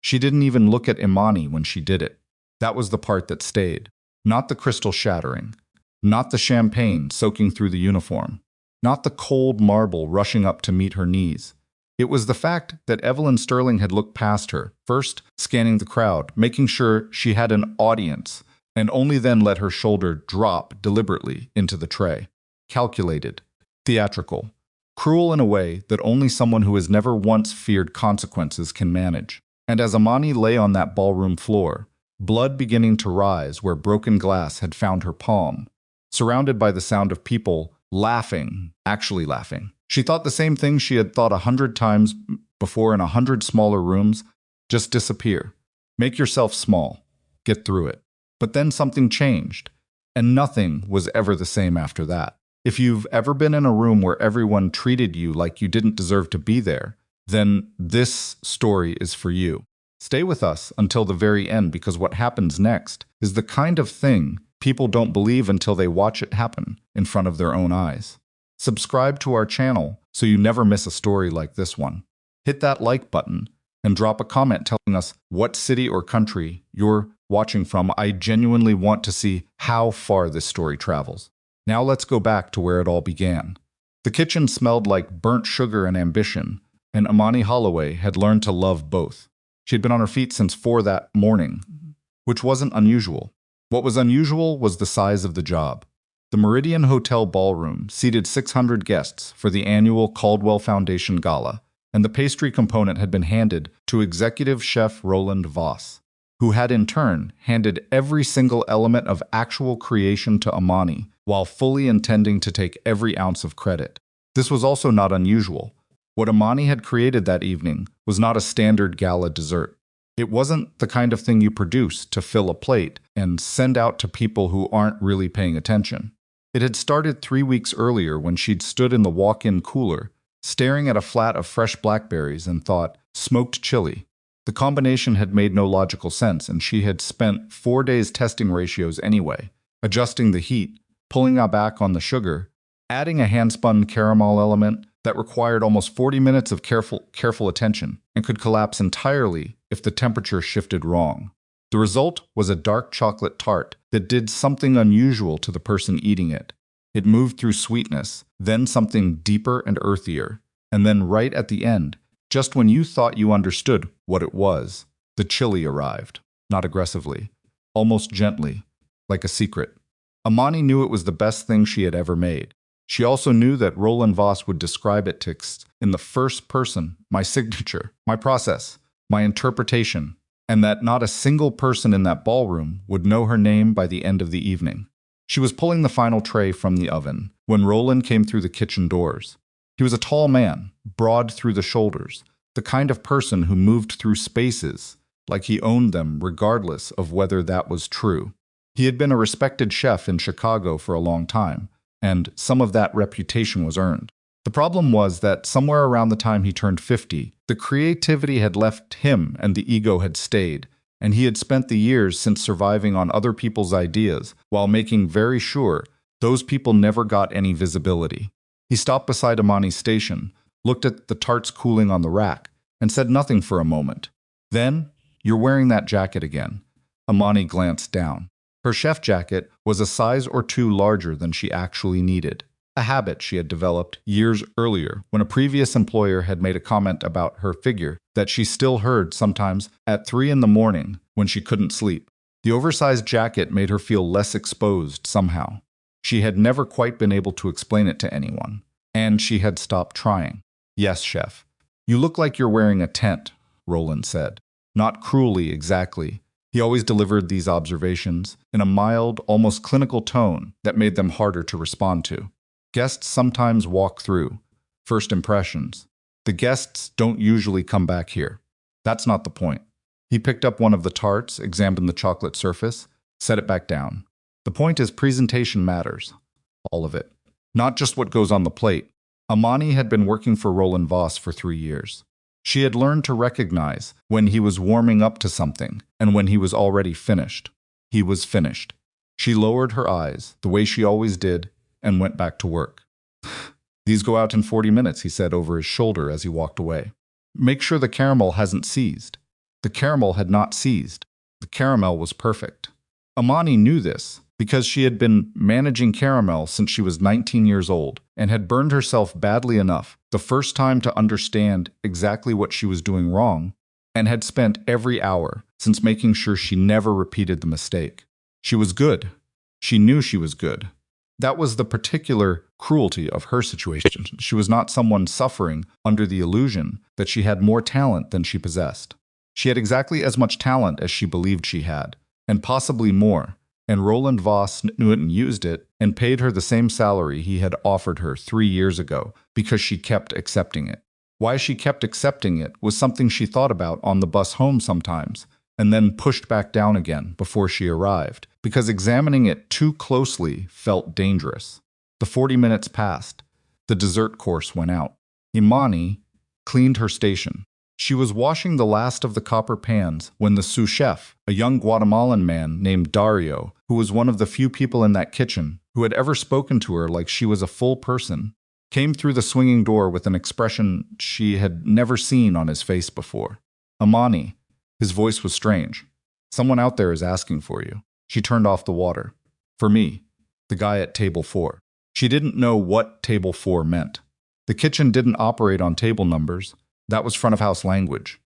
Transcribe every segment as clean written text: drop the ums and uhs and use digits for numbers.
She didn't even look at Imani when she did it. That was the part that stayed. Not the crystal shattering. Not the champagne soaking through the uniform. Not the cold marble rushing up to meet her knees. It was the fact that Evelyn Sterling had looked past her, first scanning the crowd, making sure she had an audience, and only then let her shoulder drop deliberately into the tray. Calculated. Theatrical. Cruel in a way that only someone who has never once feared consequences can manage. And as Imani lay on that ballroom floor, blood beginning to rise where broken glass had found her palm, surrounded by the sound of people laughing, actually laughing, she thought the same thing she had thought 100 times before in 100 smaller rooms: just disappear. Make yourself small. Get through it. But then something changed, and nothing was ever the same after that. If you've ever been in a room where everyone treated you like you didn't deserve to be there, then this story is for you. Stay with us until the very end, because what happens next is the kind of thing people don't believe until they watch it happen in front of their own eyes. Subscribe to our channel so you never miss a story like this one. Hit that like button and drop a comment telling us what city or country you're watching from. I genuinely want to see how far this story travels. Now let's go back to where it all began. The kitchen smelled like burnt sugar and ambition, and Imani Holloway had learned to love both. She had been on her feet since 4 that morning, which wasn't unusual. What was unusual was the size of the job. The Meridian Hotel ballroom seated 600 guests for the annual Caldwell Foundation Gala, and the pastry component had been handed to executive chef Roland Voss, who had in turn handed every single element of actual creation to Imani, while fully intending to take every ounce of credit. This was also not unusual. What Imani had created that evening was not a standard gala dessert. It wasn't the kind of thing you produce to fill a plate and send out to people who aren't really paying attention. It had started 3 weeks earlier when she'd stood in the walk-in cooler, staring at a flat of fresh blackberries and thought, smoked chili. The combination had made no logical sense, and she had spent 4 days testing ratios anyway, adjusting the heat, pulling back on the sugar, adding a hand-spun caramel element that required almost 40 minutes of careful attention and could collapse entirely if the temperature shifted wrong. The result was a dark chocolate tart that did something unusual to the person eating it. It moved through sweetness, then something deeper and earthier, and then right at the end, just when you thought you understood what it was, the chili arrived. Not aggressively, almost gently, like a secret. Imani knew it was the best thing she had ever made. She also knew that Roland Voss would describe it in the first person, my signature, my process, my interpretation, and that not a single person in that ballroom would know her name by the end of the evening. She was pulling the final tray from the oven when Roland came through the kitchen doors. He was a tall man, broad through the shoulders, the kind of person who moved through spaces like he owned them regardless of whether that was true. He had been a respected chef in Chicago for a long time, and some of that reputation was earned. The problem was that somewhere around the time he turned 50, the creativity had left him and the ego had stayed, and he had spent the years since surviving on other people's ideas while making very sure those people never got any visibility. He stopped beside Imani's station, looked at the tarts cooling on the rack, and said nothing for a moment. Then, "You're wearing that jacket again." Imani glanced down. Her chef jacket was a size or 2 larger than she actually needed. A habit she had developed years earlier when a previous employer had made a comment about her figure that she still heard sometimes at 3 in the morning when she couldn't sleep. The oversized jacket made her feel less exposed somehow. She had never quite been able to explain it to anyone, and she had stopped trying. "Yes, chef. You look like you're wearing a tent," Roland said. Not cruelly, exactly. He always delivered these observations in a mild, almost clinical tone that made them harder to respond to. Guests sometimes walk through. First impressions. The guests don't usually come back here. That's not the point. He picked up one of the tarts, examined the chocolate surface, set it back down. The point is presentation matters. All of it. Not just what goes on the plate. Imani had been working for Roland Voss for 3 years. She had learned to recognize when he was warming up to something and when he was already finished. He was finished. She lowered her eyes, the way she always did, and went back to work. "These go out in 40 minutes, he said over his shoulder as he walked away. "Make sure the caramel hasn't seized." The caramel had not seized. The caramel was perfect. Imani knew this because she had been managing caramel since she was 19 years old and had burned herself badly enough the first time to understand exactly what she was doing wrong, and had spent every hour since making sure she never repeated the mistake. She was good. She knew she was good. That was the particular cruelty of her situation. She was not someone suffering under the illusion that she had more talent than she possessed. She had exactly as much talent as she believed she had, and possibly more, and Roland Voss knew it and used it and paid her the same salary he had offered her 3 years ago because she kept accepting it. Why she kept accepting it was something she thought about on the bus home sometimes, and then pushed back down again before she arrived, because examining it too closely felt dangerous. The 40 minutes passed. The dessert course went out. Imani cleaned her station. She was washing the last of the copper pans when the sous chef, a young Guatemalan man named Dario, who was one of the few people in that kitchen who had ever spoken to her like she was a full person, came through the swinging door with an expression she had never seen on his face before. Imani. His voice was strange. Someone out there is asking for you. She turned off the water. For me. The guy at table 4. She didn't know what table 4 meant. The kitchen didn't operate on table numbers. That was front of house language.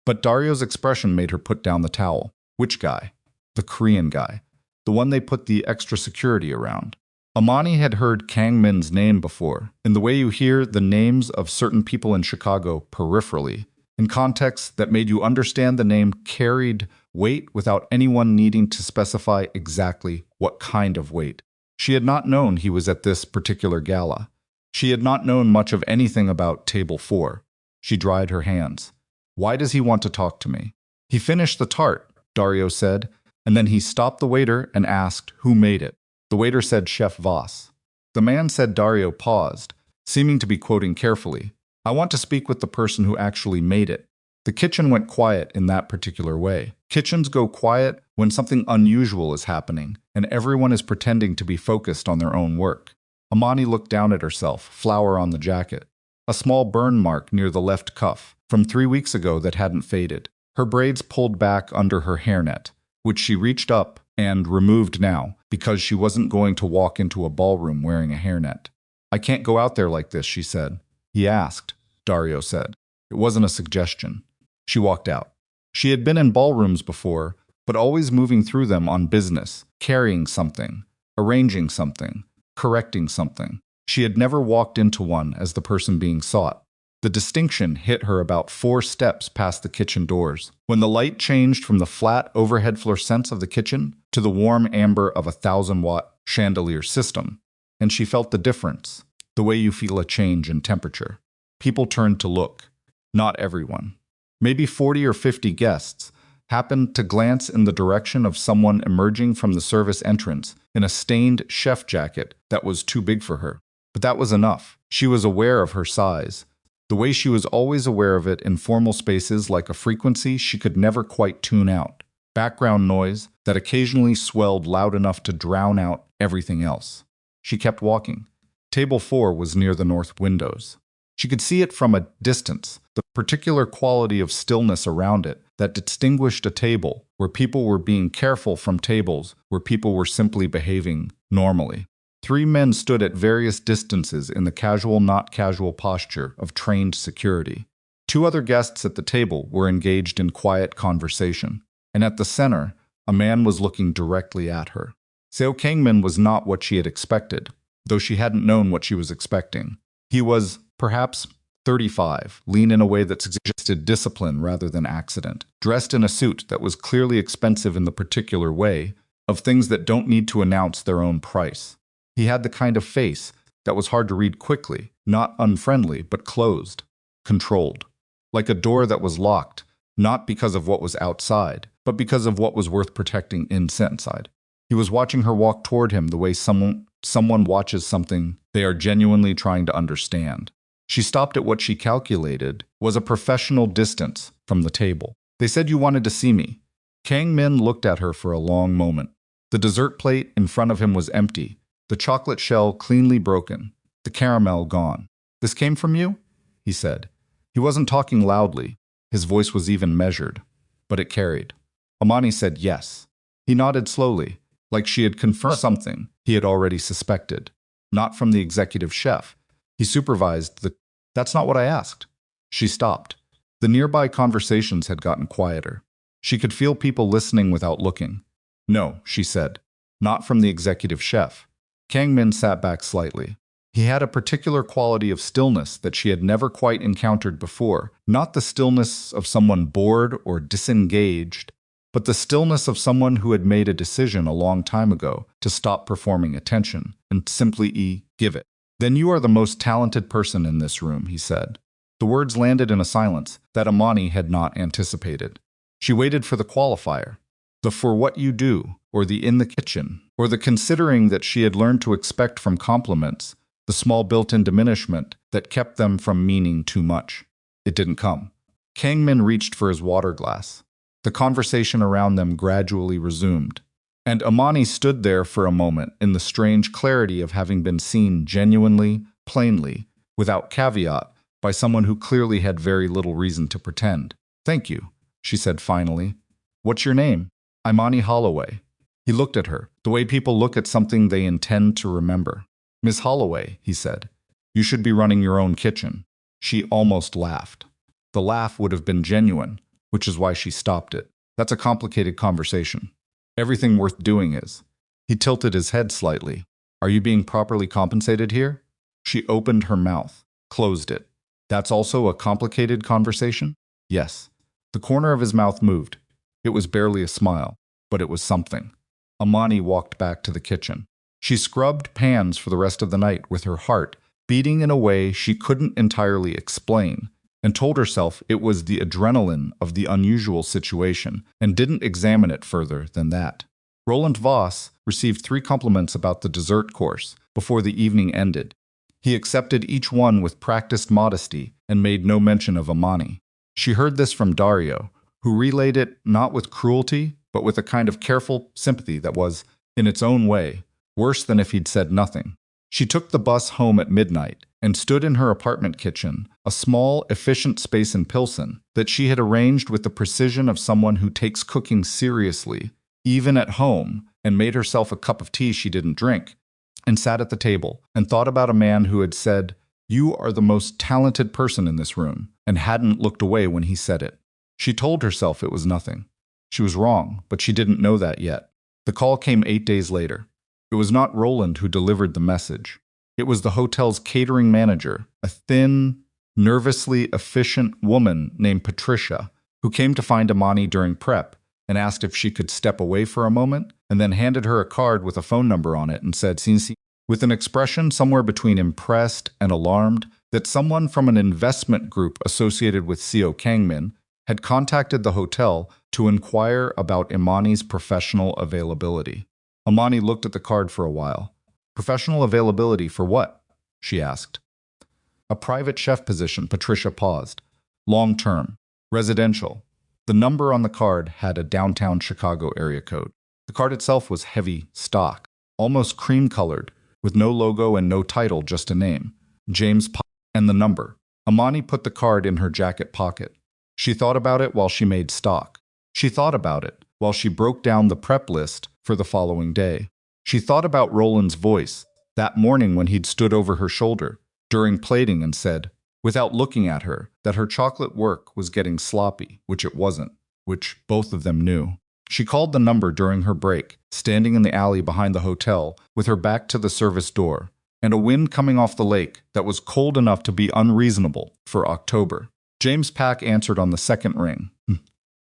But Dario's expression made her put down the towel. Which guy? The Korean guy. The one they put the extra security around. Imani had heard Kang-min's name before, in the way you hear the names of certain people in Chicago peripherally, in contexts that made you understand the name carried weight without anyone needing to specify exactly what kind of weight. She had not known he was at this particular gala. She had not known much of anything about table 4. She dried her hands. Why does he want to talk to me? He finished the tart, Dario said, and then he stopped the waiter and asked who made it. The waiter said Chef Voss. The man said Dario paused, seeming to be quoting carefully. I want to speak with the person who actually made it. The kitchen went quiet in that particular way. Kitchens go quiet when something unusual is happening, and everyone is pretending to be focused on their own work. Imani looked down at herself, flour on the jacket. A small burn mark near the left cuff, from 3 weeks ago that hadn't faded. Her braids pulled back under her hairnet, which she reached up and removed now, because she wasn't going to walk into a ballroom wearing a hairnet. I can't go out there like this, she said. He asked, Dario said. It wasn't a suggestion. She walked out. She had been in ballrooms before, but always moving through them on business, carrying something, arranging something, correcting something. She had never walked into one as the person being sought. The distinction hit her about 4 steps past the kitchen doors, when the light changed from the flat overhead fluorescence of the kitchen to the warm amber of a 1,000-watt chandelier system, and she felt the difference, the way you feel a change in temperature. People turned to look. Not everyone. Maybe 40 or 50 guests happened to glance in the direction of someone emerging from the service entrance in a stained chef jacket that was too big for her. But that was enough. She was aware of her size, the way she was always aware of it in formal spaces, like a frequency she could never quite tune out. Background noise that occasionally swelled loud enough to drown out everything else. She kept walking. Table 4 was near the north windows. She could see it from a distance, the particular quality of stillness around it that distinguished a table where people were being careful from tables where people were simply behaving normally. 3 men stood at various distances in the casual, not casual posture of trained security. 2 other guests at the table were engaged in quiet conversation, and at the center, a man was looking directly at her. Seo Kang-min was not what she had expected, though she hadn't known what she was expecting. He was, perhaps, 35, lean in a way that suggested discipline rather than accident, dressed in a suit that was clearly expensive in the particular way of things that don't need to announce their own price. He had the kind of face that was hard to read quickly, not unfriendly, but closed, controlled, like a door that was locked, not because of what was outside, but because of what was worth protecting inside. He was watching her walk toward him the way someone watches something they are genuinely trying to understand. She stopped at what she calculated was a professional distance from the table. They said you wanted to see me. Kang-min looked at her for a long moment. The dessert plate in front of him was empty, the chocolate shell cleanly broken, the caramel gone. This came from you? He said. He wasn't talking loudly. His voice was even measured. but it carried. Imani said yes. He nodded slowly, like she had confirmed something he had already suspected. Not from the executive chef. He supervised the... That's not what I asked. She stopped. The nearby conversations had gotten quieter. She could feel people listening without looking. No, she said. Not from the executive chef. Kang-min sat back slightly. He had a particular quality of stillness that she had never quite encountered before. Not the stillness of someone bored or disengaged, but the stillness of someone who had made a decision a long time ago to stop performing attention and simply give it. Then you are the most talented person in this room, he said. The words landed in a silence that Imani had not anticipated. She waited for the qualifier, the for what you do, or the in the kitchen, or the considering that she had learned to expect from compliments, the small built-in diminishment that kept them from meaning too much. It didn't come. Kang-min reached for his water glass. The conversation around them gradually resumed, and Imani stood there for a moment in the strange clarity of having been seen genuinely, plainly, without caveat, by someone who clearly had very little reason to pretend. Thank you, she said finally. What's your name? Imani Holloway. He looked at her, the way people look at something they intend to remember. Miss Holloway, he said, you should be running your own kitchen. She almost laughed. The laugh would have been genuine, which is why she stopped it. That's a complicated conversation. Everything worth doing is. He tilted his head slightly. Are you being properly compensated here? She opened her mouth, closed it. That's also a complicated conversation? Yes. The corner of his mouth moved. It was barely a smile, but it was something. Imani walked back to the kitchen. She scrubbed pans for the rest of the night with her heart beating in a way she couldn't entirely explain, and told herself it was the adrenaline of the unusual situation, and didn't examine it further than that. Roland Voss received 3 compliments about the dessert course before the evening ended. He accepted each one with practiced modesty and made no mention of Imani. She heard this from Dario, who relayed it not with cruelty, but with a kind of careful sympathy that was, in its own way, worse than if he'd said nothing. She took the bus home at midnight and stood in her apartment kitchen, a small, efficient space in Pilsen that she had arranged with the precision of someone who takes cooking seriously, even at home, and made herself a cup of tea she didn't drink, and sat at the table and thought about a man who had said, "You are the most talented person in this room," and hadn't looked away when he said it. She told herself it was nothing. She was wrong, but she didn't know that yet. The call came 8 days later. It was not Roland who delivered the message. It was the hotel's catering manager, a thin, nervously efficient woman named Patricia, who came to find Imani during prep and asked if she could step away for a moment, and then handed her a card with a phone number on it and said, "Since," with an expression somewhere between impressed and alarmed, that someone from an investment group associated with Seo Kang-min had contacted the hotel to inquire about Imani's professional availability. Imani looked at the card for a while. "Professional availability for what?" she asked. "A private chef position," Patricia paused. "Long-term. Residential." The number on the card had a downtown Chicago area code. The card itself was heavy stock, almost cream-colored, with no logo and no title, just a name. James P. and the number. Imani put the card in her jacket pocket. She thought about it while she made stock. She thought about it while she broke down the prep list for the following day. She thought about Roland's voice that morning when he'd stood over her shoulder during plating and said, without looking at her, that her chocolate work was getting sloppy, which it wasn't, which both of them knew. She called the number during her break, standing in the alley behind the hotel with her back to the service door, and a wind coming off the lake that was cold enough to be unreasonable for October. James Pack answered on the second ring.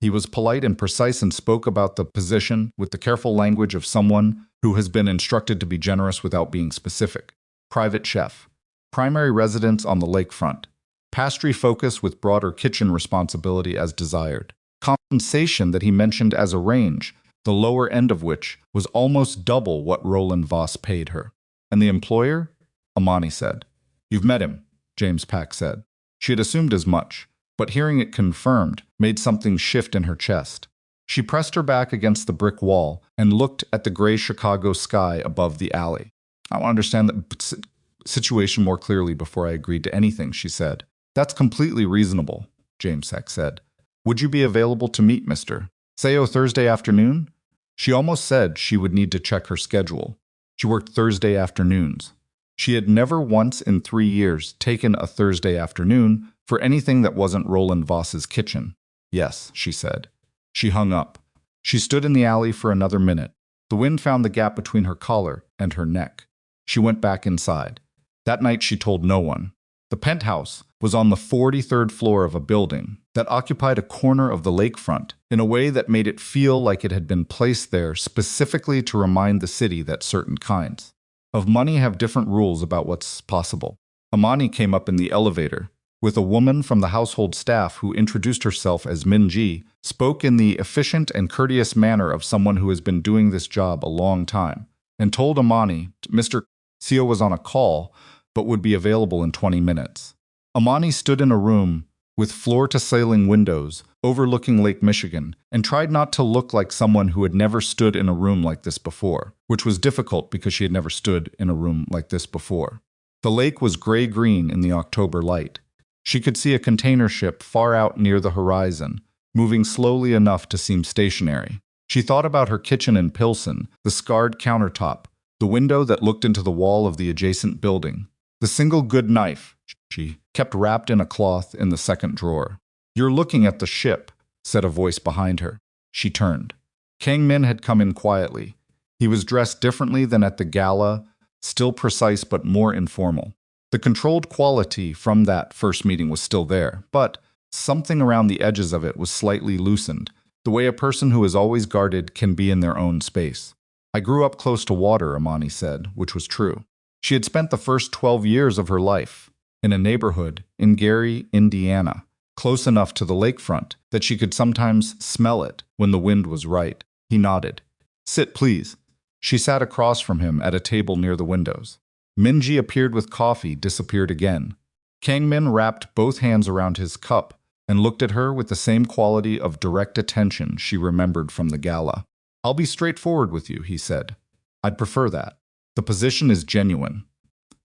He was polite and precise and spoke about the position with the careful language of someone who has been instructed to be generous without being specific. Private chef. Primary residence on the lakefront. Pastry focus with broader kitchen responsibility as desired. Compensation that he mentioned as a range, the lower end of which was almost double what Roland Voss paid her. And the employer? Imani said. "You've met him," James Pack said. She had assumed as much, but hearing it confirmed made something shift in her chest. She pressed her back against the brick wall and looked at the gray Chicago sky above the alley. "I want to understand the situation more clearly before I agreed to anything," she said. "That's completely reasonable," James Pack said. Would you be available to meet Mr. Seo Thursday afternoon? She almost said she would need to check her schedule. She worked Thursday afternoons. She had never once in 3 years taken a Thursday afternoon for anything that wasn't Roland Voss's kitchen. Yes, she said. She hung up. She stood in the alley for another minute. The wind found the gap between her collar and her neck. She went back inside. That night she told no one. The penthouse was on the 43rd floor of a building that occupied a corner of the lakefront in a way that made it feel like it had been placed there specifically to remind the city that certain kinds of money have different rules about what's possible. Imani came up in the elevator with a woman from the household staff who introduced herself as Min-ji, spoke in the efficient and courteous manner of someone who has been doing this job a long time, and told Imani Mr. Seo was on a call but would be available in 20 minutes. Imani stood in a room with floor-to-ceiling windows overlooking Lake Michigan and tried not to look like someone who had never stood in a room like this before, which was difficult because she had never stood in a room like this before. The lake was gray-green in the October light. She could see a container ship far out near the horizon, moving slowly enough to seem stationary. She thought about her kitchen in Pilsen, the scarred countertop, the window that looked into the wall of the adjacent building, the single good knife she kept wrapped in a cloth in the second drawer. "You're looking at the ship," said a voice behind her. She turned. Kang-min had come in quietly. He was dressed differently than at the gala, still precise but more informal. The controlled quality from that first meeting was still there, but something around the edges of it was slightly loosened, the way a person who is always guarded can be in their own space. "I grew up close to water," Imani said, which was true. She had spent the first 12 years of her life in a neighborhood in Gary, Indiana, close enough to the lakefront that she could sometimes smell it when the wind was right. He nodded. "Sit, please." She sat across from him at a table near the windows. Min-ji appeared with coffee, disappeared again. Kang-min wrapped both hands around his cup and looked at her with the same quality of direct attention she remembered from the gala. "I'll be straightforward with you," he said. "I'd prefer that. The position is genuine.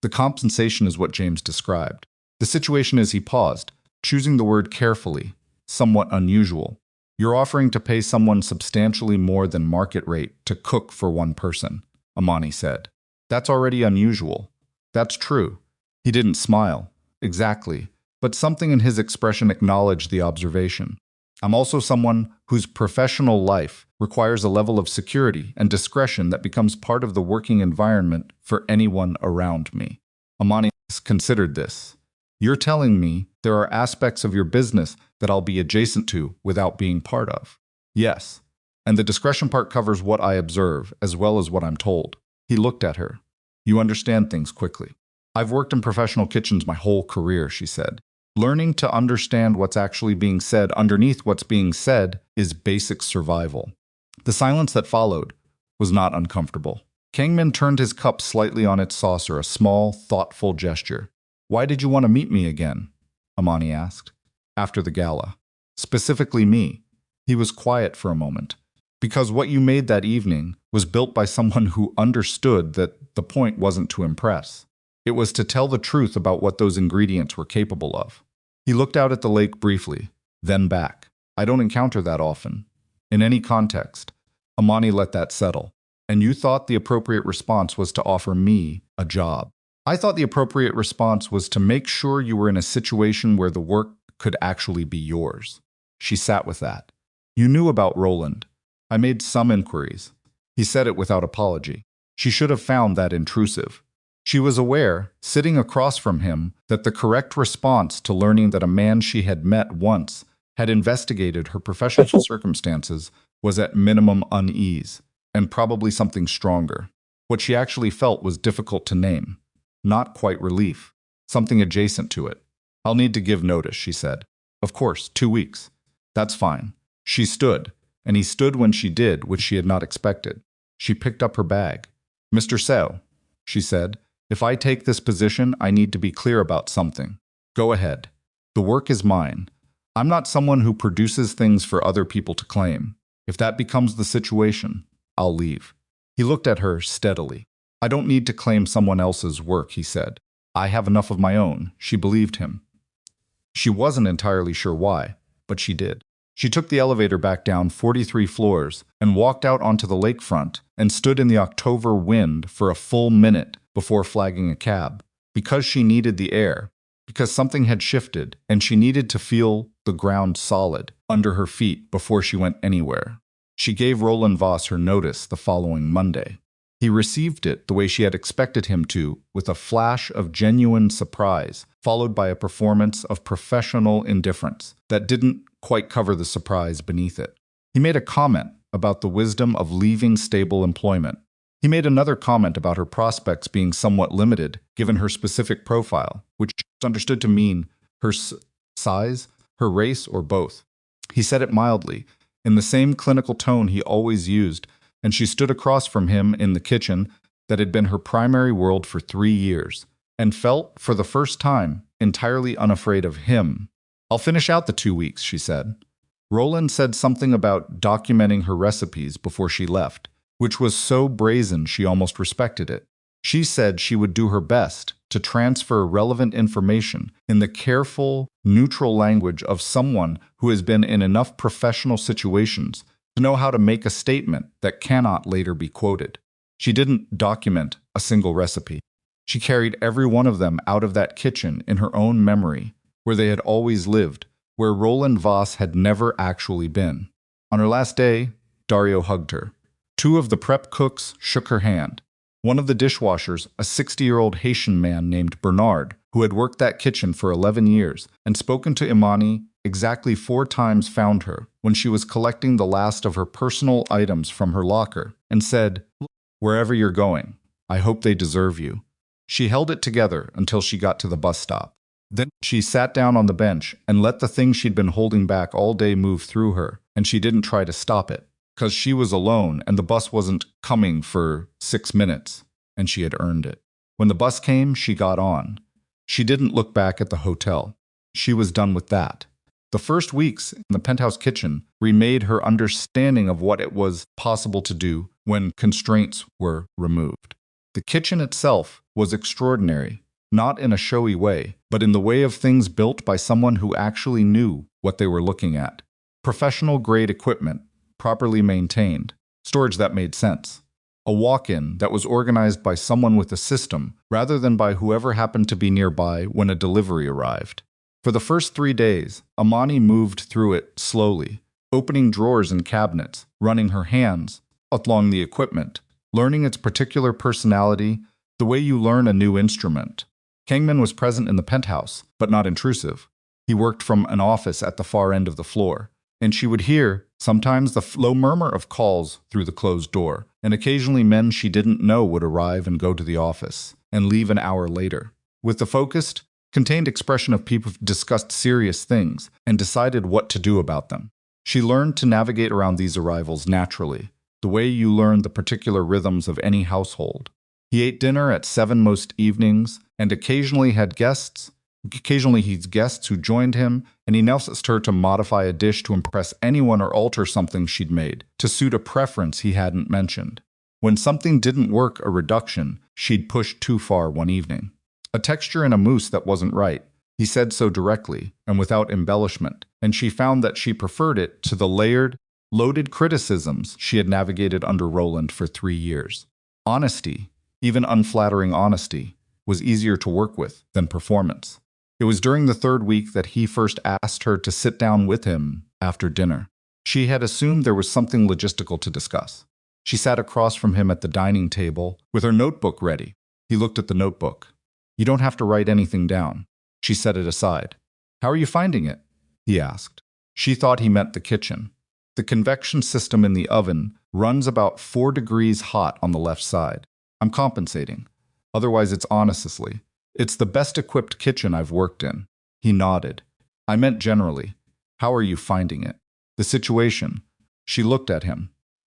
The compensation is what James described. The situation is," he paused, choosing the word carefully, "somewhat unusual. You're offering to pay someone substantially more than market rate to cook for one person," Imani said. "That's already unusual." "That's true." He didn't smile. "Exactly." But something in his expression acknowledged the observation. "I'm also someone whose professional life requires a level of security and discretion that becomes part of the working environment for anyone around me." Imani considered this. "You're telling me there are aspects of your business that I'll be adjacent to without being part of?" "Yes. And the discretion part covers what I observe as well as what I'm told." He looked at her. "You understand things quickly." "I've worked in professional kitchens my whole career," she said. "Learning to understand what's actually being said underneath what's being said is basic survival." The silence that followed was not uncomfortable. Kang-min turned his cup slightly on its saucer, a small, thoughtful gesture. "Why did you want to meet me again?" Imani asked. "After the gala." "Specifically me." He was quiet for a moment. "Because what you made that evening was built by someone who understood that the point wasn't to impress. It was to tell the truth about what those ingredients were capable of." He looked out at the lake briefly, then back. "I don't encounter that often. In any context." Imani let that settle. "And you thought the appropriate response was to offer me a job." "I thought the appropriate response was to make sure you were in a situation where the work could actually be yours." She sat with that. "You knew about Roland." "I made some inquiries." He said it without apology. She should have found that intrusive. She was aware, sitting across from him, that the correct response to learning that a man she had met once had investigated her professional circumstances was at minimum unease, and probably something stronger. What she actually felt was difficult to name. Not quite relief. Something adjacent to it. "I'll need to give notice," she said. "Of course, 2 weeks." "That's fine." She stood, and he stood when she did, which she had not expected. She picked up her bag. "Mr. Seo," she said, "if I take this position, I need to be clear about something. Go ahead. The work is mine. I'm not someone who produces things for other people to claim. If that becomes the situation, I'll leave." He looked at her steadily. "I don't need to claim someone else's work," he said. "I have enough of my own." She believed him. She wasn't entirely sure why, but she did. She took the elevator back down 43 floors and walked out onto the lakefront and stood in the October wind for a full minute before flagging a cab. Because she needed the air, because something had shifted and she needed to feel the ground solid under her feet before she went anywhere. She gave Roland Voss her notice the following Monday. He received it the way she had expected him to, with a flash of genuine surprise, followed by a performance of professional indifference that didn't quite cover the surprise beneath it. He made a comment about the wisdom of leaving stable employment. He made another comment about her prospects being somewhat limited given her specific profile, which is understood to mean her size, her race, or both. He said it mildly, in the same clinical tone he always used, and she stood across from him in the kitchen that had been her primary world for 3 years, and felt, for the first time, entirely unafraid of him. "I'll finish out the 2 weeks," she said. Roland said something about documenting her recipes before she left, which was so brazen she almost respected it. She said she would do her best to transfer relevant information in the careful, neutral language of someone who has been in enough professional situations to know how to make a statement that cannot later be quoted. She didn't document a single recipe. She carried every one of them out of that kitchen in her own memory, where they had always lived, where Roland Voss had never actually been. On her last day, Dario hugged her. 2 of the prep cooks shook her hand. One of the dishwashers, a 60-year-old Haitian man named Bernard, who had worked that kitchen for 11 years and spoken to Imani exactly 4 times, found her when she was collecting the last of her personal items from her locker and said, "Wherever you're going, I hope they deserve you." She held it together until she got to the bus stop. Then she sat down on the bench and let the thing she'd been holding back all day move through her, and she didn't try to stop it, because she was alone and the bus wasn't coming for 6 minutes, and she had earned it. When the bus came, she got on. She didn't look back at the hotel. She was done with that. The first weeks in the penthouse kitchen remade her understanding of what it was possible to do when constraints were removed. The kitchen itself was extraordinary, not in a showy way, but in the way of things built by someone who actually knew what they were looking at. Professional-grade equipment, properly maintained, storage that made sense. A walk-in that was organized by someone with a system rather than by whoever happened to be nearby when a delivery arrived. For the first 3 days, Imani moved through it slowly, opening drawers and cabinets, running her hands along the equipment, learning its particular personality, the way you learn a new instrument. Kang-min was present in the penthouse, but not intrusive. He worked from an office at the far end of the floor, and she would hear, sometimes, the low murmur of calls through the closed door, and occasionally men she didn't know would arrive and go to the office, and leave an hour later. With the focused, contained expression of people who discussed serious things and decided what to do about them. She learned to navigate around these arrivals naturally, the way you learn the particular rhythms of any household. He ate dinner at 7 most evenings, and occasionally he'd guests who joined him, and he asked her to modify a dish to impress anyone or alter something she'd made, to suit a preference he hadn't mentioned. When something didn't work a reduction, she'd push too far one evening. A texture in a mousse that wasn't right. He said so directly and without embellishment, and she found that she preferred it to the layered, loaded criticisms she had navigated under Roland for 3 years. Honesty, even unflattering honesty, was easier to work with than performance. It was during the 3rd week that he first asked her to sit down with him after dinner. She had assumed there was something logistical to discuss. She sat across from him at the dining table with her notebook ready. He looked at the notebook. "You don't have to write anything down." She set it aside. "How are you finding it?" he asked. She thought he meant the kitchen. The convection system in the oven runs about 4 degrees hot on the left side. "I'm compensating. Otherwise it's honestly. It's the best equipped kitchen I've worked in." He nodded. "I meant generally. How are you finding it?" The situation. She looked at him.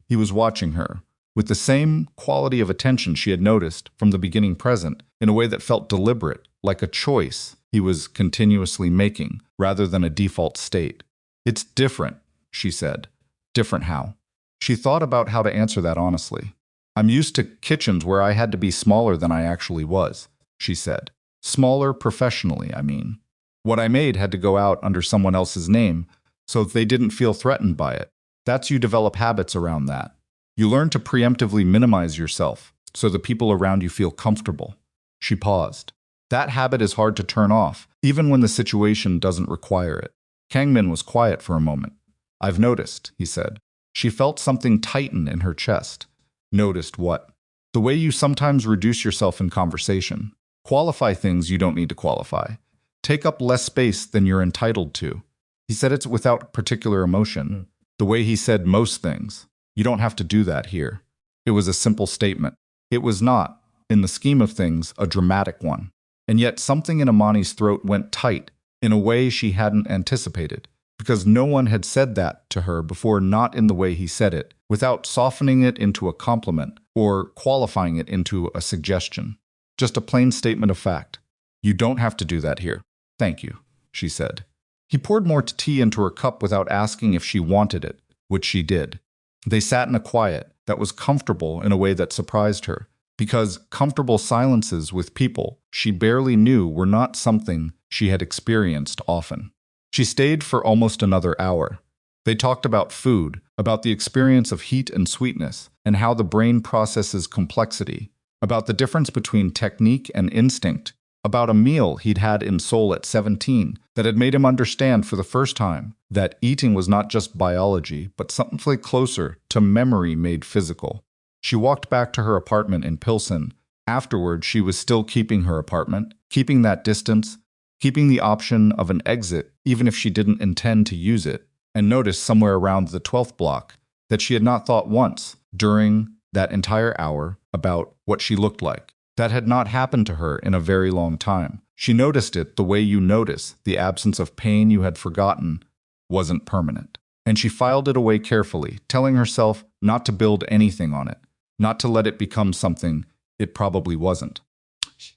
He was watching her, with the same quality of attention she had noticed from the beginning present, in a way that felt deliberate, like a choice he was continuously making, rather than a default state. "It's different," she said. "Different how?" She thought about how to answer that honestly. "I'm used to kitchens where I had to be smaller than I actually was," she said. "Smaller professionally, I mean. What I made had to go out under someone else's name, so they didn't feel threatened by it. That's you develop habits around that. You learn to preemptively minimize yourself so the people around you feel comfortable. She paused. That habit is hard to turn off, even when the situation doesn't require it. Kang-min was quiet for a moment. I've noticed, he said. She felt something tighten in her chest. Noticed what? The way you sometimes reduce yourself in conversation. Qualify things you don't need to qualify. Take up less space than you're entitled to. He said it without particular emotion. The way he said most things. You don't have to do that here. It was a simple statement. It was not, in the scheme of things, a dramatic one. And yet something in Imani's throat went tight in a way she hadn't anticipated, because no one had said that to her before, not in the way he said it, without softening it into a compliment or qualifying it into a suggestion. Just a plain statement of fact. You don't have to do that here. Thank you, she said. He poured more tea into her cup without asking if she wanted it, which she did. They sat in a quiet that was comfortable in a way that surprised her, because comfortable silences with people she barely knew were not something she had experienced often. She stayed for almost another hour. They talked about food, about the experience of heat and sweetness, and how the brain processes complexity, about the difference between technique and instinct, about a meal he'd had in Seoul at 17 that had made him understand for the first time that eating was not just biology, but something closer to memory made physical. She walked back to her apartment in Pilsen. Afterward, she was still keeping her apartment, keeping that distance, keeping the option of an exit even if she didn't intend to use it, and noticed somewhere around the 12th block that she had not thought once during that entire hour about what she looked like. That had not happened to her in a very long time. She noticed it the way you notice the absence of pain you had forgotten wasn't permanent. And she filed it away carefully, telling herself not to build anything on it, not to let it become something it probably wasn't.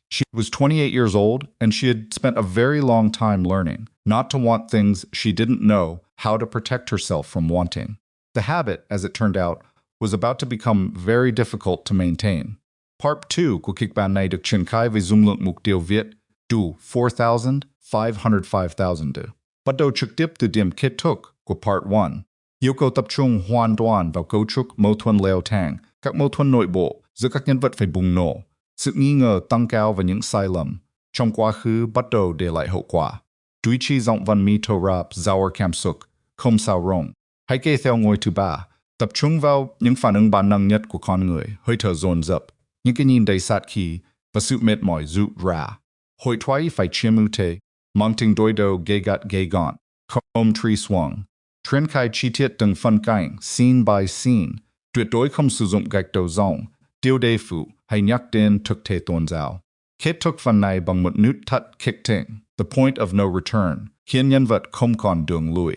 She was 28 years old, and she had spent a very long time learning not to want things she didn't know how to protect herself from wanting. The habit, as it turned out, was about to become very difficult to maintain. Part 2 của kịch bản này được triển khai với dung lượng mục tiêu viết đủ 4,505,000. Bắt đầu trực tiếp từ điểm kết thúc của Part 1. Yêu cầu tập trung hoàn toàn vào cấu trúc mâu thuẫn leo thang, các mâu thuẫn nội bộ giữa các nhân vật phải bùng nổ, sự nghi ngờ tăng cao và những sai lầm trong quá khứ bắt đầu để lại hậu quả. Duy trì giọng văn mi thô ráp, giàu cảm xúc, không sao rộng. Hãy kể theo ngôi thứ ba, tập trung vào những phản ứng bản năng nhất của con người, hơi thở dồn dập, những cái nhìn đầy sát khí và sự mệt mỏi rút ra. Hội thoại phải chiếm ưu thế, mang tính đối đầu gay gọn, không truy swung. Triển khai chi tiết từng phân cảnh, scene by scene, tuyệt đối không sử dụng gạch đầu dòng, tiêu đề phụ hay nhắc đến thực thể tôn giáo. Kết thúc phần này bằng một nút thắt kịch tính, the point of no return, khiến nhân vật không còn đường lui.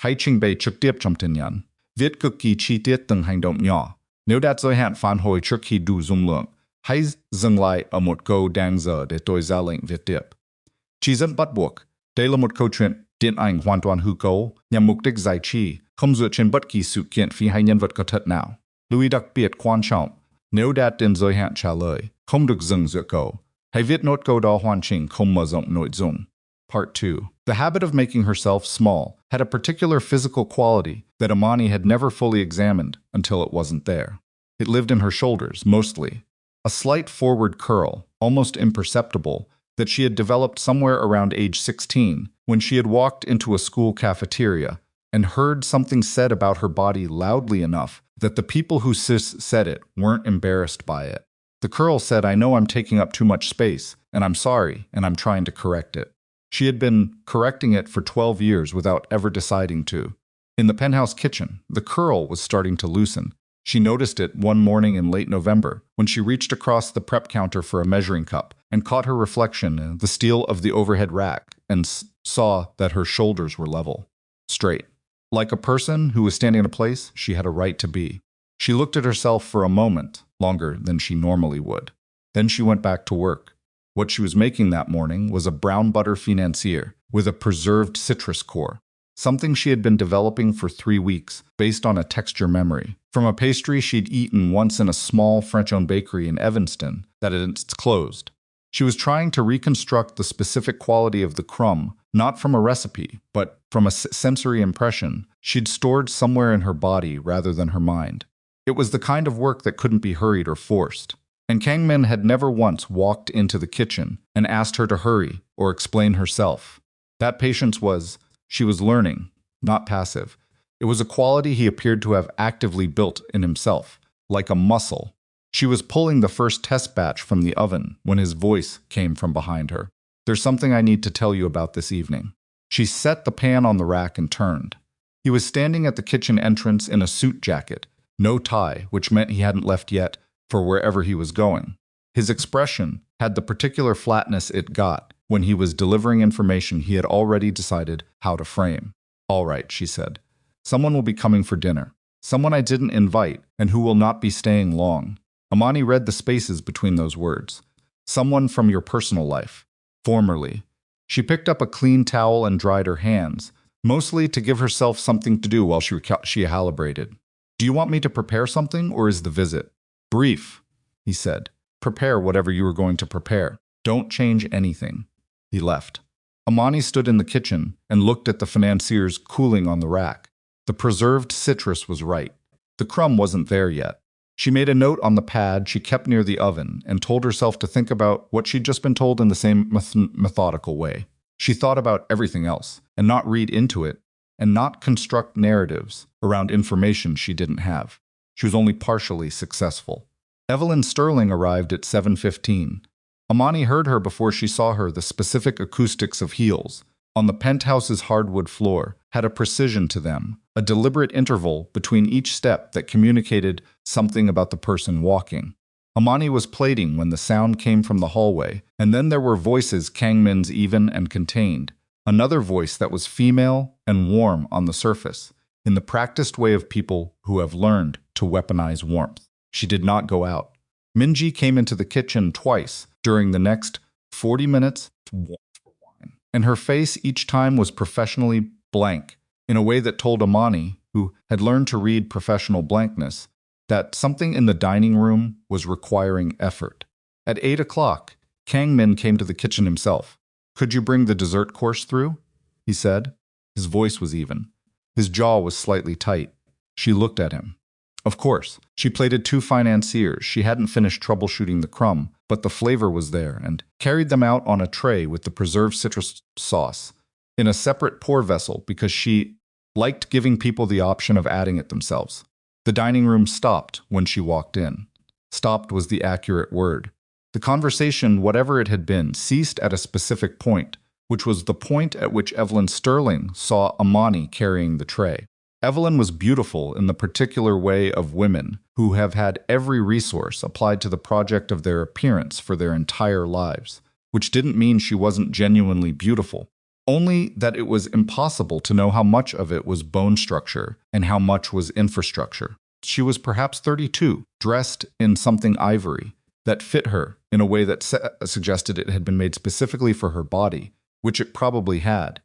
Hãy trình bày trực tiếp trong tin nhắn. Viết cực kỳ chi tiết từng hành động nhỏ. Nếu đạt giới hạn phản hồi trước khi đủ dung lượng, hãy dừng lại ở một câu đang dở để tôi ra lệnh viết tiếp. Chỉ dẫn bắt buộc. Đây là một câu chuyện điện ảnh hoàn toàn hư cấu, nhằm mục đích giải trí, không dựa trên bất kỳ sự kiện phi hay nhân vật có thật nào. Lưu ý đặc biệt quan trọng, nếu đạt đến giới hạn trả lời, không được dừng giữa câu. Hãy viết nốt câu đó hoàn chỉnh, không mở rộng nội dung. Part 2. The habit of making herself small had a particular physical quality that Imani had never fully examined until it wasn't there. It lived in her shoulders, mostly. A slight forward curl, almost imperceptible, that she had developed somewhere around age 16 when she had walked into a school cafeteria and heard something said about her body loudly enough that the people who said it weren't embarrassed by it. The curl said, "I know I'm taking up too much space, and I'm sorry, and I'm trying to correct it." She had been correcting it for 12 years without ever deciding to. In the penthouse kitchen, the curl was starting to loosen. She noticed it one morning in late November when she reached across the prep counter for a measuring cup and caught her reflection in the steel of the overhead rack and saw that her shoulders were level, straight. Like a person who was standing in a place she had a right to be. She looked at herself for a moment, longer than she normally would. Then she went back to work. What she was making that morning was a brown butter financier with a preserved citrus core, something she had been developing for 3 weeks based on a texture memory, from a pastry she'd eaten once in a small French-owned bakery in Evanston that had closed. She was trying to reconstruct the specific quality of the crumb Not from a recipe, but from a sensory impression she'd stored somewhere in her body rather than her mind. It was the kind of work that couldn't be hurried or forced. And Kang-min had never once walked into the kitchen and asked her to hurry or explain herself. That patience she was learning, not passive. It was a quality he appeared to have actively built in himself, like a muscle. She was pulling the first test batch from the oven when his voice came from behind her. There's something I need to tell you about this evening. She set the pan on the rack and turned. He was standing at the kitchen entrance in a suit jacket, no tie, which meant he hadn't left yet for wherever he was going. His expression had the particular flatness it got when he was delivering information he had already decided how to frame. All right, she said. Someone will be coming for dinner. Someone I didn't invite and who will not be staying long. Imani read the spaces between those words. Someone from your personal life. Formerly. She picked up a clean towel and dried her hands, mostly to give herself something to do while she calibrated. Do you want me to prepare something, or is the visit brief? He said. Prepare whatever you are going to prepare. Don't change anything. He left. Imani stood in the kitchen and looked at the financiers cooling on the rack. The preserved citrus was right. The crumb wasn't there yet. She made a note on the pad she kept near the oven and told herself to think about what she'd just been told in the same methodical way. She thought about everything else, and not read into it, and not construct narratives around information she didn't have. She was only partially successful. Evelyn Sterling arrived at 7:15. Imani heard her before she saw her. The specific acoustics of heels on the penthouse's hardwood floor had a precision to them, a deliberate interval between each step that communicated something about the person walking. Imani was plating when the sound came from the hallway, and then there were voices, Kang-min's even and contained. Another voice that was female and warm on the surface, in the practiced way of people who have learned to weaponize warmth. She did not go out. Minji came into the kitchen twice during the next 40 minutes to warm for wine, and her face each time was professionally blank, in a way that told Imani, who had learned to read professional blankness, that something in the dining room was requiring effort. At 8 o'clock, Kang-min came to the kitchen himself. Could you bring the dessert course through? He said. His voice was even. His jaw was slightly tight. She looked at him. Of course, she plated 2 financiers. She hadn't finished troubleshooting the crumb, but the flavor was there, and carried them out on a tray with the preserved citrus sauce, in a separate pour vessel because she liked giving people the option of adding it themselves. The dining room stopped when she walked in. Stopped was the accurate word. The conversation, whatever it had been, ceased at a specific point, which was the point at which Evelyn Sterling saw Imani carrying the tray. Evelyn was beautiful in the particular way of women who have had every resource applied to the project of their appearance for their entire lives, which didn't mean she wasn't genuinely beautiful, only that it was impossible to know how much of it was bone structure and how much was infrastructure. She was perhaps 32, dressed in something ivory that fit her in a way that suggested it had been made specifically for her body, which it probably had.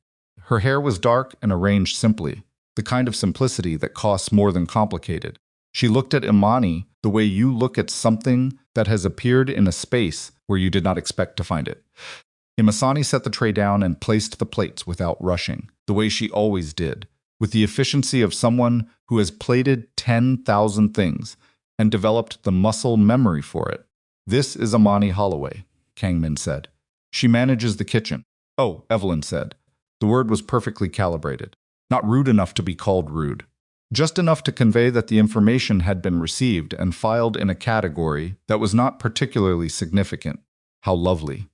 Her hair was dark and arranged simply, the kind of simplicity that costs more than complicated. She looked at Imani the way you look at something that has appeared in a space where you did not expect to find it. Imani set the tray down and placed the plates without rushing, the way she always did, with the efficiency of someone who has plated 10,000 things and developed the muscle memory for it. This is Imani Holloway, Kang-min said. She manages the kitchen. Oh, Evelyn said. The word was perfectly calibrated. Not rude enough to be called rude. Just enough to convey that the information had been received and filed in a category that was not particularly significant. How lovely.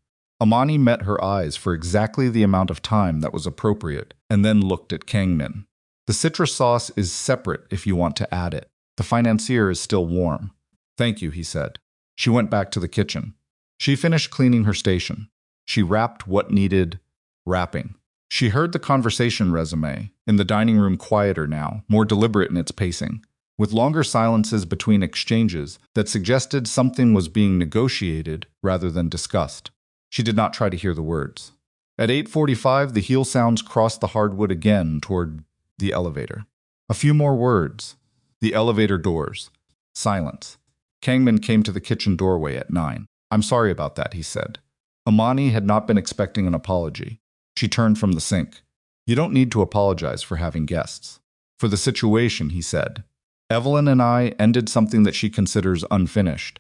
Imani met her eyes for exactly the amount of time that was appropriate, and then looked at Kang-min. The citrus sauce is separate if you want to add it. The financier is still warm. Thank you, he said. She went back to the kitchen. She finished cleaning her station. She wrapped what needed wrapping. She heard the conversation resume, in the dining room quieter now, more deliberate in its pacing, with longer silences between exchanges that suggested something was being negotiated rather than discussed. She did not try to hear the words. At 8:45, the heel sounds crossed the hardwood again toward the elevator. A few more words. The elevator doors. Silence. Kang-min came to the kitchen doorway at 9. I'm sorry about that, he said. Imani had not been expecting an apology. She turned from the sink. You don't need to apologize for having guests. For the situation, he said. Evelyn and I ended something that she considers unfinished.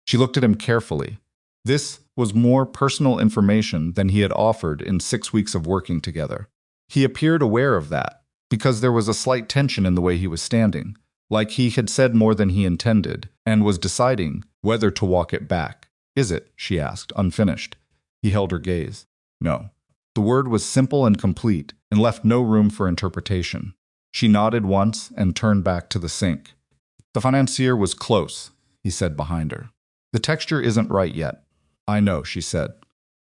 She looked at him carefully. This was more personal information than he had offered in 6 weeks of working together. He appeared aware of that, because there was a slight tension in the way he was standing, like he had said more than he intended, and was deciding whether to walk it back. Is it? She asked, unfinished. He held her gaze. No. The word was simple and complete, and left no room for interpretation. She nodded once and turned back to the sink. The financier was close, he said behind her. The texture isn't right yet. I know, she said.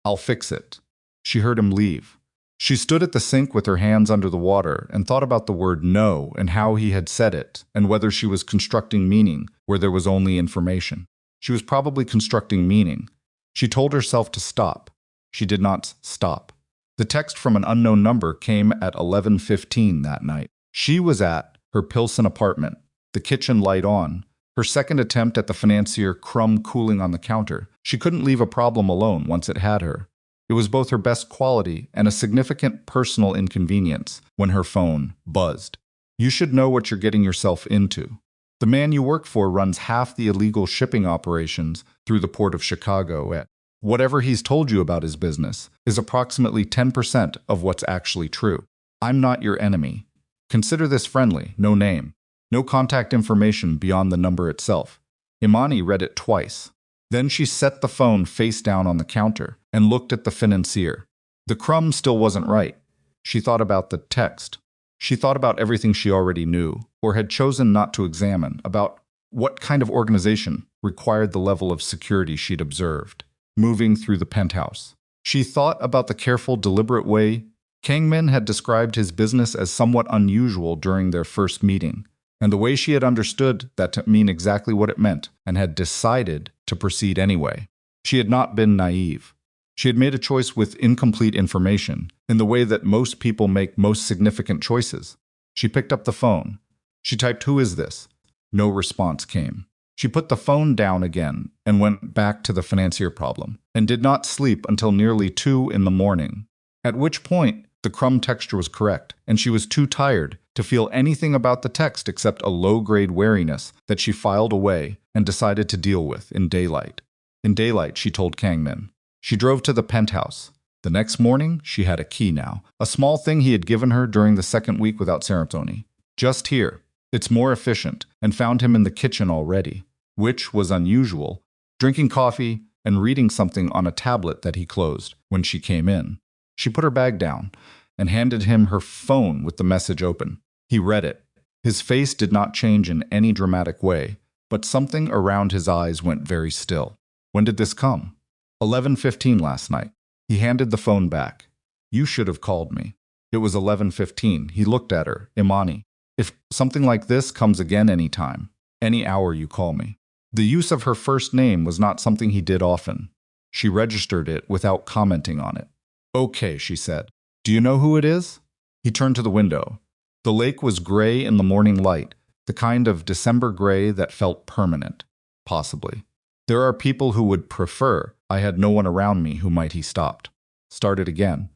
I'll fix it. She heard him leave. She stood at the sink with her hands under the water and thought about the word no and how he had said it and whether she was constructing meaning where there was only information. She was probably constructing meaning. She told herself to stop. She did not stop. The text from an unknown number came at 11:15 that night. She was at her Pilsen apartment, the kitchen light on, her second attempt at the financier crumb cooling on the counter. She couldn't leave a problem alone once it had her. It was both her best quality and a significant personal inconvenience when her phone buzzed. You should know what you're getting yourself into. The man you work for runs half the illegal shipping operations through the port of Chicago at whatever he's told you about his business is approximately 10% of what's actually true. I'm not your enemy. Consider this friendly, no name. No contact information beyond the number itself. Imani read it twice. Then she set the phone face down on the counter and looked at the financier. The crumb still wasn't right. She thought about the text. She thought about everything she already knew, or had chosen not to examine, about what kind of organization required the level of security she'd observed, moving through the penthouse. She thought about the careful, deliberate way Kang-min had described his business as somewhat unusual during their first meeting, and the way she had understood that to mean exactly what it meant and had decided to proceed anyway. She had not been naive. She had made a choice with incomplete information in the way that most people make most significant choices. She picked up the phone. She typed, "Who is this?" No response came. She put the phone down again and went back to the financier problem and did not sleep until nearly 2 in the morning, at which point the crumb texture was correct, and she was too tired to feel anything about the text except a low-grade wariness that she filed away and decided to deal with in daylight. In daylight, she told Kang-min. She drove to the penthouse. The next morning, she had a key now, a small thing he had given her during the second week without ceremony. Just here. It's more efficient, and found him in the kitchen already, which was unusual, drinking coffee and reading something on a tablet that he closed when she came in. She put her bag down and handed him her phone with the message open. He read it. His face did not change in any dramatic way, but something around his eyes went very still. When did this come? 11:15 last night. He handed the phone back. You should have called me. It was 11:15. He looked at her. Imani. If something like this comes again any time, any hour you call me. The use of her first name was not something he did often. She registered it without commenting on it. Okay, she said. Do you know who it is? He turned to the window. The lake was gray in the morning light, the kind of December gray that felt permanent. Possibly. There are people who would prefer I had no one around me who might. He stopped. Started again.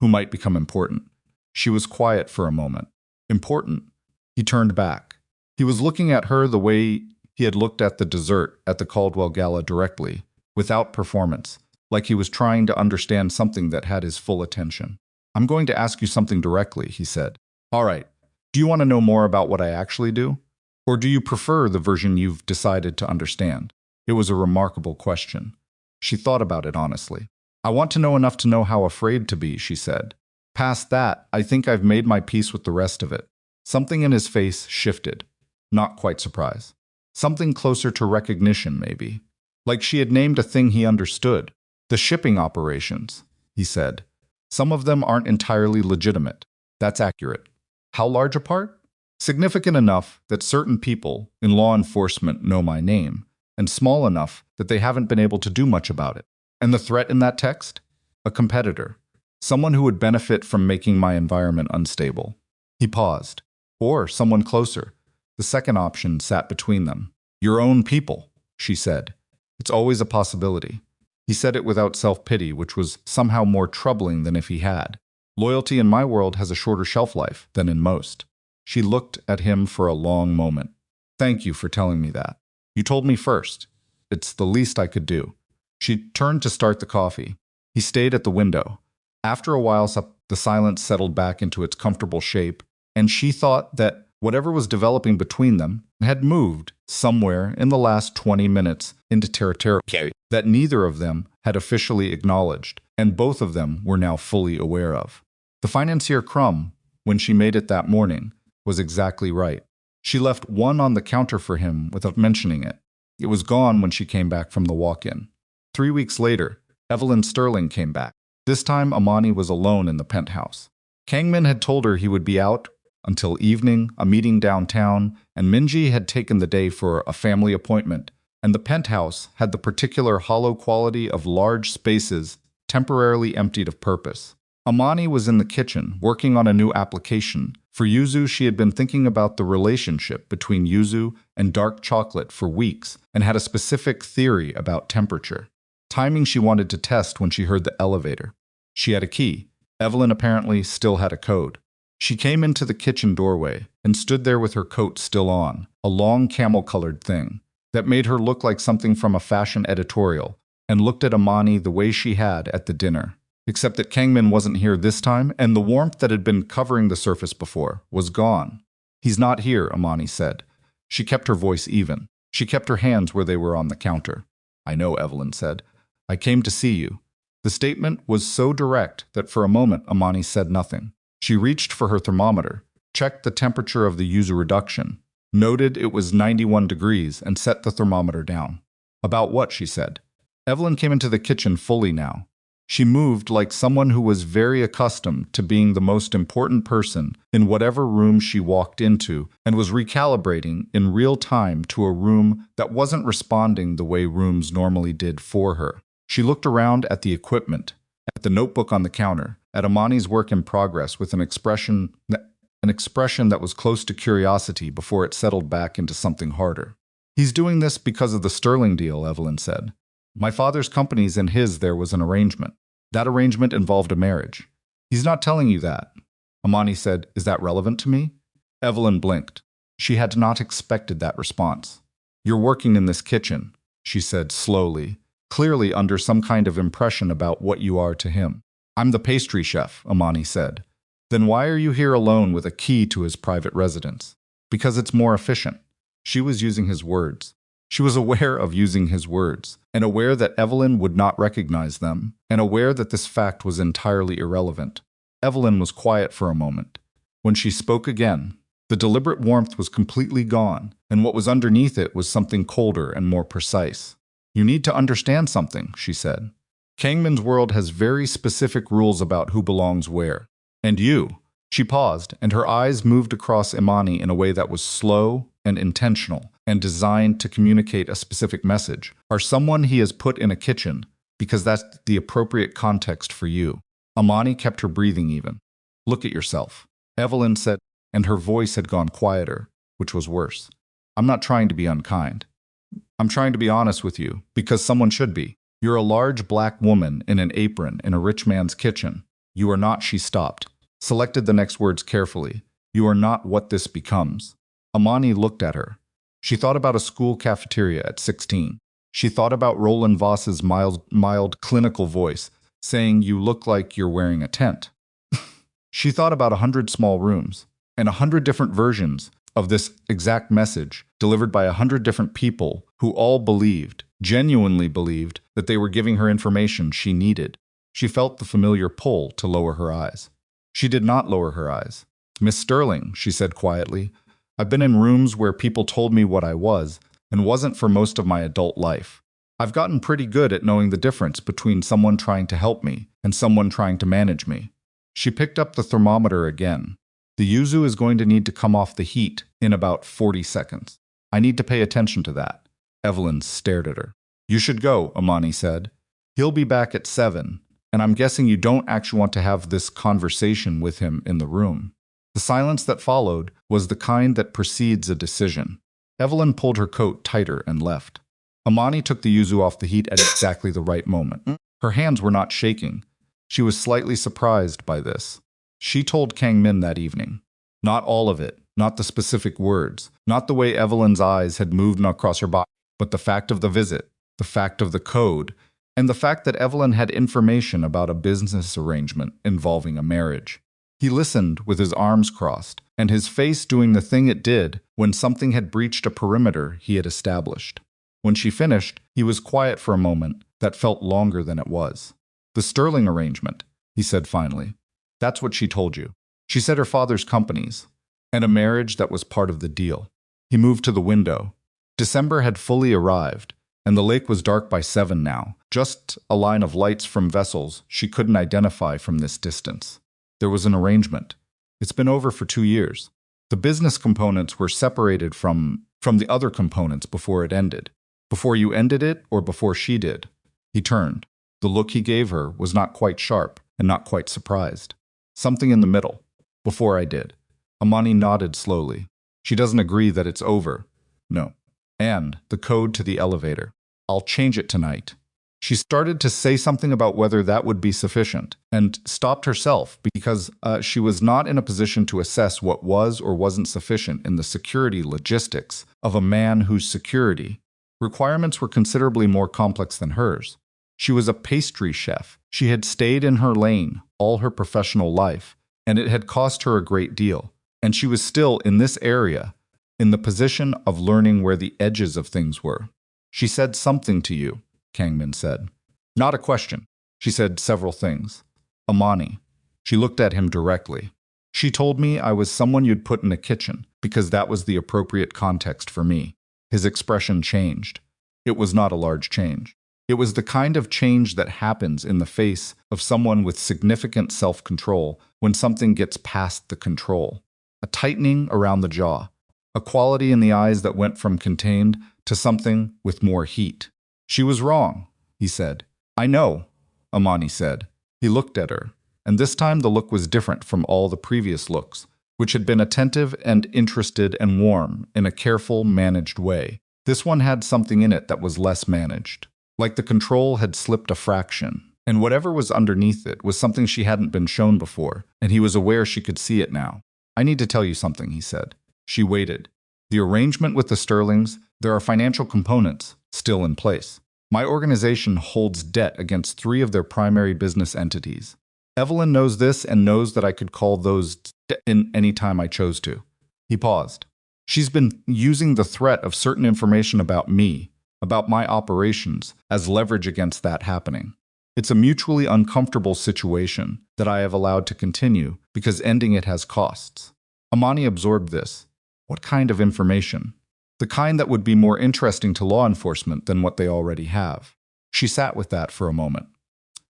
Who might become important. She was quiet for a moment. Important. He turned back. He was looking at her the way he had looked at the dessert at the Caldwell Gala directly, without performance, like he was trying to understand something that had his full attention. I'm going to ask you something directly, he said. All right. Do you want to know more about what I actually do? Or do you prefer the version you've decided to understand? It was a remarkable question. She thought about it honestly. I want to know enough to know how afraid to be, she said. Past that, I think I've made my peace with the rest of it. Something in his face shifted. Not quite surprise. Something closer to recognition, maybe. Like she had named a thing he understood. The shipping operations, he said. Some of them aren't entirely legitimate. That's accurate. How large a part? Significant enough that certain people in law enforcement know my name, and small enough that they haven't been able to do much about it. And the threat in that text? A competitor. Someone who would benefit from making my environment unstable. He paused. Or someone closer. The second option sat between them. Your own people, she said. It's always a possibility. He said it without self-pity, which was somehow more troubling than if he had. Loyalty in my world has a shorter shelf life than in most. She looked at him for a long moment. Thank you for telling me that. You told me first. It's the least I could do. She turned to start the coffee. He stayed at the window. After a while, the silence settled back into its comfortable shape, and she thought that whatever was developing between them had moved somewhere in the last 20 minutes into territory that neither of them had officially acknowledged, and both of them were now fully aware of. The financier crumb, when she made it that morning, was exactly right. She left one on the counter for him without mentioning it. It was gone when she came back from the walk-in. 3 weeks later, Evelyn Sterling came back. This time, Imani was alone in the penthouse. Kang-min had told her he would be out until evening, a meeting downtown, and Minji had taken the day for a family appointment, and the penthouse had the particular hollow quality of large spaces temporarily emptied of purpose. Imani was in the kitchen, working on a new application. For yuzu, she had been thinking about the relationship between yuzu and dark chocolate for weeks and had a specific theory about temperature. Timing she wanted to test when she heard the elevator. She had a key. Evelyn apparently still had a code. She came into the kitchen doorway and stood there with her coat still on, a long camel-colored thing that made her look like something from a fashion editorial, and looked at Imani the way she had at the dinner. Except that Kang-min wasn't here this time, and the warmth that had been covering the surface before was gone. He's not here, Imani said. She kept her voice even. She kept her hands where they were on the counter. I know, Evelyn said. I came to see you. The statement was so direct that for a moment Imani said nothing. She reached for her thermometer, checked the temperature of the yuzu reduction, noted it was 91 degrees, and set the thermometer down. About what, she said. Evelyn came into the kitchen fully now. She moved like someone who was very accustomed to being the most important person in whatever room she walked into and was recalibrating in real time to a room that wasn't responding the way rooms normally did for her. She looked around at the equipment, at the notebook on the counter, at Imani's work in progress with an expression that was close to curiosity before it settled back into something harder. He's doing this because of the Sterling deal, Evelyn said. My father's company's and his there was an arrangement. That arrangement involved a marriage. He's not telling you that. Imani said, Is that relevant to me? Evelyn blinked. She had not expected that response. You're working in this kitchen, she said slowly, clearly under some kind of impression about what you are to him. I'm the pastry chef, Imani said. Then why are you here alone with a key to his private residence? Because it's more efficient. She was using his words. She was aware of using his words, and aware that Evelyn would not recognize them, and aware that this fact was entirely irrelevant. Evelyn was quiet for a moment. When she spoke again, the deliberate warmth was completely gone, and what was underneath it was something colder and more precise. You need to understand something, she said. Kang-min's world has very specific rules about who belongs where. And you. She paused, and her eyes moved across Imani in a way that was slow and intentional, and designed to communicate a specific message, are someone he has put in a kitchen, because that's the appropriate context for you. Imani kept her breathing even. Look at yourself, Evelyn said, and her voice had gone quieter, which was worse. I'm not trying to be unkind. I'm trying to be honest with you, because someone should be. You're a large black woman in an apron in a rich man's kitchen. You are not, she stopped, selected the next words carefully. You are not what this becomes. Imani looked at her. She thought about a school cafeteria at 16. She thought about Roland Voss's mild clinical voice, saying you look like you're wearing a tent. She thought about 100 small rooms, and 100 different versions of this exact message delivered by 100 different people who all believed, genuinely believed, that they were giving her information she needed. She felt the familiar pull to lower her eyes. She did not lower her eyes. Miss Sterling, she said quietly, I've been in rooms where people told me what I was and wasn't for most of my adult life. I've gotten pretty good at knowing the difference between someone trying to help me and someone trying to manage me. She picked up the thermometer again. The yuzu is going to need to come off the heat in about 40 seconds. I need to pay attention to that. Evelyn stared at her. You should go, Imani said. He'll be back at 7, and I'm guessing you don't actually want to have this conversation with him in the room. The silence that followed was the kind that precedes a decision. Evelyn pulled her coat tighter and left. Imani took the yuzu off the heat at exactly the right moment. Her hands were not shaking. She was slightly surprised by this. She told Kang-min that evening. Not all of it, not the specific words, not the way Evelyn's eyes had moved across her body, but the fact of the visit, the fact of the code, and the fact that Evelyn had information about a business arrangement involving a marriage. He listened with his arms crossed, and his face doing the thing it did when something had breached a perimeter he had established. When she finished, he was quiet for a moment that felt longer than it was. "The Sterling arrangement," he said finally. "That's what she told you. She said her father's companies, and a marriage that was part of the deal." He moved to the window. December had fully arrived, and the lake was dark by 7 now, just a line of lights from vessels she couldn't identify from this distance. There was an arrangement. It's been over for 2 years. The business components were separated from the other components before it ended. Before you ended it, or before she did. He turned. The look he gave her was not quite sharp and not quite surprised. Something in the middle. Before I did. Imani nodded slowly. She doesn't agree that it's over. No. And the code to the elevator. I'll change it tonight. She started to say something about whether that would be sufficient, and stopped herself because she was not in a position to assess what was or wasn't sufficient in the security logistics of a man whose security requirements were considerably more complex than hers. She was a pastry chef. She had stayed in her lane all her professional life, and it had cost her a great deal. And she was still in this area, in the position of learning where the edges of things were. "She said something to you," Kang-min said. "Not a question. She said several things." "Imani." She looked at him directly. "She told me I was someone you'd put in a kitchen, because that was the appropriate context for me." His expression changed. It was not a large change. It was the kind of change that happens in the face of someone with significant self-control when something gets past the control. A tightening around the jaw. A quality in the eyes that went from contained to something with more heat. "She was wrong," he said. "I know," Imani said. He looked at her, and this time the look was different from all the previous looks, which had been attentive and interested and warm in a careful, managed way. This one had something in it that was less managed. Like the control had slipped a fraction, and whatever was underneath it was something she hadn't been shown before, and he was aware she could see it now. "I need to tell you something," he said. She waited. "The arrangement with the Sterlings, there are financial components still in place. My organization holds debt against 3 of their primary business entities. Evelyn knows this and knows that I could call those in any time I chose to." He paused. "She's been using the threat of certain information about me, about my operations, as leverage against that happening. It's a mutually uncomfortable situation that I have allowed to continue because ending it has costs." Imani absorbed this. What kind of information? The kind that would be more interesting to law enforcement than what they already have. She sat with that for a moment.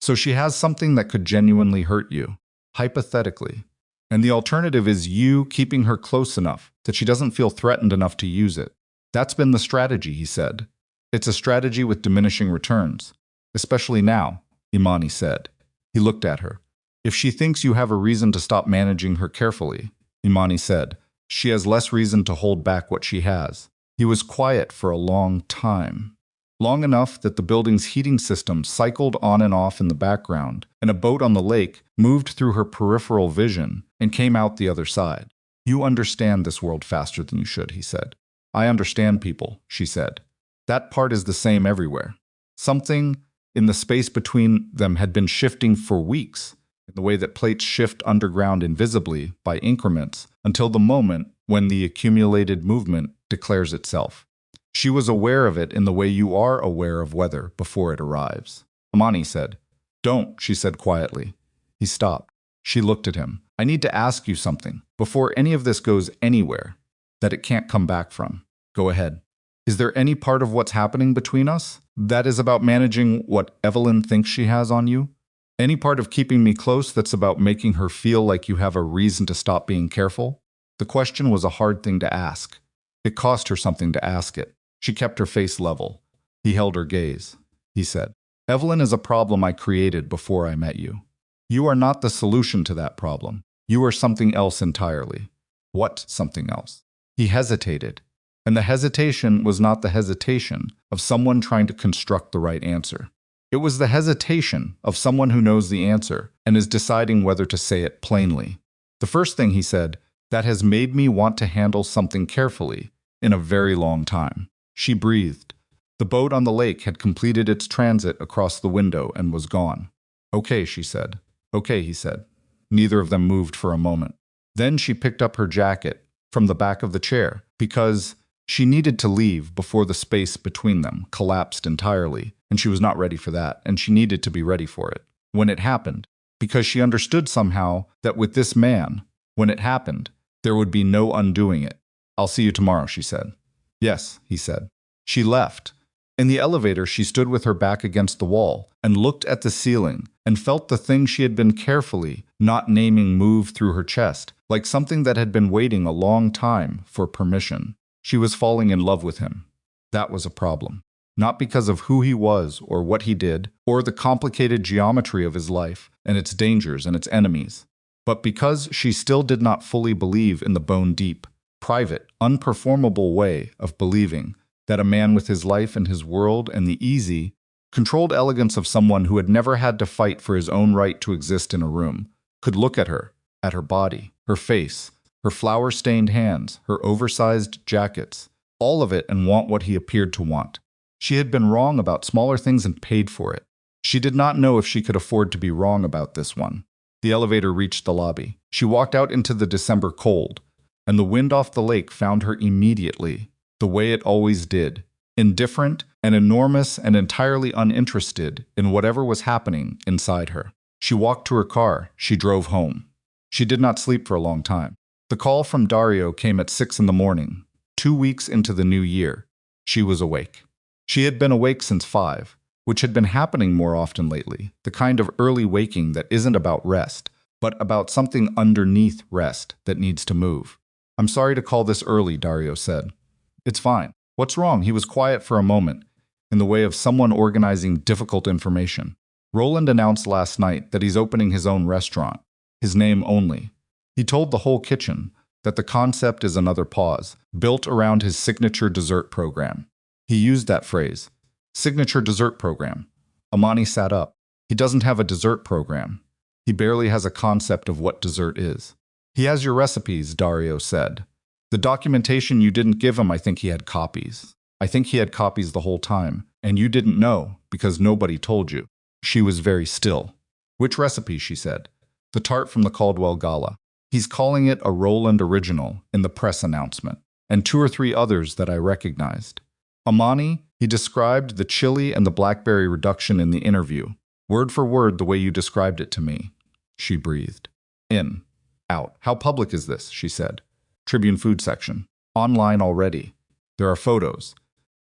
"So she has something that could genuinely hurt you, hypothetically. And the alternative is you keeping her close enough that she doesn't feel threatened enough to use it. That's been the strategy," he said. "It's a strategy with diminishing returns. Especially now," Imani said. He looked at her. "If she thinks you have a reason to stop managing her carefully," Imani said, "she has less reason to hold back what she has." He was quiet for a long time. Long enough that the building's heating system cycled on and off in the background, and a boat on the lake moved through her peripheral vision and came out the other side. "You understand this world faster than you should," he said. "I understand people," she said. "That part is the same everywhere." Something in the space between them had been shifting for weeks, in the way that plates shift underground invisibly by increments until the moment when the accumulated movement declares itself. She was aware of it in the way you are aware of weather before it arrives. Imani said. "Don't," she said quietly. He stopped. She looked at him. "I need to ask you something, before any of this goes anywhere, that it can't come back from. Go ahead. Is there any part of what's happening between us that is about managing what Evelyn thinks she has on you? Any part of keeping me close that's about making her feel like you have a reason to stop being careful?" The question was a hard thing to ask. It cost her something to ask it. She kept her face level. He held her gaze. He said, "Evelyn is a problem I created before I met you. You are not the solution to that problem. You are something else entirely." "What something else?" He hesitated. And the hesitation was not the hesitation of someone trying to construct the right answer. It was the hesitation of someone who knows the answer and is deciding whether to say it plainly. The first thing he said, that has made me want to handle something carefully in a very long time. She breathed. The boat on the lake had completed its transit across the window and was gone. Okay, she said. Okay, he said. Neither of them moved for a moment. Then she picked up her jacket from the back of the chair because she needed to leave before the space between them collapsed entirely, and she was not ready for that, and she needed to be ready for it when it happened, because she understood somehow that with this man, when it happened, there would be no undoing it. I'll see you tomorrow, she said. Yes, he said. She left. In the elevator, she stood with her back against the wall and looked at the ceiling and felt the thing she had been carefully not naming move through her chest, like something that had been waiting a long time for permission. She was falling in love with him. That was a problem. Not because of who he was or what he did, or the complicated geometry of his life and its dangers and its enemies, but because she still did not fully believe in the bone-deep, private, unperformable way of believing that a man with his life and his world and the easy, controlled elegance of someone who had never had to fight for his own right to exist in a room, could look at her body, her face, her flower-stained hands, her oversized jackets, all of it, and want what he appeared to want. She had been wrong about smaller things and paid for it. She did not know if she could afford to be wrong about this one. The elevator reached the lobby. She walked out into the December cold, and the wind off the lake found her immediately, the way it always did, indifferent and enormous and entirely uninterested in whatever was happening inside her. She walked to her car. She drove home. She did not sleep for a long time. The call from Dario came at 6 in the morning, 2 weeks into the new year. She was awake. She had been awake since 5, which had been happening more often lately, the kind of early waking that isn't about rest, but about something underneath rest that needs to move. I'm sorry to call this early, Dario said. It's fine. What's wrong? He was quiet for a moment, in the way of someone organizing difficult information. Roland announced last night that he's opening his own restaurant, his name only. He told the whole kitchen that the concept is another pause, built around his signature dessert program. He used that phrase, signature dessert program. Imani sat up. He doesn't have a dessert program. He barely has a concept of what dessert is. He has your recipes, Dario said. The documentation you didn't give him, I think he had copies. I think he had copies the whole time, and you didn't know because nobody told you. She was very still. Which recipe, she said. The tart from the Caldwell Gala. He's calling it a Roland original in the press announcement, and 2 or 3 others that I recognized. Imani, he described the chili and the blackberry reduction in the interview, word for word the way you described it to me. She breathed. In. Out. How public is this? She said. Tribune food section. Online already. There are photos.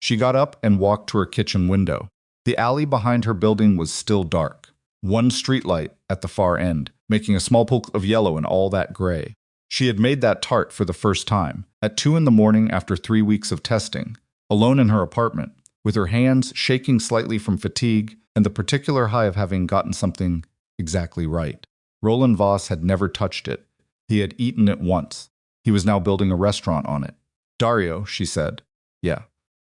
She got up and walked to her kitchen window. The alley behind her building was still dark. One streetlight at the far end, making a small pool of yellow in all that gray. She had made that tart for the first time, at 2 in the morning after 3 weeks of testing, alone in her apartment, with her hands shaking slightly from fatigue and the particular high of having gotten something exactly right. Roland Voss had never touched it. He had eaten it once. He was now building a restaurant on it. Dario, she said. Yeah.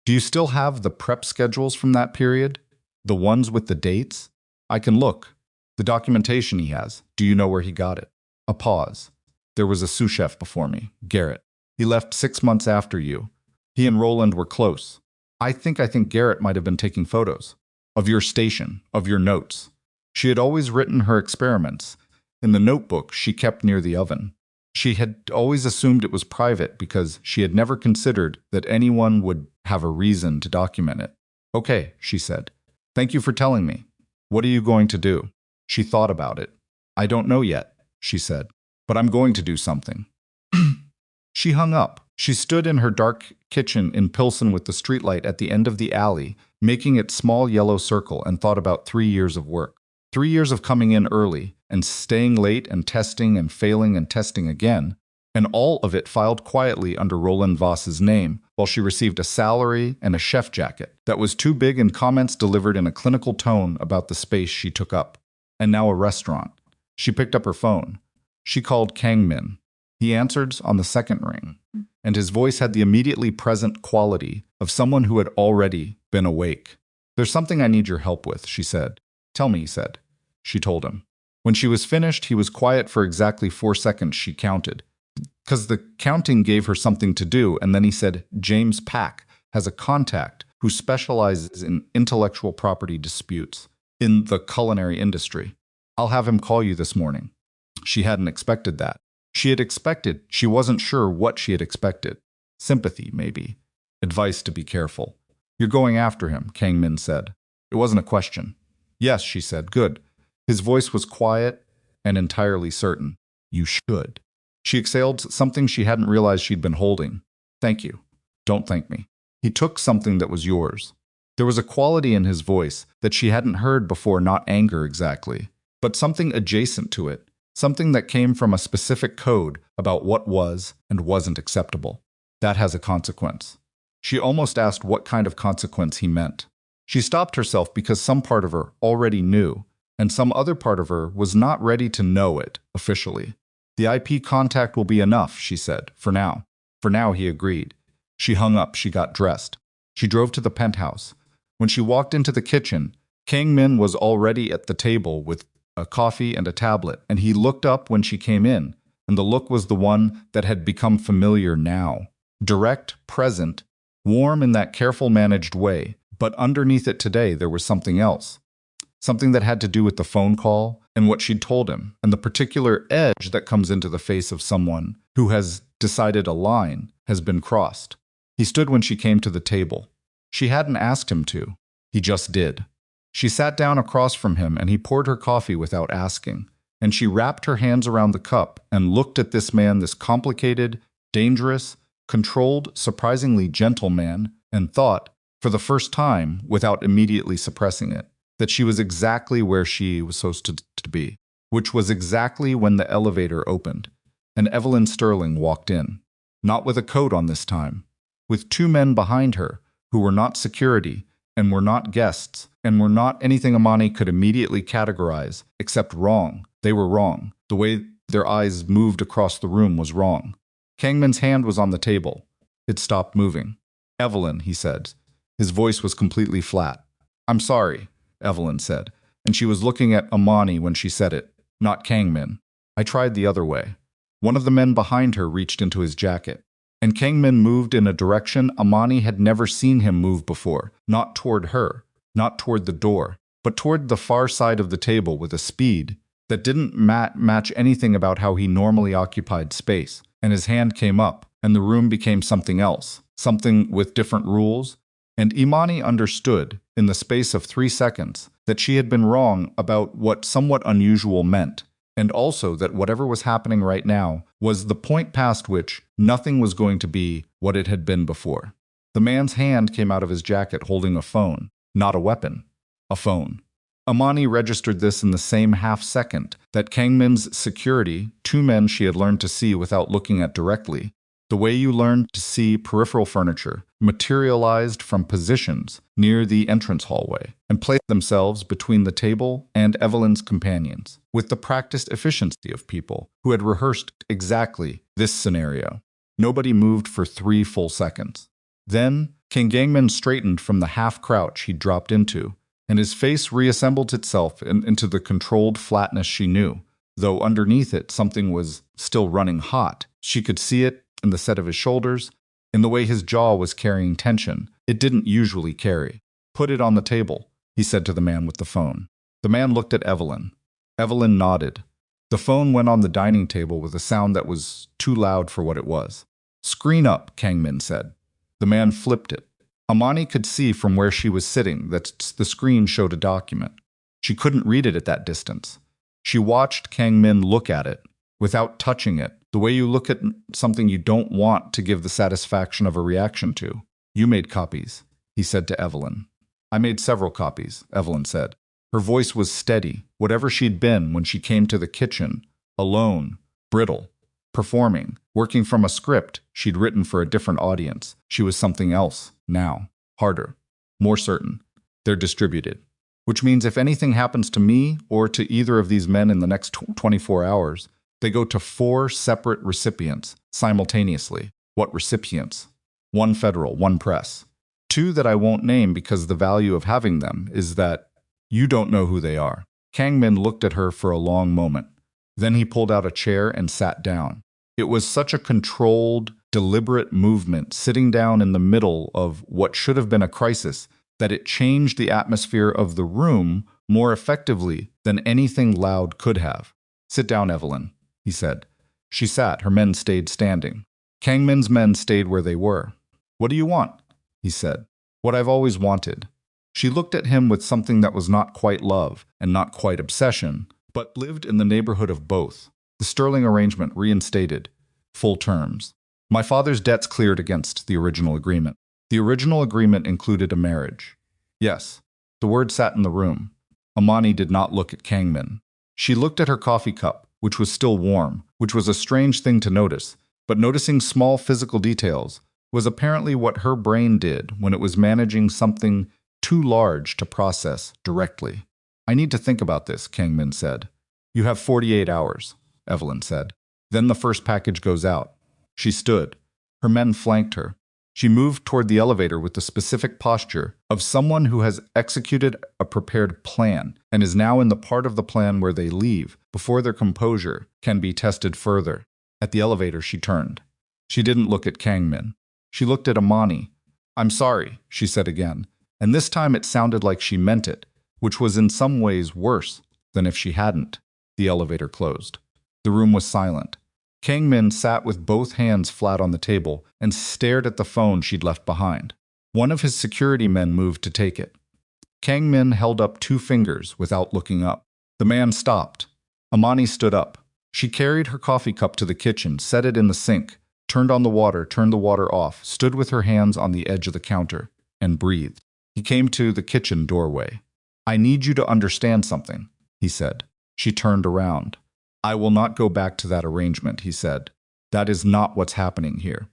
Do you still have the prep schedules from that period? The ones with the dates? I can look. The documentation he has. Do you know where he got it? A pause. There was a sous chef before me, Garrett. He left 6 months after you. He and Roland were close. I think Garrett might have been taking photos. Of your station, of your notes. She had always written her experiments in the notebook she kept near the oven. She had always assumed it was private because she had never considered that anyone would have a reason to document it. Okay, she said. Thank you for telling me. What are you going to do? She thought about it. I don't know yet, she said, but I'm going to do something. She hung up. She stood in her dark kitchen in Pilsen with the streetlight at the end of the alley, making its small yellow circle, and thought about 3 years of work. 3 years of coming in early and staying late and testing and failing and testing again, and all of it filed quietly under Roland Voss's name while she received a salary and a chef jacket that was too big and comments delivered in a clinical tone about the space she took up. And now a restaurant. She picked up her phone. She called Kang-min. He answered on the second ring, and his voice had the immediately present quality of someone who had already been awake. There's something I need your help with, she said. Tell me, he said. She told him. When she was finished, he was quiet for exactly 4 seconds, she counted. Because the counting gave her something to do, and then he said, James Pack has a contact who specializes in intellectual property disputes in the culinary industry. I'll have him call you this morning. She hadn't expected that. She wasn't sure what she had expected. Sympathy, maybe. Advice to be careful. You're going after him, Kang-min said. It wasn't a question. Yes, she said. Good. His voice was quiet and entirely certain. You should. She exhaled something she hadn't realized she'd been holding. Thank you. Don't thank me. He took something that was yours. There was a quality in his voice that she hadn't heard before, not anger exactly, but something adjacent to it, something that came from a specific code about what was and wasn't acceptable. That has a consequence. She almost asked what kind of consequence he meant. She stopped herself because some part of her already knew, and some other part of her was not ready to know it officially. The IP contact will be enough, she said, for now. For now, he agreed. She hung up, she got dressed. She drove to the penthouse. When she walked into the kitchen, Kang-min was already at the table with a coffee and a tablet, and he looked up when she came in, and the look was the one that had become familiar now. Direct, present, warm in that careful managed way, but underneath it today there was something else. Something that had to do with the phone call and what she'd told him, and the particular edge that comes into the face of someone who has decided a line has been crossed. He stood when she came to the table. She hadn't asked him to. He just did. She sat down across from him and he poured her coffee without asking, and she wrapped her hands around the cup and looked at this man, this complicated, dangerous, controlled, surprisingly gentle man, and thought, for the first time, without immediately suppressing it, that she was exactly where she was supposed to be, which was exactly when the elevator opened, and Evelyn Sterling walked in, not with a coat on this time, with 2 men behind her who were not security and were not guests and were not anything Imani could immediately categorize except wrong. They were wrong. The way their eyes moved across the room was wrong. Kang-min's hand was on the table. It stopped moving. Evelyn, he said. His voice was completely flat. I'm sorry, Evelyn said, and she was looking at Imani when she said it, not Kang-min. I tried the other way. One of the men behind her reached into his jacket, and Kang-min moved in a direction Imani had never seen him move before, not toward her, not toward the door, but toward the far side of the table with a speed that didn't match anything about how he normally occupied space, and his hand came up, and the room became something else, something with different rules, and Imani understood, in the space of 3 seconds, that she had been wrong about what somewhat unusual meant, and also that whatever was happening right now was the point past which nothing was going to be what it had been before. The man's hand came out of his jacket holding a phone, not a weapon, a phone. Imani registered this in the same half-second that Kang-min's security, 2 men she had learned to see without looking at directly, the way you learn to see peripheral furniture, materialized from positions near the entrance hallway and placed themselves between the table and Evelyn's companions, with the practiced efficiency of people who had rehearsed exactly this scenario. Nobody moved for 3 full seconds. Then, Kang-min straightened from the half-crouch he'd dropped into, and his face reassembled itself into the controlled flatness she knew, though underneath it something was still running hot. She could see it in the set of his shoulders, in the way his jaw was carrying tension it didn't usually carry. Put it on the table, he said to the man with the phone. The man looked at Evelyn. Evelyn nodded. The phone went on the dining table with a sound that was too loud for what it was. Screen up, Kang-min said. The man flipped it. Imani could see from where she was sitting that the screen showed a document. She couldn't read it at that distance. She watched Kang-min look at it, without touching it, the way you look at something you don't want to give the satisfaction of a reaction to. You made copies, he said to Evelyn. I made several copies, Evelyn said. Her voice was steady, whatever she'd been when she came to the kitchen, alone, brittle, performing, working from a script she'd written for a different audience. She was something else, now, harder, more certain. They're distributed. Which means if anything happens to me or to either of these men in the next 24 hours, they go to 4 separate recipients simultaneously. What recipients? 1 federal, 1 press. Two that I won't name because the value of having them is that you don't know who they are. Kang-min looked at her for a long moment. Then he pulled out a chair and sat down. It was such a controlled, deliberate movement, sitting down in the middle of what should have been a crisis, that it changed the atmosphere of the room more effectively than anything loud could have. "Sit down, Evelyn," he said. She sat, her men stayed standing. Kang-min's men stayed where they were. "What do you want?" he said. "What I've always wanted." She looked at him with something that was not quite love and not quite obsession, but lived in the neighborhood of both. The Sterling arrangement reinstated. Full terms. My father's debts cleared against the original agreement. The original agreement included a marriage. Yes. The word sat in the room. Imani did not look at Kang-min. She looked at her coffee cup, which was still warm, which was a strange thing to notice, but noticing small physical details was apparently what her brain did when it was managing something too large to process directly. "I need to think about this," Kang-min said. "You have 48 hours, Evelyn said. "Then the first package goes out." She stood. Her men flanked her. She moved toward the elevator with the specific posture of someone who has executed a prepared plan and is now in the part of the plan where they leave before their composure can be tested further. At the elevator, she turned. She didn't look at Kang-min. She looked at Imani. "I'm sorry," she said again, and this time it sounded like she meant it, which was in some ways worse than if she hadn't. The elevator closed. The room was silent. Kang-min sat with both hands flat on the table and stared at the phone she'd left behind. One of his security men moved to take it. Kang-min held up 2 fingers without looking up. The man stopped. Imani stood up. She carried her coffee cup to the kitchen, set it in the sink, turned on the water, turned the water off, stood with her hands on the edge of the counter, and breathed. He came to the kitchen doorway. "I need you to understand something," he said. She turned around. "I will not go back to that arrangement," he said. "That is not what's happening here."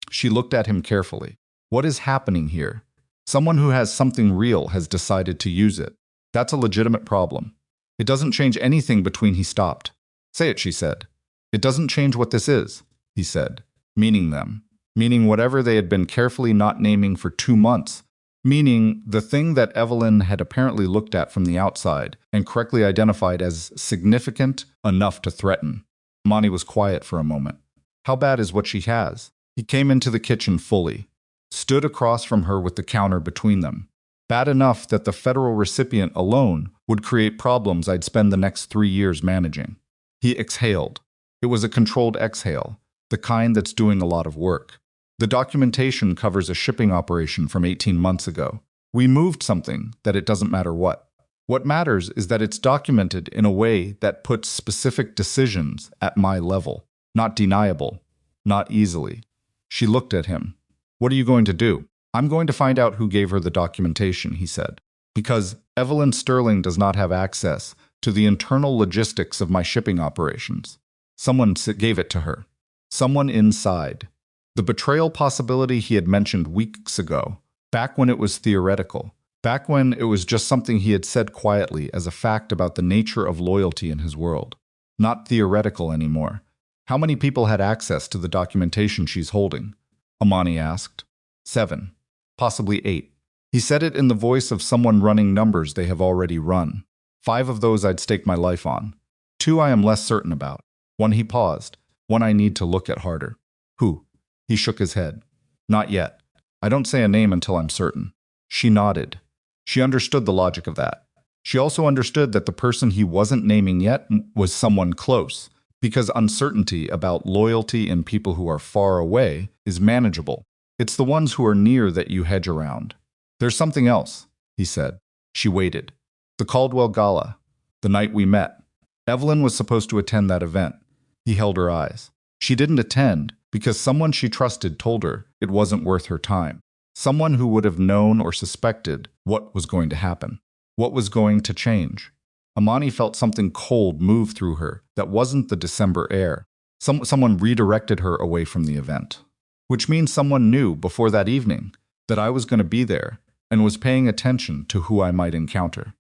She looked at him carefully. "What is happening here? Someone who has something real has decided to use it. That's a legitimate problem. It doesn't change anything between." He stopped. "Say it," she said. "It doesn't change what this is," he said. Meaning them. Meaning whatever they had been carefully not naming for 2 months. Meaning the thing that Evelyn had apparently looked at from the outside and correctly identified as significant enough to threaten. Imani was quiet for a moment. "How bad is what she has?" He came into the kitchen fully, stood across from her with the counter between them. "Bad enough that the federal recipient alone would create problems I'd spend the next 3 years managing." He exhaled. It was a controlled exhale, the kind that's doing a lot of work. "The documentation covers a shipping operation from 18 months ago. We moved something that it doesn't matter what. What matters is that it's documented in a way that puts specific decisions at my level. Not deniable. Not easily." She looked at him. "What are you going to do?" "I'm going to find out who gave her the documentation," he said. "Because Evelyn Sterling does not have access to the internal logistics of my shipping operations. Someone gave it to her. Someone inside." The betrayal possibility he had mentioned weeks ago, back when it was theoretical, back when it was just something he had said quietly as a fact about the nature of loyalty in his world. Not theoretical anymore. "How many people had access to the documentation she's holding?" Imani asked. 7. Possibly 8. He said it in the voice of someone running numbers they have already run. 5 of those I'd stake my life on. 2 I am less certain about. 1 he paused. 1 I need to look at harder. "Who?" He shook his head. "Not yet. I don't say a name until I'm certain." She nodded. She understood the logic of that. She also understood that the person he wasn't naming yet was someone close, because uncertainty about loyalty in people who are far away is manageable. It's the ones who are near that you hedge around. "There's something else," he said. She waited. "The Caldwell Gala. The night we met. Evelyn was supposed to attend that event." He held her eyes. She didn't attend because someone she trusted told her it wasn't worth her time. Someone who would have known or suspected what was going to happen. What was going to change. Imani felt something cold move through her that wasn't the December air. Someone redirected her away from the event. Which means someone knew before that evening that I was going to be there and was paying attention to who I might encounter.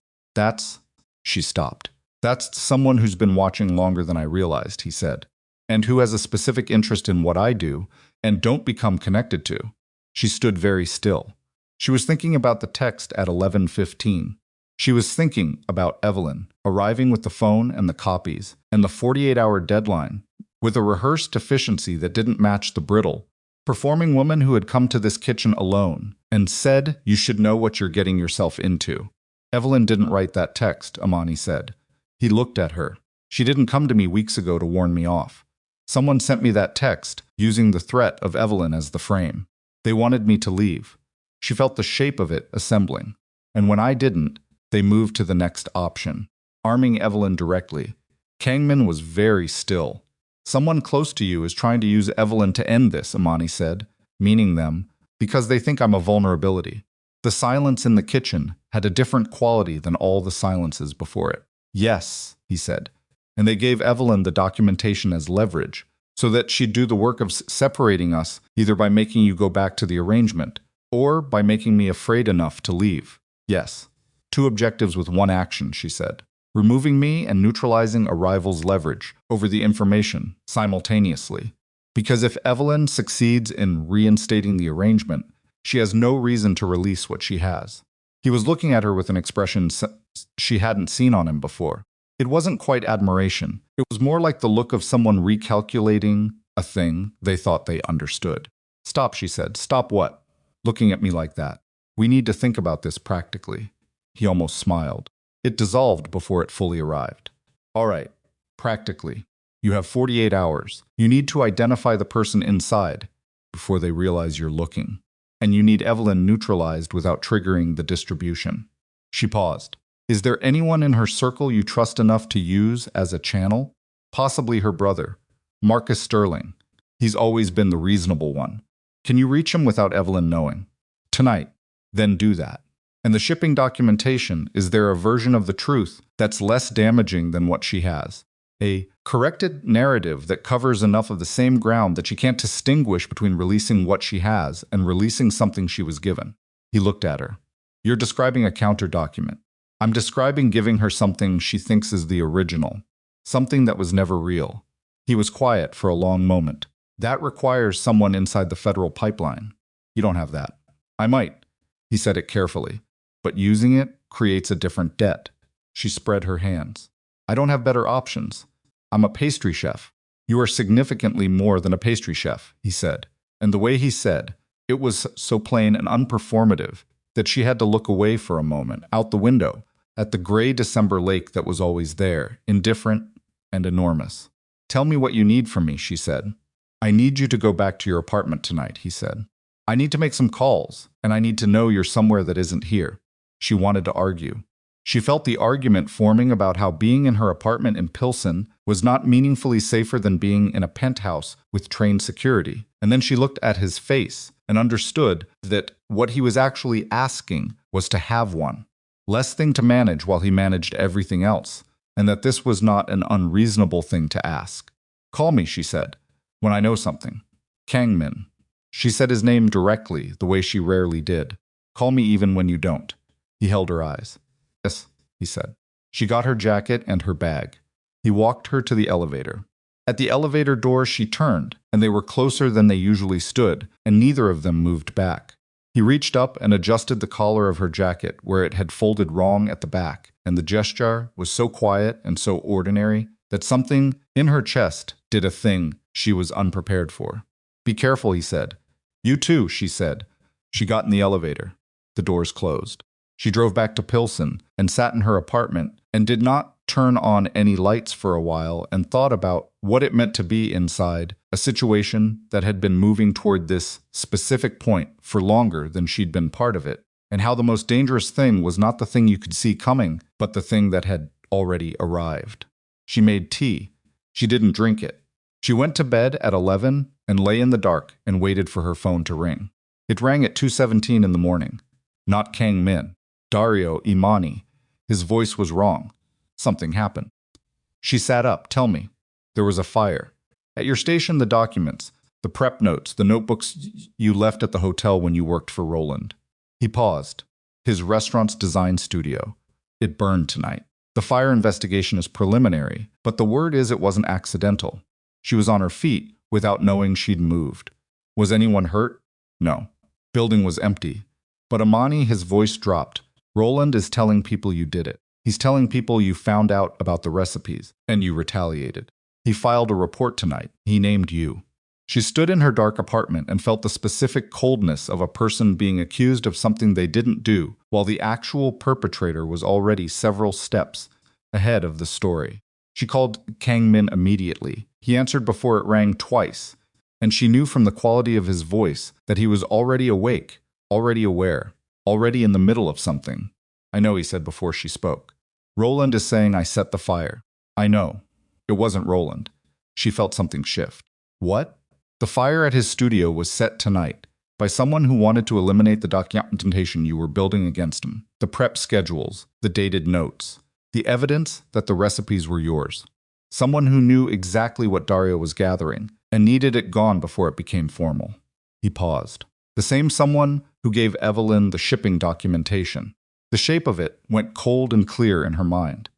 She stopped. "That's someone who's been watching longer than I realized," he said, "and who has a specific interest in what I do and don't become connected to." She stood very still. She was thinking about the text at 11:15. She was thinking about Evelyn, arriving with the phone and the copies, and the 48-hour deadline, with a rehearsed efficiency that didn't match the brittle, performing woman who had come to this kitchen alone and said, "You should know what you're getting yourself into." Evelyn didn't write that text, Imani said. He looked at her. She didn't come to me weeks ago to warn me off. Someone sent me that text, using the threat of Evelyn as the frame. They wanted me to leave. She felt the shape of it assembling. And when I didn't, they moved to the next option, arming Evelyn directly. Kang-min was very still. Someone close to you is trying to use Evelyn to end this, Imani said, meaning them, because they think I'm a vulnerability. The silence in the kitchen had a different quality than all the silences before it. Yes, he said. And they gave Evelyn the documentation as leverage, so that she'd do the work of separating us, either by making you go back to the arrangement, or by making me afraid enough to leave. Yes. 2 objectives with 1 action, she said. Removing me and neutralizing a rival's leverage over the information simultaneously. Because if Evelyn succeeds in reinstating the arrangement, she has no reason to release what she has. He was looking at her with an expression she hadn't seen on him before. It wasn't quite admiration. It was more like the look of someone recalculating a thing they thought they understood. "Stop," she said. "Stop what? Looking at me like that. We need to think about this practically." He almost smiled. It dissolved before it fully arrived. "All right, practically. You have 48 hours. You need to identify the person inside before they realize you're looking. And you need Evelyn neutralized without triggering the distribution." She paused. "Is there anyone in her circle you trust enough to use as a channel?" "Possibly her brother, Marcus Sterling. He's always been the reasonable one. Can you reach him without Evelyn knowing?" "Tonight. Then do that. And the shipping documentation, is there a version of the truth that's less damaging than what she has? A corrected narrative that covers enough of the same ground that she can't distinguish between releasing what she has and releasing something she was given?" He looked at her. "You're describing a counter document. I'm describing giving her something she thinks is the original, something that was never real." He was quiet for a long moment. "That requires someone inside the federal pipeline. You don't have that." "I might." He said it carefully. "But using it creates a different debt." She spread her hands. "I don't have better options. I'm a pastry chef." "You are significantly more than a pastry chef," he said. And the way he said, it was so plain and unperformative that she had to look away for a moment, out the window, at the gray December lake that was always there, indifferent and enormous. "Tell me what you need from me," she said. "I need you to go back to your apartment tonight," he said. "I need to make some calls, and I need to know you're somewhere that isn't here." She wanted to argue. She felt the argument forming about how being in her apartment in Pilsen was not meaningfully safer than being in a penthouse with trained security. And then she looked at his face and understood that what he was actually asking was to have one. Less thing to manage while he managed everything else, and that this was not an unreasonable thing to ask. "Call me," she said, "when I know something." "Kang-min." She said his name directly, the way she rarely did. "Call me even when you don't." He held her eyes. "Yes," he said. She got her jacket and her bag. He walked her to the elevator. At the elevator door she turned, and they were closer than they usually stood, and neither of them moved back. He reached up and adjusted the collar of her jacket where it had folded wrong at the back, and the gesture was so quiet and so ordinary that something in her chest did a thing she was unprepared for. "Be careful," he said. "You too," she said. She got in the elevator. The doors closed. She drove back to Pilsen and sat in her apartment and did not turn on any lights for a while and thought about what it meant to be inside a situation that had been moving toward this specific point for longer than she'd been part of it, and how the most dangerous thing was not the thing you could see coming, but the thing that had already arrived. She made tea. She didn't drink it. She went to bed at 11 and lay in the dark and waited for her phone to ring. It rang at 2:17 in the morning. Not Kang-min. Dario Imani. His voice was wrong. Something happened. She sat up. "Tell me." "There was a fire. At your station, the documents, the prep notes, the notebooks you left at the hotel when you worked for Roland." He paused. "His restaurant's design studio. It burned tonight. The fire investigation is preliminary, but the word is it wasn't accidental." She was on her feet without knowing she'd moved. "Was anyone hurt?" "No. Building was empty. But Imani, his voice dropped. Roland is telling people you did it. He's telling people you found out about the recipes, and you retaliated. He filed a report tonight. He named you. She stood in her dark apartment and felt the specific coldness of a person being accused of something they didn't do, while the actual perpetrator was already several steps ahead of the story. She called Kang-min immediately. He answered before it rang twice, and she knew from the quality of his voice that he was already awake, already aware, already in the middle of something. I know, he said before she spoke. Roland is saying I set the fire. I know. It wasn't Roland. She felt something shift. What? The fire at his studio was set tonight by someone who wanted to eliminate the documentation you were building against him, the prep schedules, the dated notes, the evidence that the recipes were yours. Someone who knew exactly what Dario was gathering and needed it gone before it became formal. He paused. The same someone who gave Evelyn the shipping documentation. The shape of it went cold and clear in her mind.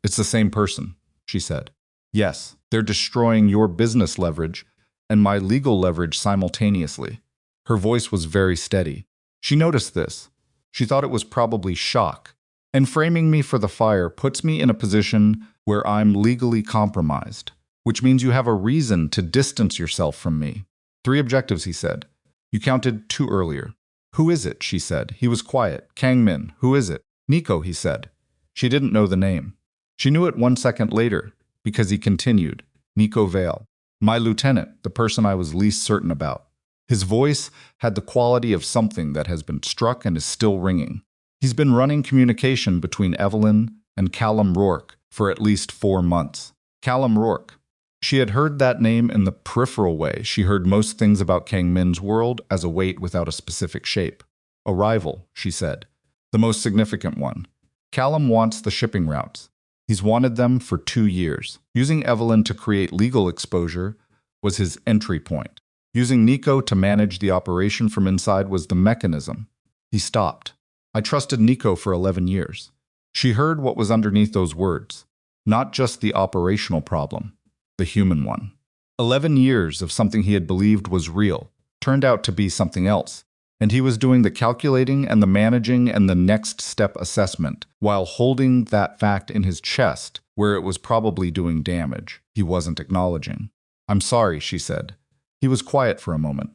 It's the same person, she said. Yes, they're destroying your business leverage and my legal leverage simultaneously. Her voice was very steady. She noticed this. She thought it was probably shock. And framing me for the fire puts me in a position where I'm legally compromised, which means you have a reason to distance yourself from me. 3 objectives, he said. You counted 2 earlier. Who is it? She said. He was quiet. Kang-min. Who is it? Nico, he said. She didn't know the name. She knew it 1 second later, because he continued. Nico Vale. My lieutenant, the person I was least certain about. His voice had the quality of something that has been struck and is still ringing. He's been running communication between Evelyn and Callum Rourke for at least 4 months. Callum Rourke. She had heard that name in the peripheral way. She heard most things about Kang-min's world as a weight without a specific shape. A rival, she said. The most significant one. Callum wants the shipping routes. He's wanted them for 2 years. Using Evelyn to create legal exposure was his entry point. Using Nico to manage the operation from inside was the mechanism. He stopped. I trusted Nico for 11 years. She heard what was underneath those words. Not just the operational problem, the human one. 11 years of something he had believed was real turned out to be something else. And he was doing the calculating and the managing and the next step assessment while holding that fact in his chest where it was probably doing damage he wasn't acknowledging. I'm sorry, she said. He was quiet for a moment.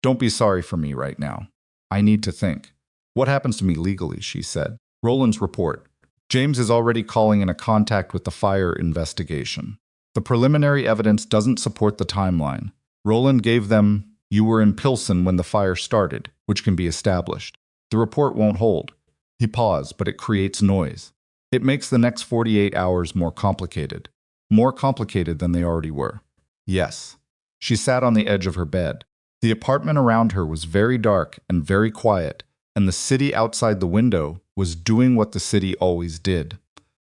Don't be sorry for me right now. I need to think. What happens to me legally, she said. Roland's report. James is already calling in a contact with the fire investigation. The preliminary evidence doesn't support the timeline. Roland gave them, you were in Pilsen when the fire started, which can be established. The report won't hold. He paused, but it creates noise. It makes the next 48 hours more complicated than they already were. Yes. She sat on the edge of her bed. The apartment around her was very dark and very quiet, and the city outside the window was doing what the city always did,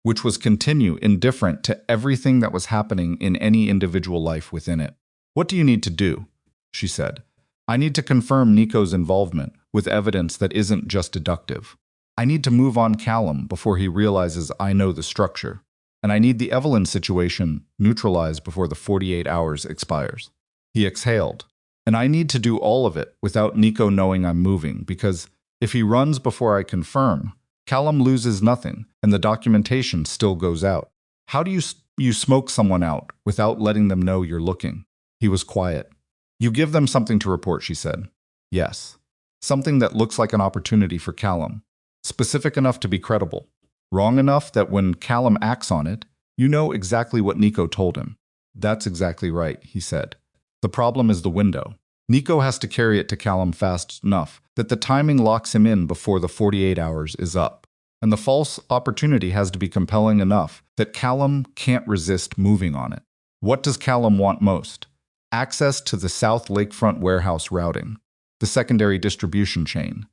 which was continue indifferent to everything that was happening in any individual life within it. What do you need to do? She said. I need to confirm Nico's involvement with evidence that isn't just deductive. I need to move on Callum before he realizes I know the structure. And I need the Evelyn situation neutralized before the 48 hours expires. He exhaled. And I need to do all of it without Nico knowing I'm moving, because if he runs before I confirm, Callum loses nothing and the documentation still goes out. How do you smoke someone out without letting them know you're looking? He was quiet. You give them something to report, she said. Yes. Something that looks like an opportunity for Callum. Specific enough to be credible. Wrong enough that when Callum acts on it, you know exactly what Nico told him. That's exactly right, he said. The problem is the window. Nico has to carry it to Callum fast enough that the timing locks him in before the 48 hours is up. And the false opportunity has to be compelling enough that Callum can't resist moving on it. What does Callum want most? Access to the South Lakefront warehouse routing, the secondary distribution chain.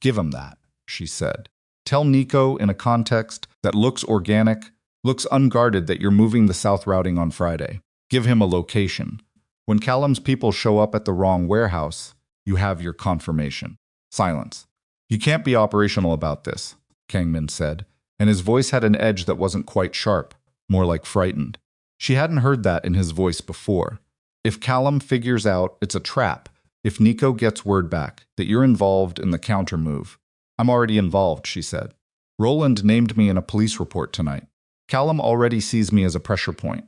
Give him that, she said. Tell Nico in a context that looks organic, looks unguarded that you're moving the south routing on Friday. Give him a location. When Callum's people show up at the wrong warehouse, you have your confirmation. Silence. You can't be operational about this, Kang-min said, and his voice had an edge that wasn't quite sharp, more like frightened. She hadn't heard that in his voice before. If Callum figures out it's a trap, if Nico gets word back that you're involved in the counter move, I'm already involved, she said. Roland named me in a police report tonight. Callum already sees me as a pressure point.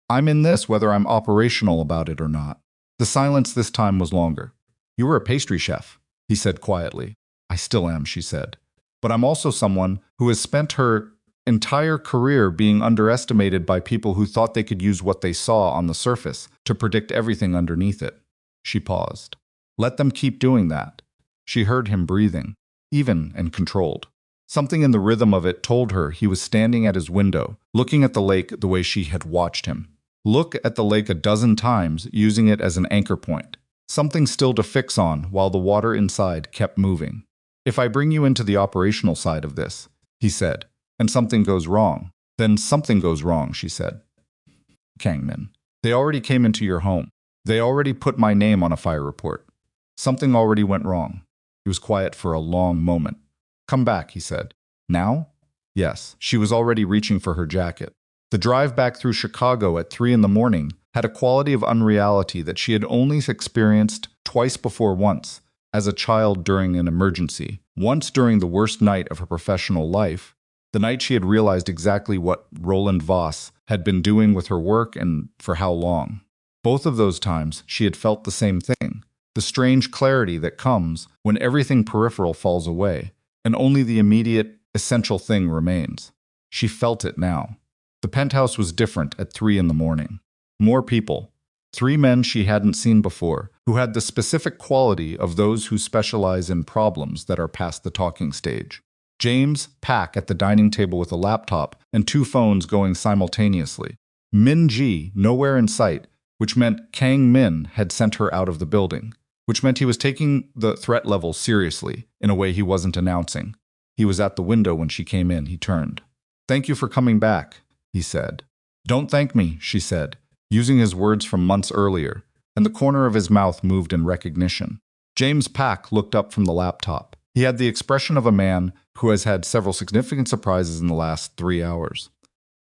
I'm in this whether I'm operational about it or not. The silence this time was longer. You were a pastry chef, he said quietly. I still am, she said. But I'm also someone who has spent her entire career being underestimated by people who thought they could use what they saw on the surface to predict everything underneath it. She paused. Let them keep doing that. She heard him breathing, even and controlled. Something in the rhythm of it told her he was standing at his window, looking at the lake the way she had watched him. Look at the lake a dozen times, using it as an anchor point. Something still to fix on while the water inside kept moving. If I bring you into the operational side of this, he said, and something goes wrong, then something goes wrong, she said. Kang-min. They already came into your home. They already put my name on a fire report. Something already went wrong. He was quiet for a long moment. Come back, he said. Now? Yes, she was already reaching for her jacket. The drive back through Chicago at 3 in the morning had a quality of unreality that she had only experienced twice before, once as a child during an emergency, once during the worst night of her professional life, the night she had realized exactly what Roland Voss had been doing with her work and for how long. Both of those times, she had felt the same thing, the strange clarity that comes when everything peripheral falls away, and only the immediate, essential thing remains. She felt it now. The penthouse was different at 3 in the morning. More people. 3 men she hadn't seen before, who had the specific quality of those who specialize in problems that are past the talking stage. James Pack at the dining table with a laptop and 2 phones going simultaneously. Min Ji nowhere in sight, which meant Kang-min had sent her out of the building, which meant he was taking the threat level seriously in a way he wasn't announcing. He was at the window when she came in. He turned. Thank you for coming back, he said. Don't thank me, she said, using his words from months earlier, and the corner of his mouth moved in recognition. James Pack looked up from the laptop. He had the expression of a man who has had several significant surprises in the last 3 hours,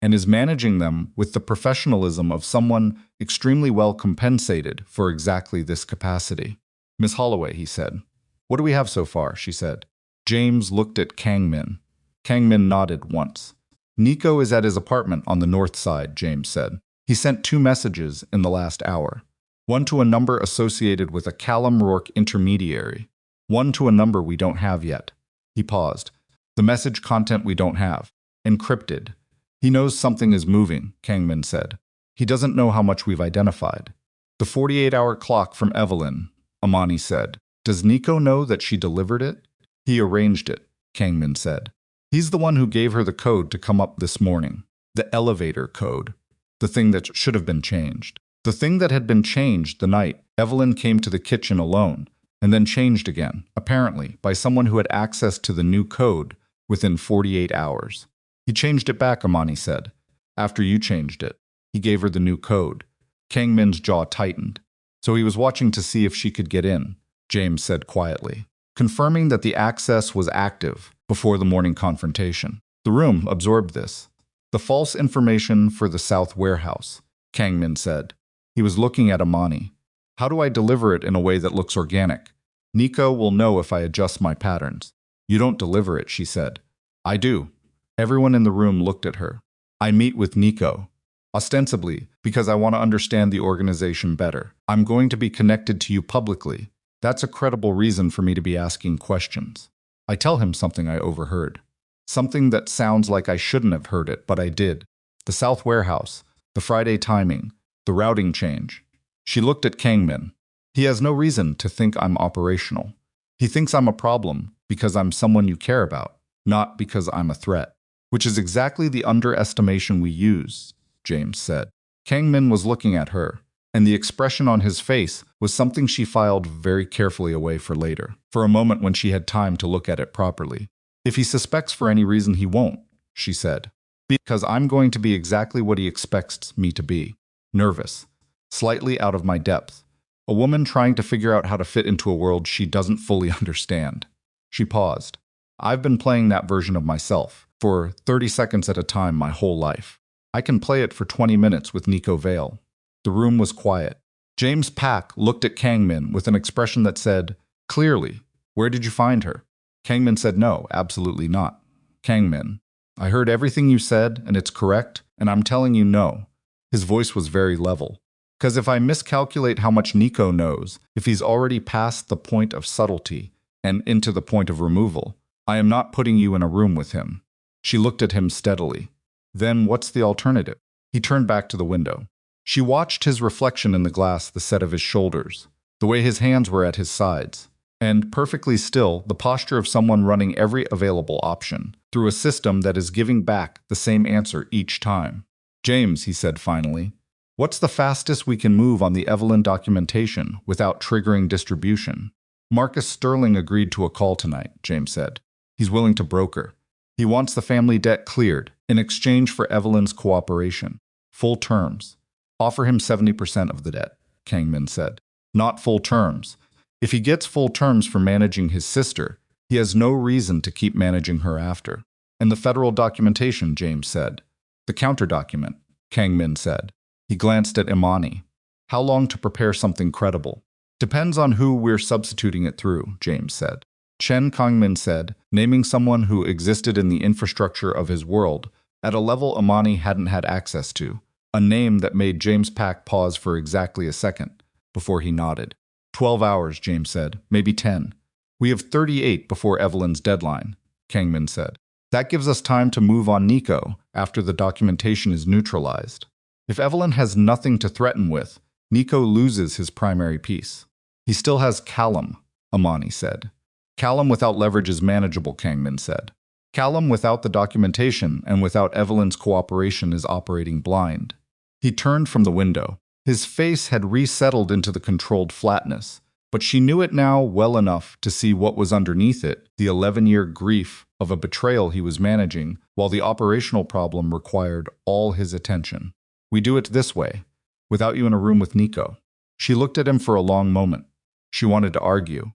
and is managing them with the professionalism of someone extremely well compensated for exactly this capacity. Miss Holloway, he said. What do we have so far, she said. James looked at Kang-min. Kang-min nodded once. Nico is at his apartment on the north side, James said. He sent 2 messages in the last hour. One to a number associated with a Callum Rourke intermediary. One to a number we don't have yet. He paused. The message content we don't have. Encrypted. He knows something is moving, Kang-min said. He doesn't know how much we've identified. The 48-hour clock from Evelyn, Imani said. Does Nico know that she delivered it? He arranged it, Kang-min said. He's the one who gave her the code to come up this morning. The elevator code. The thing that should have been changed. The thing that had been changed the night Evelyn came to the kitchen alone, and then changed again, apparently, by someone who had access to the new code within 48 hours. He changed it back, Imani said. After you changed it. He gave her the new code. Kang-min's jaw tightened. So he was watching to see if she could get in, James said quietly, confirming that the access was active before the morning confrontation. The room absorbed this. The false information for the South Warehouse, Kang-min said. He was looking at Imani. How do I deliver it in a way that looks organic? Nico will know if I adjust my patterns. You don't deliver it, she said. I do. Everyone in the room looked at her. I meet with Nico. Ostensibly, because I want to understand the organization better. I'm going to be connected to you publicly. That's a credible reason for me to be asking questions. I tell him something I overheard. Something that sounds like I shouldn't have heard it, but I did. The South Warehouse, the Friday timing, the routing change. She looked at Kang-min. He has no reason to think I'm operational. He thinks I'm a problem because I'm someone you care about, not because I'm a threat. Which is exactly the underestimation we use, James said. Kang-min was looking at her, and the expression on his face was something she filed very carefully away for later, for a moment when she had time to look at it properly. If he suspects for any reason, he won't, she said. Because I'm going to be exactly what he expects me to be. Nervous. Slightly out of my depth. A woman trying to figure out how to fit into a world she doesn't fully understand. She paused. I've been playing that version of myself for 30 seconds at a time my whole life. I can play it for 20 minutes with Nico Vale. The room was quiet. James Pack looked at Kang-min with an expression that said, clearly, where did you find her? Kang-min said no, absolutely not. Kang-min, I heard everything you said, and it's correct, and I'm telling you no. His voice was very level. Because if I miscalculate how much Nico knows, if he's already past the point of subtlety and into the point of removal, I am not putting you in a room with him. She looked at him steadily. Then what's the alternative? He turned back to the window. She watched his reflection in the glass, the set of his shoulders, the way his hands were at his sides, and, perfectly still, the posture of someone running every available option through a system that is giving back the same answer each time. James, he said finally, what's the fastest we can move on the Evelyn documentation without triggering distribution? Marcus Sterling agreed to a call tonight, James said. He's willing to broker. He wants the family debt cleared in exchange for Evelyn's cooperation. Full terms. Offer him 70% of the debt, Kang-min said. Not full terms. If he gets full terms for managing his sister, he has no reason to keep managing her after. And the federal documentation, James said. The counter document, Kang-min said. He glanced at Imani. How long to prepare something credible? Depends on who we're substituting it through, James said. Chen Kang-min said, naming someone who existed in the infrastructure of his world at a level Imani hadn't had access to, a name that made James Pack pause for exactly a second before he nodded. 12 hours, James said, maybe 10. We have 38 before Evelyn's deadline, Kang-min said. That gives us time to move on Nico after the documentation is neutralized. If Evelyn has nothing to threaten with, Nico loses his primary piece. He still has Callum, Imani said. Callum without leverage is manageable, Kang-min said. Callum without the documentation and without Evelyn's cooperation is operating blind. He turned from the window. His face had resettled into the controlled flatness, but she knew it now well enough to see what was underneath it, the 11-year grief of a betrayal he was managing, while the operational problem required all his attention. We do it this way, without you in a room with Nico. She looked at him for a long moment. She wanted to argue.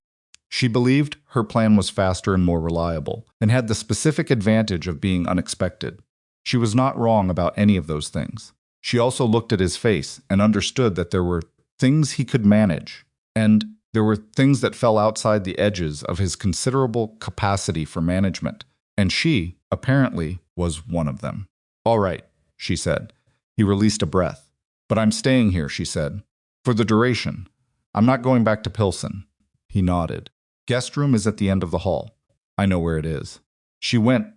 She believed her plan was faster and more reliable, and had the specific advantage of being unexpected. She was not wrong about any of those things. She also looked at his face and understood that there were things he could manage, and there were things that fell outside the edges of his considerable capacity for management, and she, apparently, was one of them. All right, she said. He released a breath. But I'm staying here, she said. For the duration. I'm not going back to Pilsen. He nodded. Guest room is at the end of the hall. I know where it is. She went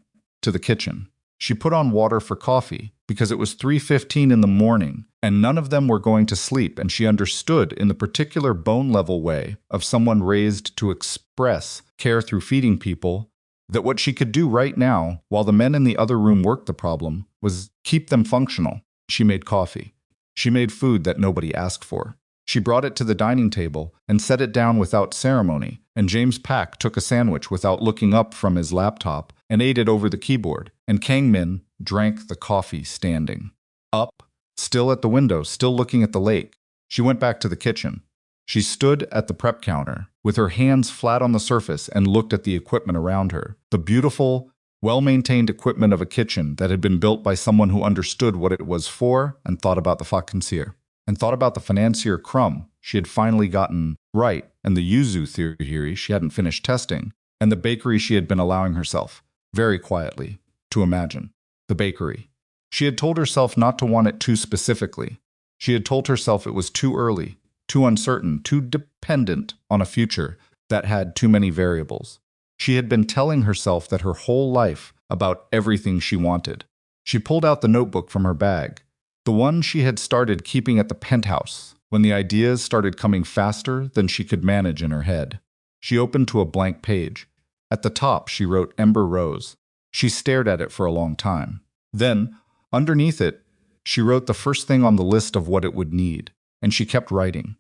to the kitchen. She put on water for coffee because it was 3:15 in the morning and none of them were going to sleep, and she understood in the particular bone-level way of someone raised to express care through feeding people that what she could do right now while the men in the other room worked the problem was keep them functional. She made coffee. She made food that nobody asked for. She brought it to the dining table and set it down without ceremony, and James Pack took a sandwich without looking up from his laptop and ate it over the keyboard, and Kang-min drank the coffee standing. Up, still at the window, still looking at the lake, she went back to the kitchen. She stood at the prep counter, with her hands flat on the surface, and looked at the equipment around her. The beautiful, well-maintained equipment of a kitchen that had been built by someone who understood what it was for and thought about the financier. And thought about the financier crumb she had finally gotten right, and the yuzu theory she hadn't finished testing, and the bakery she had been allowing herself, very quietly, to imagine. The bakery. She had told herself not to want it too specifically. She had told herself it was too early, too uncertain, too dependent on a future that had too many variables. She had been telling herself that her whole life about everything she wanted. She pulled out the notebook from her bag, the one she had started keeping at the penthouse when the ideas started coming faster than she could manage in her head. She opened to a blank page. At the top, she wrote Ember Rose. She stared at it for a long time. Then, underneath it, she wrote the first thing on the list of what it would need, and she kept writing.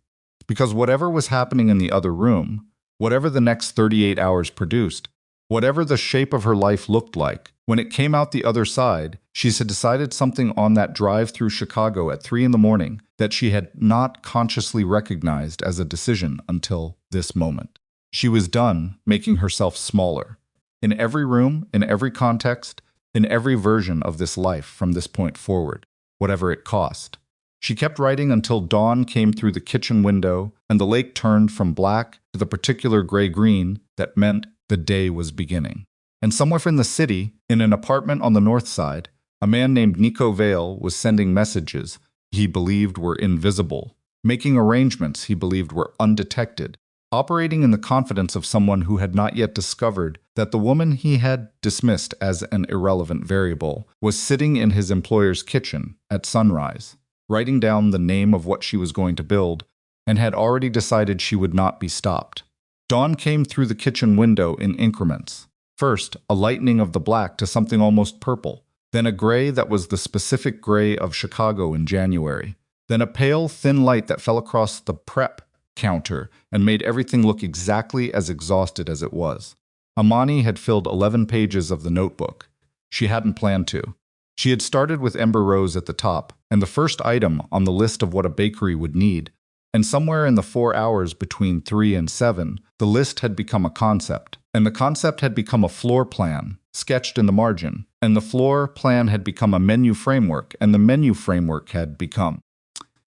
Because whatever was happening in the other room, whatever the next 38 hours produced, whatever the shape of her life looked like, when it came out the other side, she had decided something on that drive through Chicago at 3 in the morning that she had not consciously recognized as a decision until this moment. She was done making herself smaller. In every room, in every context, in every version of this life from this point forward, whatever it cost. She kept writing until dawn came through the kitchen window and the lake turned from black to the particular gray-green that meant The day was beginning. And somewhere in the city, in an apartment on the north side, a man named Nico Vale was sending messages he believed were invisible, making arrangements he believed were undetected, operating in the confidence of someone who had not yet discovered that the woman he had dismissed as an irrelevant variable was sitting in his employer's kitchen at sunrise, writing down the name of what she was going to build, and had already decided she would not be stopped. Dawn came through the kitchen window in increments. First, a lightening of the black to something almost purple, then a gray that was the specific gray of Chicago in January, then a pale, thin light that fell across the prep counter and made everything look exactly as exhausted as it was. Imani had filled 11 pages of the notebook. She hadn't planned to. She had started with Ember Rose at the top, and the first item on the list of what a bakery would need, and somewhere in the 4 hours between 3 and 7, the list had become a concept, and the concept had become a floor plan, sketched in the margin, and the floor plan had become a menu framework, and the menu framework had become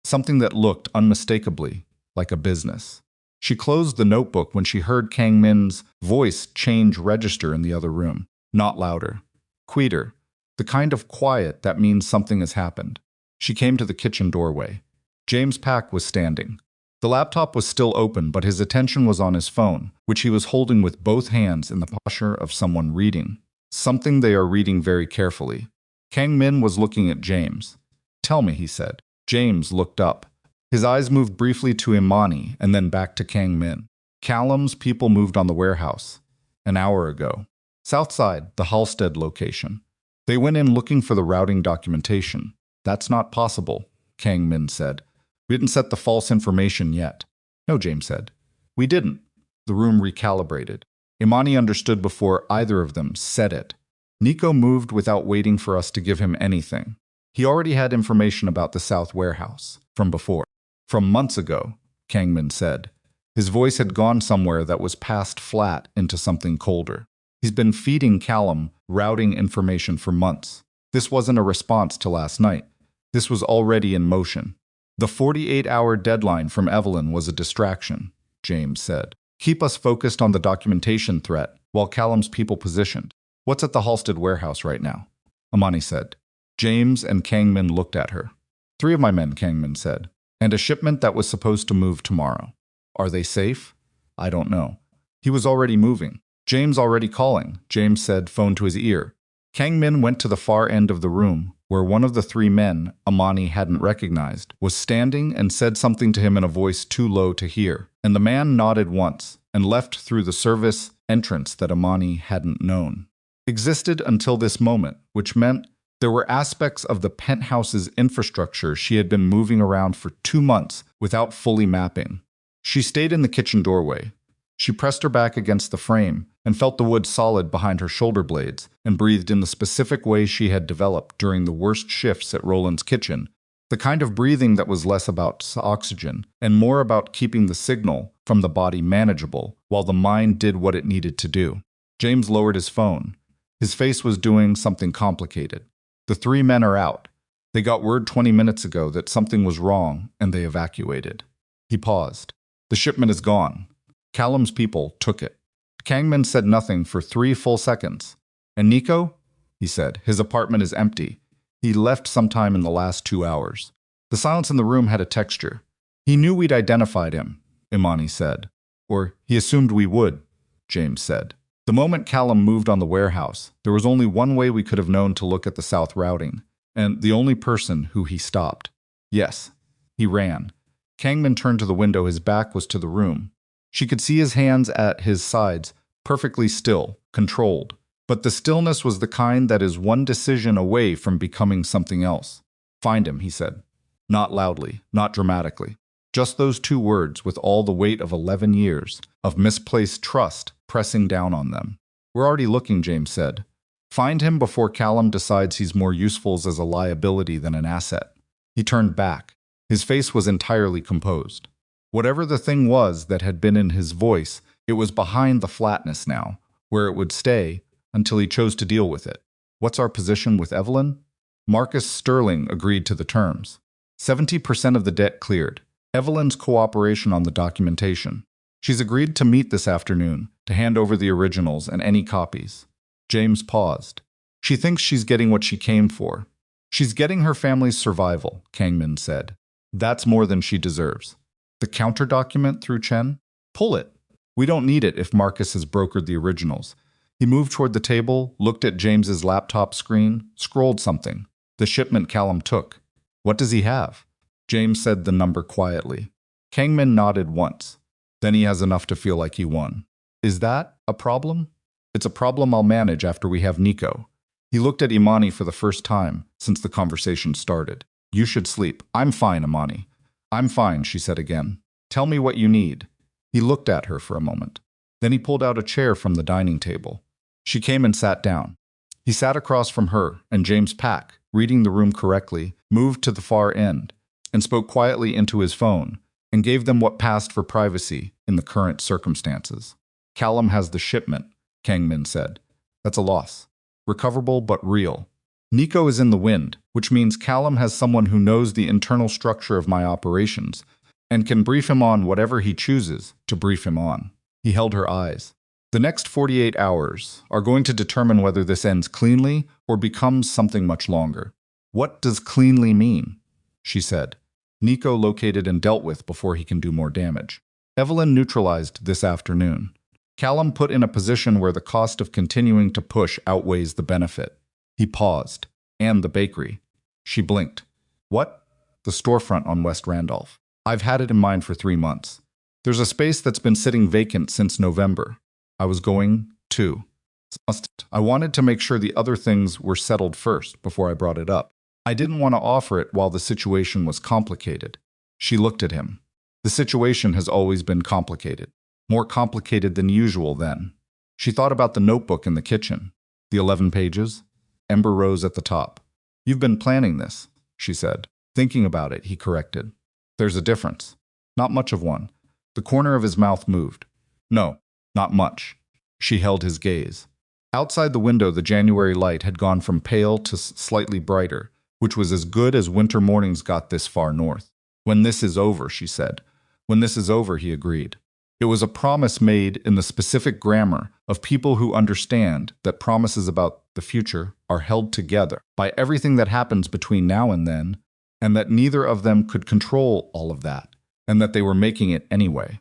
something that looked unmistakably like a business. She closed the notebook when she heard Kang-min's voice change register in the other room, not louder, quieter, the kind of quiet that means something has happened. She came to the kitchen doorway. James Pack was standing. The laptop was still open, but his attention was on his phone, which he was holding with both hands in the posture of someone reading. Something they are reading very carefully. Kang-min was looking at James. "Tell me," he said. James looked up. His eyes moved briefly to Imani and then back to Kang-min. Callum's people moved on the warehouse. An hour ago. Southside, the Halstead location. They went in looking for the routing documentation. "That's not possible," Kang-min said. "We didn't set the false information yet." "No," James said. "We didn't." The room recalibrated. Imani understood before either of them said it. Nico moved without waiting for us to give him anything. He already had information about the South warehouse, from before. "From months ago," Kang-min said. His voice had gone somewhere that was past flat into something colder. He's been feeding Callum routing information for months. This wasn't a response to last night. This was already in motion. "The 48-hour deadline from Evelyn was a distraction," James said. "Keep us focused on the documentation threat while Callum's people positioned." "What's at the Halstead warehouse right now?" Imani said. James and Kang-min looked at her. "3 of my men," Kang-min said, "and a shipment that was supposed to move tomorrow." "Are they safe?" "I don't know." He was already moving. "James already calling," James said, phone to his ear. Kang-min went to the far end of the room, where one of the 3 men Imani hadn't recognized was standing and said something to him in a voice too low to hear, and the man nodded once and left through the service entrance that Imani hadn't known existed until this moment, which meant there were aspects of the penthouse's infrastructure she had been moving around for 2 months without fully mapping. She stayed in the kitchen doorway. She pressed her back against the frame and felt the wood solid behind her shoulder blades and breathed in the specific way she had developed during the worst shifts at Roland's kitchen, the kind of breathing that was less about oxygen and more about keeping the signal from the body manageable while the mind did what it needed to do. James lowered his phone. His face was doing something complicated. "The 3 men are out. They got word 20 minutes ago that something was wrong and they evacuated." He paused. "The shipment is gone. Callum's people took it." Kang-min said nothing for 3 full seconds. "And Nico?" he said. "His apartment is empty. He left sometime in the last 2 hours." The silence in the room had a texture. "He knew we'd identified him," Imani said. "Or he assumed we would," James said. "The moment Callum moved on the warehouse, there was only one way we could have known to look at the south routing, and the only person who he stopped. Yes, he ran." Kang-min turned to the window. His back was to the room. She could see his hands at his sides, perfectly still, controlled. But the stillness was the kind that is one decision away from becoming something else. "Find him," he said. Not loudly, not dramatically. Just those 2 words with all the weight of 11 years of misplaced trust pressing down on them. "We're already looking," James said. "Find him before Callum decides he's more useful as a liability than an asset." He turned back. His face was entirely composed. Whatever the thing was that had been in his voice, it was behind the flatness now, where it would stay until he chose to deal with it. "What's our position with Evelyn?" Marcus Sterling agreed to the terms. 70% of the debt cleared. Evelyn's cooperation on the documentation. She's agreed to meet this afternoon to hand over the originals and any copies. James paused. She thinks she's getting what she came for. She's getting her family's survival, Kang-min said. That's more than she deserves. The counter document through Chen? Pull it. We don't need it if Marcus has brokered the originals. He moved toward the table, looked at James's laptop screen, scrolled something. The shipment Callum took. What does he have? James said the number quietly. Kang-min nodded once. Then he has enough to feel like he won. Is that a problem? It's a problem I'll manage after we have Nico. He looked at Imani for the first time since the conversation started. You should sleep. I'm fine, Imani. I'm fine, she said again. Tell me what you need. He looked at her for a moment. Then he pulled out a chair from the dining table. She came and sat down. He sat across from her, and James Pack, reading the room correctly, moved to the far end and spoke quietly into his phone and gave them what passed for privacy in the current circumstances. Callum has the shipment, Kang-min said. That's a loss. Recoverable but real. Nico is in the wind, which means Callum has someone who knows the internal structure of my operations and can brief him on whatever he chooses to brief him on. He held her eyes. The next 48 hours are going to determine whether this ends cleanly or becomes something much longer. What does cleanly mean? She said. Nico located and dealt with before he can do more damage. Evelyn neutralized this afternoon. Callum put in a position where the cost of continuing to push outweighs the benefit. He paused. And the bakery. She blinked. What? The storefront on West Randolph. I've had it in mind for 3 months. There's a space that's been sitting vacant since November. I was going to. I wanted to make sure the other things were settled first before I brought it up. I didn't want to offer it while the situation was complicated. She looked at him. The situation has always been complicated. More complicated than usual then. She thought about the notebook in the kitchen. The 11 pages. Ember rose at the top. You've been planning this, she said. Thinking about it, he corrected. There's a difference. Not much of one. The corner of his mouth moved. No, not much. She held his gaze. Outside the window, the January light had gone from pale to slightly brighter, which was as good as winter mornings got this far north. When this is over, she said. When this is over, he agreed. It was a promise made in the specific grammar of people who understand that promises about the future are held together by everything that happens between now and then, and that neither of them could control all of that, and that they were making it anyway.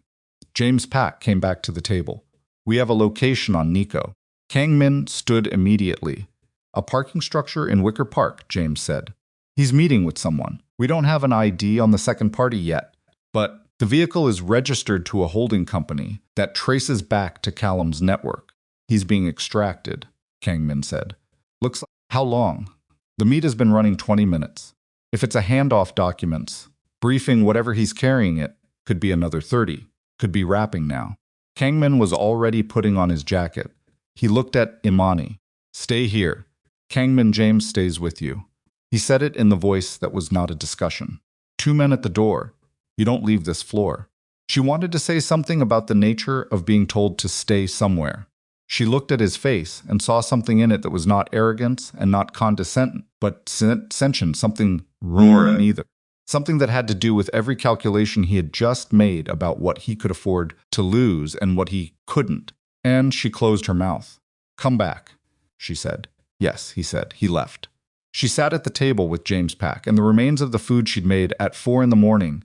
James Pack came back to the table. We have a location on Nico. Kang-min stood immediately. A parking structure in Wicker Park, James said. He's meeting with someone. We don't have an ID on the second party yet, but the vehicle is registered to a holding company that traces back to Callum's network. He's being extracted, Kang-min said. Looks like how long? The meet has been running 20 minutes. If it's a handoff documents, briefing whatever he's carrying it, could be another 30. Could be wrapping now. Kang-min was already putting on his jacket. He looked at Imani. Stay here. Kang-min, James stays with you. He said it in the voice that was not a discussion. 2 men at the door. You don't leave this floor. She wanted to say something about the nature of being told to stay somewhere. She looked at his face and saw something in it that was not arrogance and not condescendent, but sentient, something roaring either. Something that had to do with every calculation he had just made about what he could afford to lose and what he couldn't. And she closed her mouth. Come back, she said. Yes, he said. He left. She sat at the table with James Pack and the remains of the food she'd made at 4 a.m.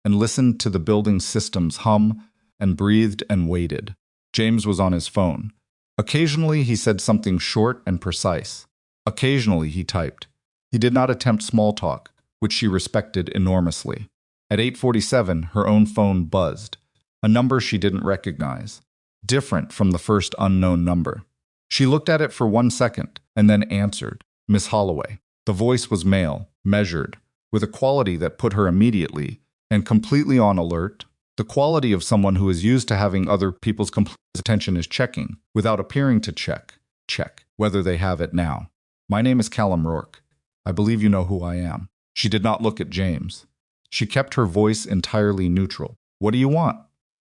and listened to the building systems hum and breathed and waited. James was on his phone. Occasionally he said something short and precise. Occasionally he typed. He did not attempt small talk, which she respected enormously. At 8:47, her own phone buzzed. A number she didn't recognize. Different from the first unknown number. She looked at it for 1 second and then answered. Miss Holloway. The voice was male, measured, with a quality that put her immediately and completely on alert. The quality of someone who is used to having other people's complete attention is checking, without appearing to check, whether they have it now. My name is Callum Rourke. I believe you know who I am. She did not look at James. She kept her voice entirely neutral. What do you want?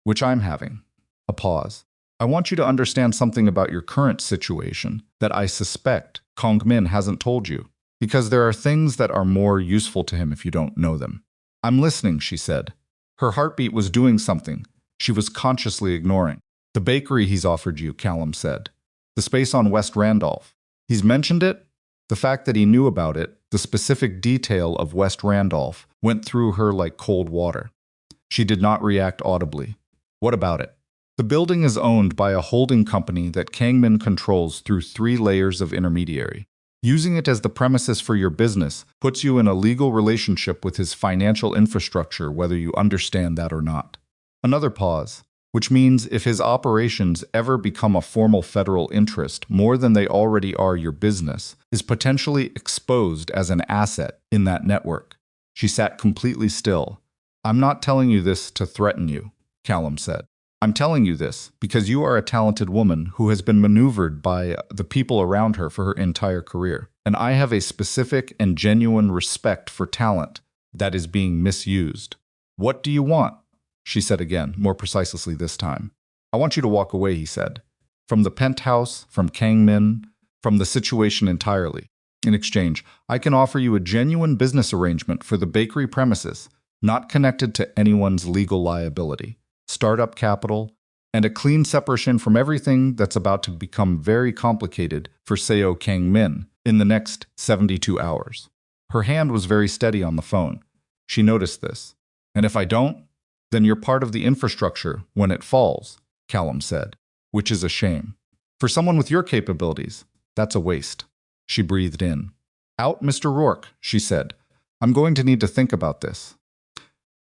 Which I'm having. A pause. I want you to understand something about your current situation that I suspect Kang-min hasn't told you, because there are things that are more useful to him if you don't know them. I'm listening, she said. Her heartbeat was doing something she was consciously ignoring. The bakery he's offered you, Callum said. The space on West Randolph. He's mentioned it? The fact that he knew about it, the specific detail of West Randolph, went through her like cold water. She did not react audibly. What about it? The building is owned by a holding company that Kang-min controls through 3 layers of intermediary. Using it as the premises for your business puts you in a legal relationship with his financial infrastructure, whether you understand that or not. Another pause, which means if his operations ever become a formal federal interest more than they already are, your business is potentially exposed as an asset in that network. She sat completely still. I'm not telling you this to threaten you, Callum said. I'm telling you this because you are a talented woman who has been maneuvered by the people around her for her entire career. And I have a specific and genuine respect for talent that is being misused. What do you want? She said again, more precisely this time. I want you to walk away, he said. From the penthouse, from Kang-min, from the situation entirely. In exchange, I can offer you a genuine business arrangement for the bakery premises, not connected to anyone's legal liability. Startup capital, and a clean separation from everything that's about to become very complicated for Seo Kang-min in the next 72 hours. Her hand was very steady on the phone. She noticed this. And if I don't, then you're part of the infrastructure when it falls, Callum said, which is a shame. For someone with your capabilities, that's a waste. She breathed in. Out, Mr. Rourke, she said. I'm going to need to think about this.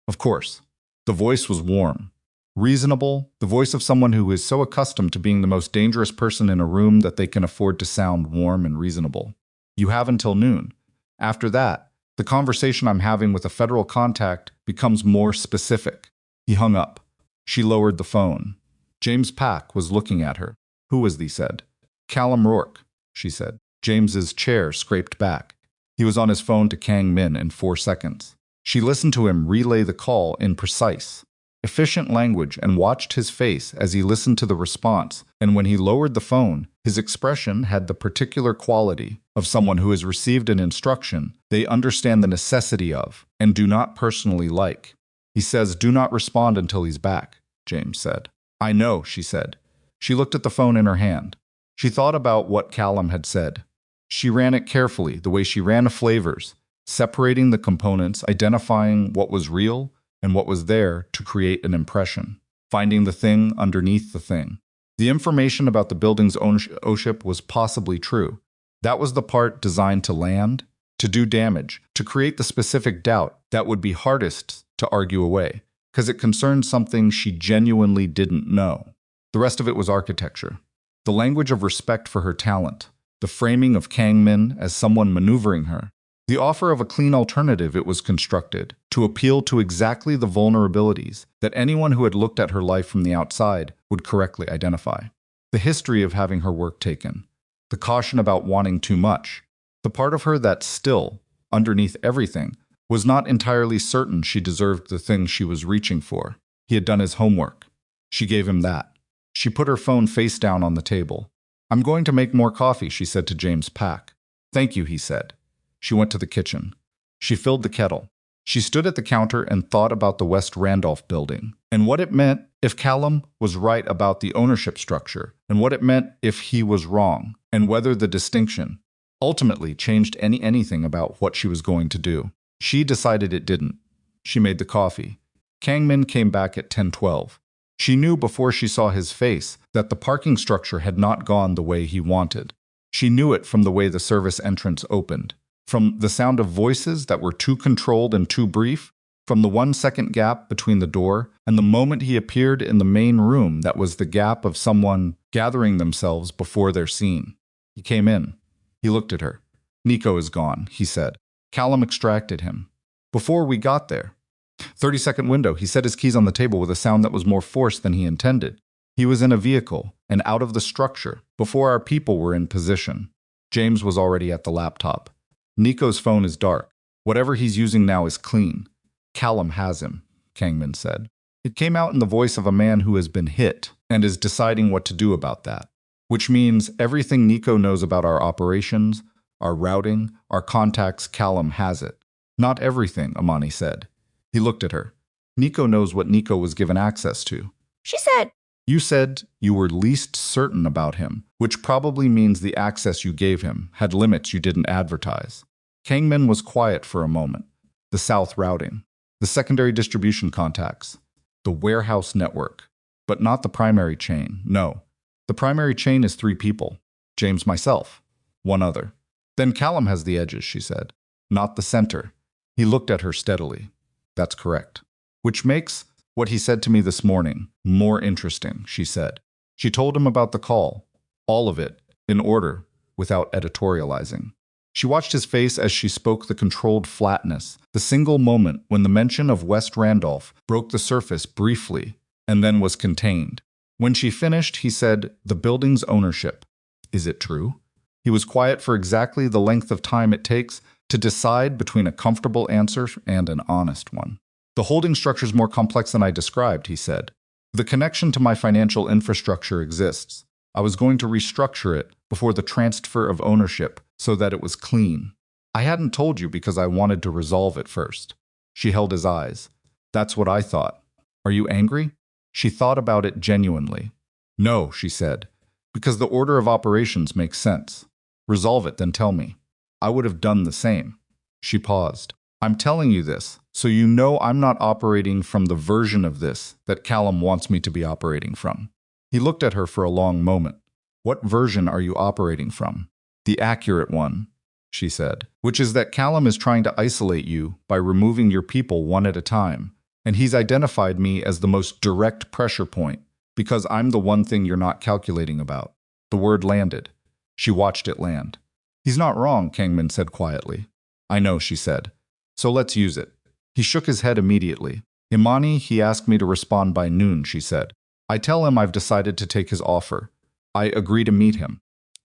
Of course. The voice was warm. Reasonable, the voice of someone who is so accustomed to being the most dangerous person in a room that they can afford to sound warm and reasonable. You have until noon. After that, the conversation I'm having with a federal contact becomes more specific. He hung up. She lowered the phone. James Pack was looking at her. Who was he said? Callum Rourke, she said. James's chair scraped back. He was on his phone to Kang-min in 4 seconds. She listened to him relay the call in precise, efficient language and watched his face as he listened to the response, and when he lowered the phone, his expression had the particular quality of someone who has received an instruction they understand the necessity of and do not personally like. He says, do not respond until he's back, James said. I know, she said. She looked at the phone in her hand. She thought about what Callum had said. She ran it carefully, the way she ran flavors, separating the components, identifying what was real and what was there to create an impression, finding the thing underneath the thing. The information about the building's ownership was possibly true. That was the part designed to land, to do damage, to create the specific doubt that would be hardest to argue away, because it concerned something she genuinely didn't know. The rest of it was architecture. The language of respect for her talent, the framing of Kang-min as someone maneuvering her, the offer of a clean alternative it was constructed to appeal to exactly the vulnerabilities that anyone who had looked at her life from the outside would correctly identify. The history of having her work taken, the caution about wanting too much, the part of her that still, underneath everything, was not entirely certain she deserved the thing she was reaching for. He had done his homework. She gave him that. She put her phone face down on the table. I'm going to make more coffee, she said to James Pack. Thank you, he said. She went to the kitchen. She filled the kettle. She stood at the counter and thought about the West Randolph building, and what it meant if Callum was right about the ownership structure, and what it meant if he was wrong, and whether the distinction ultimately changed anything about what she was going to do. She decided it didn't. She made the coffee. Kang-min came back at 10:12. She knew before she saw his face that the parking structure had not gone the way he wanted. She knew it from the way the service entrance opened. From the sound of voices that were too controlled and too brief, from the 1-second gap between the door and the moment he appeared in the main room that was the gap of someone gathering themselves before their scene. He came in. He looked at her. Nico is gone, he said. Callum extracted him. Before we got there. 30-second window, he set his keys on the table with a sound that was more forced than he intended. He was in a vehicle and out of the structure before our people were in position. James was already at the laptop. Nico's phone is dark. Whatever he's using now is clean. Callum has him, Kang-min said. It came out in the voice of a man who has been hit and is deciding what to do about that. Which means everything Nico knows about our operations, our routing, our contacts, Callum has it. Not everything, Imani said. He looked at her. Nico knows what Nico was given access to. She said, You said you were least certain about him, which probably means the access you gave him had limits you didn't advertise. Kang-min was quiet for a moment. The south routing, the secondary distribution contacts, the warehouse network, but not the primary chain, no. The primary chain is 3 people. James, myself, 1 other. Then Callum has the edges, she said. Not the center. He looked at her steadily. That's correct. Which makes what he said to me this morning more interesting, she said. She told him about the call, all of it, in order, without editorializing. She watched his face as she spoke, the controlled flatness, the single moment when the mention of West Randolph broke the surface briefly and then was contained. When she finished, he said, the building's ownership. Is it true? He was quiet for exactly the length of time it takes to decide between a comfortable answer and an honest one. The holding structure's more complex than I described, he said. The connection to my financial infrastructure exists. I was going to restructure it before the transfer of ownership so that it was clean. I hadn't told you because I wanted to resolve it first. She held his eyes. That's what I thought. Are you angry? She thought about it genuinely. No, she said, because the order of operations makes sense. Resolve it, then tell me. I would have done the same. She paused. I'm telling you this, so you know I'm not operating from the version of this that Callum wants me to be operating from. He looked at her for a long moment. What version are you operating from? The accurate one, she said, which is that Callum is trying to isolate you by removing your people one at a time, and he's identified me as the most direct pressure point because I'm the one thing you're not calculating about. The word landed. She watched it land. He's not wrong, Kang-min said quietly. I know, she said. So let's use it. He shook his head immediately. Imani, he asked me to respond by noon, she said. I tell him I've decided to take his offer. I agree to meet him.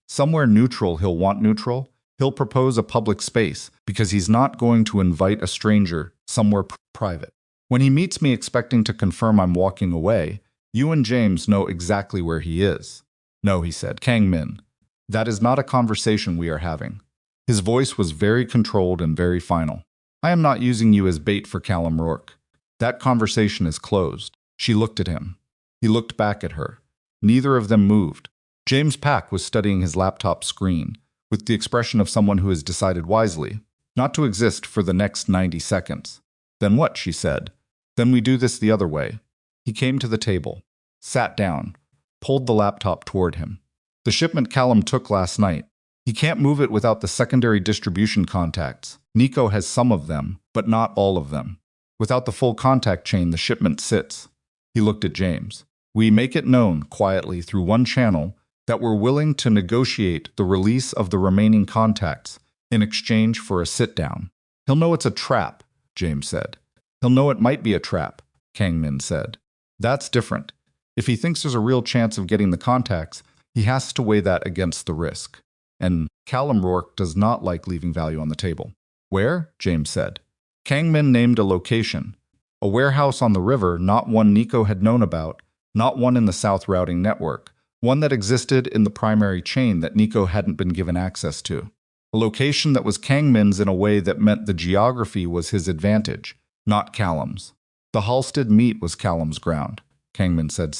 Somewhere neutral, he'll want neutral. He'll propose a public space because he's not going to invite a stranger somewhere private. When he meets me expecting to confirm I'm walking away, you and James know exactly where he is. No, he said, Kang-min. That is not a conversation we are having. His voice was very controlled and very final. I am not using you as bait for Callum Rourke. That conversation is closed. She looked at him. He looked back at her. Neither of them moved. James Pack was studying his laptop screen, with the expression of someone who has decided wisely, not to exist for the next 90 seconds. Then what, she said. Then we do this the other way. He came to the table, sat down, pulled the laptop toward him. The shipment Callum took last night. He can't move it without the secondary distribution contacts. Nico has some of them, but not all of them. Without the full contact chain, the shipment sits. He looked at James. We make it known, quietly, through one channel, that we're willing to negotiate the release of the remaining contacts in exchange for a sit-down. He'll know it's a trap, James said. He'll know it might be a trap, Kang-min said. That's different. If he thinks there's a real chance of getting the contacts, he has to weigh that against the risk. And Callum Rourke does not like leaving value on the table. Where? James said. Kang-min named a location. A warehouse on the river, not one Nico had known about, not one in the South routing network, one that existed in the primary chain that Nico hadn't been given access to. A location that was Kang-min's in a way that meant the geography was his advantage, not Callum's. The Halstead meet was Callum's ground, Kang-min said.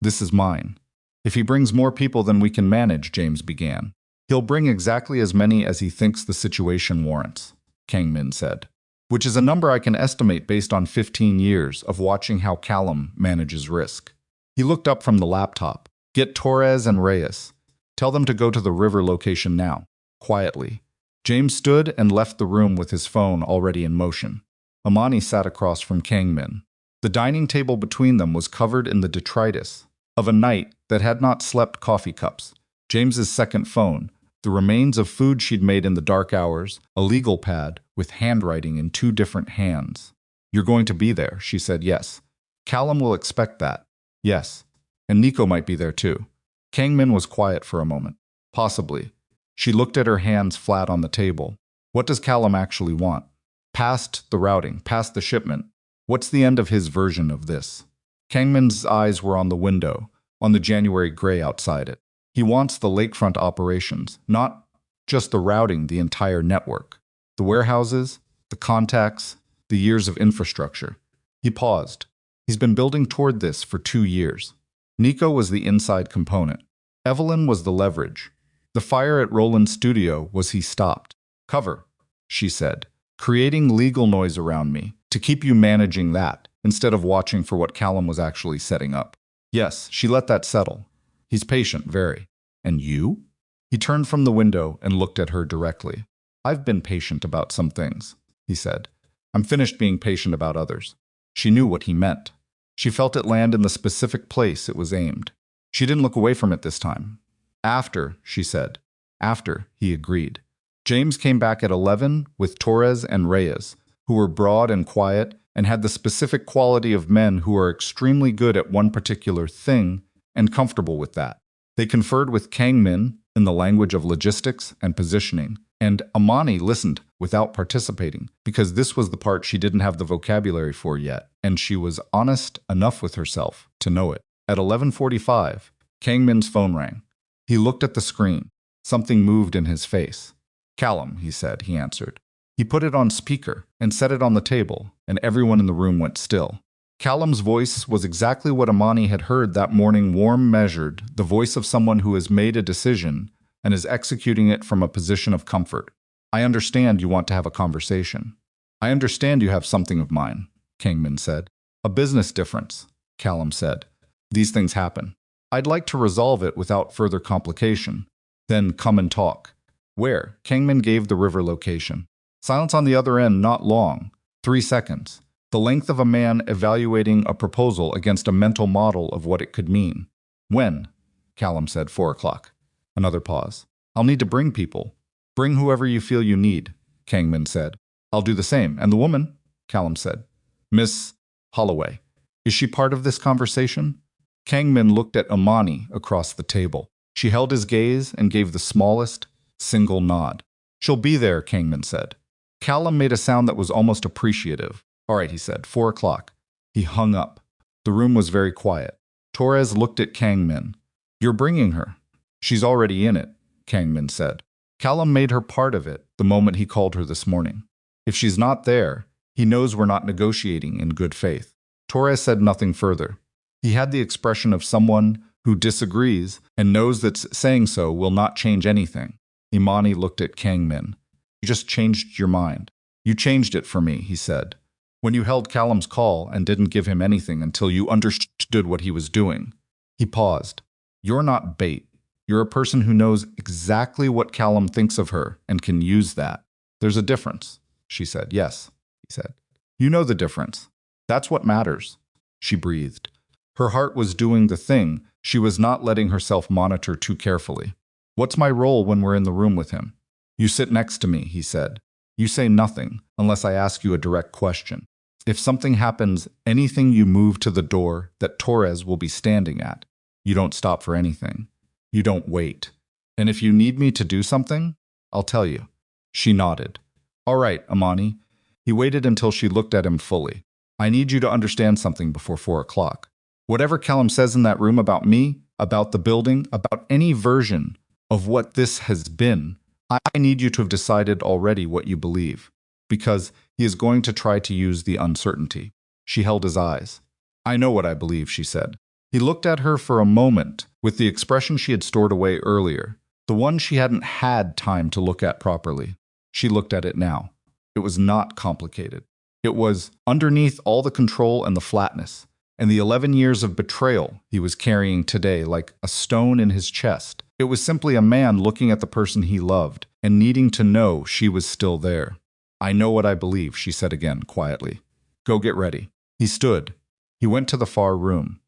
This is mine. If he brings more people than we can manage, James began. He'll bring exactly as many as he thinks the situation warrants, Kang-min said, which is a number I can estimate based on 15 years of watching how Callum manages risk. He looked up from the laptop. Get Torres and Reyes. Tell them to go to the river location now, quietly. James stood and left the room with his phone already in motion. Imani sat across from Kang-min. The dining table between them was covered in the detritus of a night that had not slept coffee cups. James's second phone, the remains of food she'd made in the dark hours, a legal pad with handwriting in 2 different hands. You're going to be there, she said. Yes. Callum will expect that. Yes. And Nico might be there too. Kang-min was quiet for a moment. Possibly. She looked at her hands flat on the table. What does Callum actually want? Past the routing, past the shipment. What's the end of his version of this? Kang-min's eyes were on the window, on the January gray outside it. He wants the lakefront operations, not just the routing, the entire network. The warehouses, the contacts, the years of infrastructure. He paused. He's been building toward this for 2 years. Nico was the inside component. Evelyn was the leverage. The fire at Roland's studio was he stopped. Cover, she said, creating legal noise around me to keep you managing that instead of watching for what Callum was actually setting up. Yes, she let that settle. He's patient, very. And you? He turned from the window and looked at her directly. I've been patient about some things, he said. I'm finished being patient about others. She knew what he meant. She felt it land in the specific place it was aimed. She didn't look away from it this time. After, she said. After, he agreed. James came back at 11 with Torres and Reyes, who were broad and quiet and had the specific quality of men who are extremely good at one particular thing and comfortable with that. They conferred with Kang-min in the language of logistics and positioning, and Imani listened without participating because this was the part she didn't have the vocabulary for yet, and she was honest enough with herself to know it. At 11:45, Kang-min's phone rang. He looked at the screen. Something moved in his face. Callum, he said, he answered. He put it on speaker and set it on the table, and everyone in the room went still. Callum's voice was exactly what Imani had heard that morning, warm, measured, the voice of someone who has made a decision and is executing it from a position of comfort. I understand you want to have a conversation. I understand you have something of mine, Kang-min said. A business difference, Callum said. These things happen. I'd like to resolve it without further complication. Then come and talk. Where? Kang-min gave the river location. Silence on the other end, not long. 3 seconds. The length of a man evaluating a proposal against a mental model of what it could mean. When? Callum said, 4 o'clock. Another pause. I'll need to bring people. Bring whoever you feel you need, Kang-min said. I'll do the same. And the woman? Callum said. Miss Holloway. Is she part of this conversation? Kang-min looked at Imani across the table. She held his gaze and gave the smallest, single nod. She'll be there, Kang-min said. Callum made a sound that was almost appreciative. All right, he said, 4 o'clock. He hung up. The room was very quiet. Torres looked at Kang-min. You're bringing her. She's already in it, Kang-min said. Callum made her part of it the moment he called her this morning. If she's not there, he knows we're not negotiating in good faith. Torres said nothing further. He had the expression of someone who disagrees and knows that saying so will not change anything. Imani looked at Kang-min. You just changed your mind. You changed it for me, he said. When you held Callum's call and didn't give him anything until you understood what he was doing. He paused. You're not bait. You're a person who knows exactly what Callum thinks of her and can use that. There's a difference, she said. Yes, he said. You know the difference. That's what matters. She breathed. Her heart was doing the thing. She was not letting herself monitor too carefully. What's my role when we're in the room with him? You sit next to me, he said. You say nothing unless I ask you a direct question. If something happens, anything you move to the door that Torres will be standing at. You don't stop for anything. You don't wait. And if you need me to do something, I'll tell you. She nodded. All right, Imani. He waited until she looked at him fully. I need you to understand something before 4 o'clock. Whatever Callum says in that room about me, about the building, about any version of what this has been, I need you to have decided already what you believe, because he is going to try to use the uncertainty. She held his eyes. I know what I believe, she said. He looked at her for a moment with the expression she had stored away earlier, the one she hadn't had time to look at properly. She looked at it now. It was not complicated. It was underneath all the control and the flatness, and the 11 years of betrayal he was carrying today like a stone in his chest. It was simply a man looking at the person he loved and needing to know she was still there. I know what I believe, she said again, quietly. Go get ready. He stood. He went to the far room.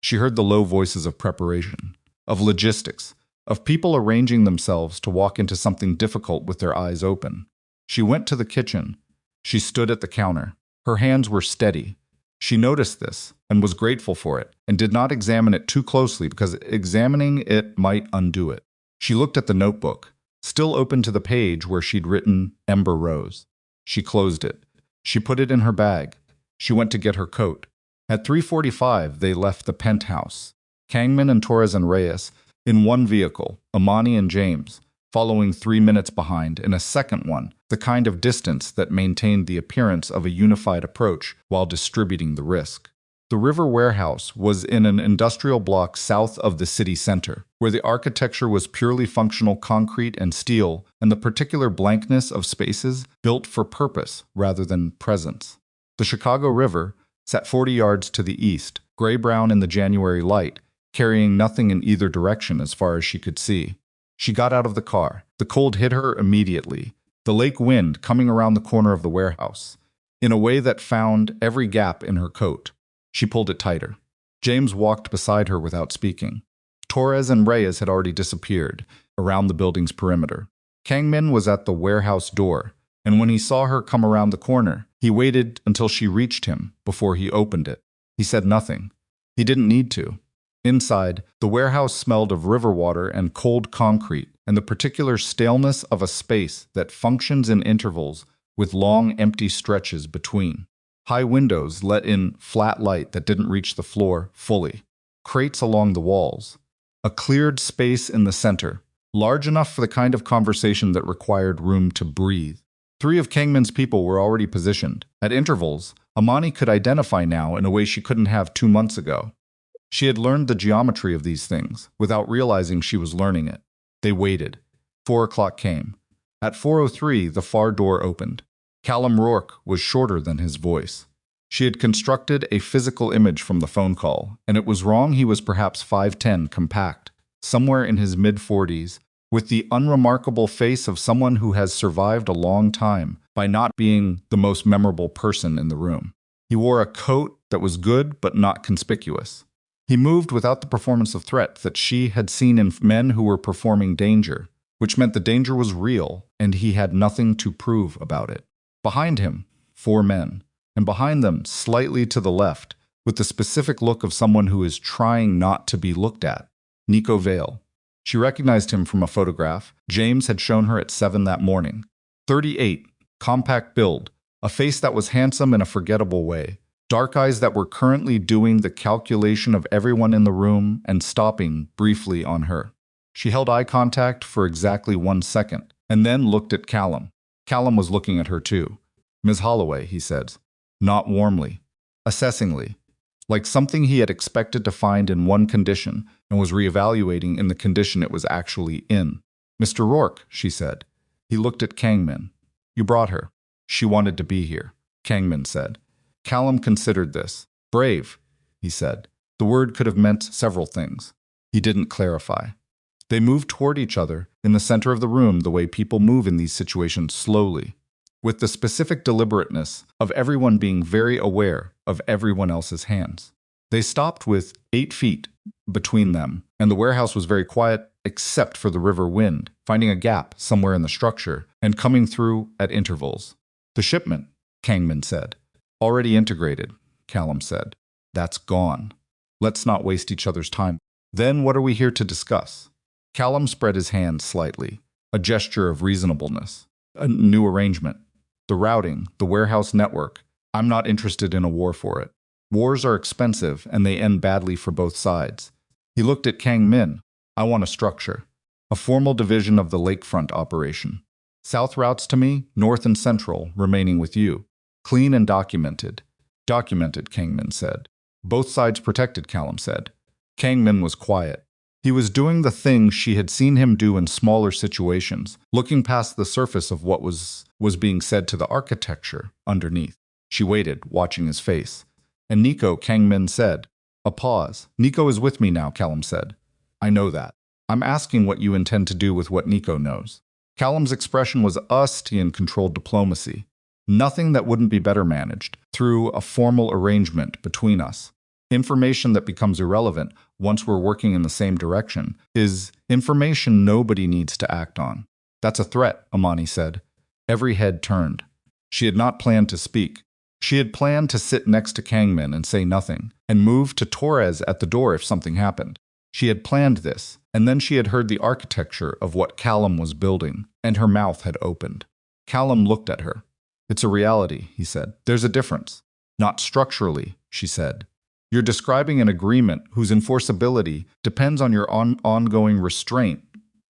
She heard the low voices of preparation, of logistics, of people arranging themselves to walk into something difficult with their eyes open. She went to the kitchen. She stood at the counter. Her hands were steady. She noticed this and was grateful for it and did not examine it too closely because examining it might undo it. She looked at the notebook, still open to the page where she'd written Ember Rose. She closed it. She put it in her bag. She went to get her coat. At 3:45, they left the penthouse. Kang-min and Torres and Reyes in one vehicle, Imani and James, following 3 minutes behind in a second one, the kind of distance that maintained the appearance of a unified approach while distributing the risk. The River Warehouse was in an industrial block south of the city center, where the architecture was purely functional concrete and steel, and the particular blankness of spaces built for purpose rather than presence. The Chicago River sat 40 yards to the east, gray-brown in the January light, carrying nothing in either direction as far as she could see. She got out of the car. The cold hit her immediately, the lake wind coming around the corner of the warehouse, in a way that found every gap in her coat. She pulled it tighter. James walked beside her without speaking. Torres and Reyes had already disappeared around the building's perimeter. Kang-min was at the warehouse door, and when he saw her come around the corner, he waited until she reached him before he opened it. He said nothing. He didn't need to. Inside, the warehouse smelled of river water and cold concrete, and the particular staleness of a space that functions in intervals with long, empty stretches between. High windows let in flat light that didn't reach the floor fully. Crates along the walls. A cleared space in the center, large enough for the kind of conversation that required room to breathe. 3 of Kang-min's people were already positioned. At intervals, Imani could identify now in a way she couldn't have 2 months ago. She had learned the geometry of these things without realizing she was learning it. They waited. 4 o'clock came. At 4:03, the far door opened. Callum Rourke was shorter than his voice. She had constructed a physical image from the phone call, and it was wrong. He was perhaps 5'10", compact, somewhere in his mid-40s, with the unremarkable face of someone who has survived a long time by not being the most memorable person in the room. He wore a coat that was good but not conspicuous. He moved without the performance of threat that she had seen in men who were performing danger, which meant the danger was real and he had nothing to prove about it. Behind him, 4 men, and behind them, slightly to the left, with the specific look of someone who is trying not to be looked at, Nico Vale. She recognized him from a photograph James had shown her at 7 that morning. 38, compact build, a face that was handsome in a forgettable way, dark eyes that were currently doing the calculation of everyone in the room and stopping briefly on her. She held eye contact for exactly 1 second, and then looked at Callum. Callum was looking at her too. "Ms. Holloway," he said, not warmly, assessingly, like something he had expected to find in one condition and was reevaluating in the condition it was actually in. "Mr. Rourke," she said. He looked at Kang-min. "You brought her. She wanted to be here," Kang-min said. Callum considered this. "Brave," he said. The word could have meant several things. He didn't clarify. They moved toward each other in the center of the room the way people move in these situations, slowly, with the specific deliberateness of everyone being very aware of everyone else's hands. They stopped with 8 feet between them, and the warehouse was very quiet except for the river wind, finding a gap somewhere in the structure and coming through at intervals. "The shipment," Kang-min said. "Already integrated," Callum said. "That's gone. Let's not waste each other's time. Then what are we here to discuss?" Callum spread his hand slightly, a gesture of reasonableness. "A new arrangement. The routing, the warehouse network. I'm not interested in a war for it. Wars are expensive, and they end badly for both sides." He looked at Kang-min. "I want a structure. A formal division of the lakefront operation. South routes to me, north and central, remaining with you. Clean and documented." "Documented," Kang-min said. "Both sides protected," Callum said. Kang-min was quiet. He was doing the thing she had seen him do in smaller situations, looking past the surface of what was being said to the architecture underneath. She waited, watching his face. "And Nico," Kang-min said. A pause. "Nico is with me now," Callum said. "I know that. I'm asking what you intend to do with what Nico knows." Callum's expression was usty and controlled diplomacy. "Nothing that wouldn't be better managed through a formal arrangement between us. Information that becomes irrelevant once we're working in the same direction is information nobody needs to act on." "That's a threat," Imani said. Every head turned. She had not planned to speak. She had planned to sit next to Kang-min and say nothing, and move to Torres at the door if something happened. She had planned this, and then she had heard the architecture of what Callum was building, and her mouth had opened. Callum looked at her. "It's a reality," he said. "There's a difference." "Not structurally," she said. "You're describing an agreement whose enforceability depends on your ongoing restraint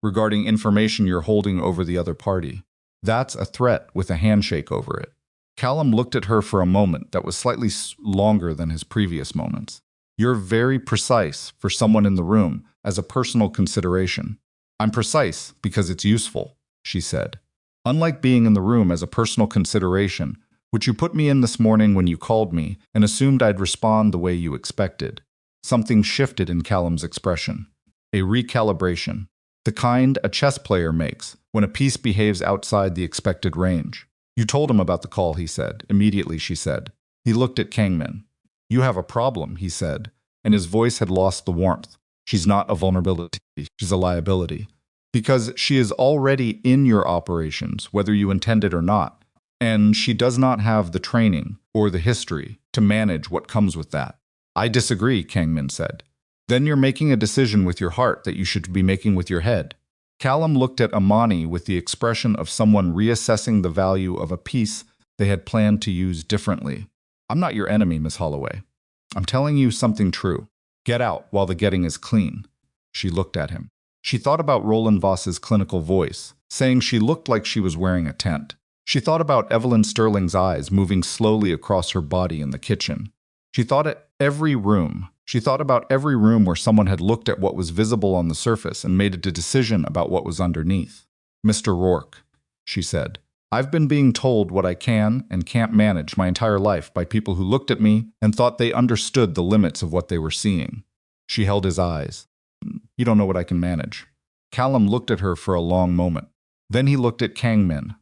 regarding information you're holding over the other party. That's a threat with a handshake over it." Callum looked at her for a moment that was slightly longer than his previous moments. You're very precise for someone in the room as a personal consideration. I'm precise because it's useful, she said. Unlike being in the room as a personal consideration, which you put me in this morning when you called me and assumed I'd respond the way you expected. Something shifted in Callum's expression. A recalibration. The kind a chess player makes when a piece behaves outside the expected range. You told him about the call, he said. Immediately, she said. He looked at Kang-min. You have a problem, he said, and his voice had lost the warmth. She's not a vulnerability, she's a liability. Because she is already in your operations, whether you intend it or not, and she does not have the training or the history to manage what comes with that. I disagree, Kang-min said. Then you're making a decision with your heart that you should be making with your head. Callum looked at Imani with the expression of someone reassessing the value of a piece they had planned to use differently. I'm not your enemy, Miss Holloway. I'm telling you something true. Get out while the getting is clean. She looked at him. She thought about Roland Voss's clinical voice, saying she looked like she was wearing a tent. She thought about Evelyn Sterling's eyes moving slowly across her body in the kitchen. She thought about every room where someone had looked at what was visible on the surface and made a decision about what was underneath. Mr. Rourke, she said, I've been being told what I can and can't manage my entire life by people who looked at me and thought they understood the limits of what they were seeing. She held his eyes. You don't know what I can manage. Callum looked at her for a long moment. Then he looked at Kang-min.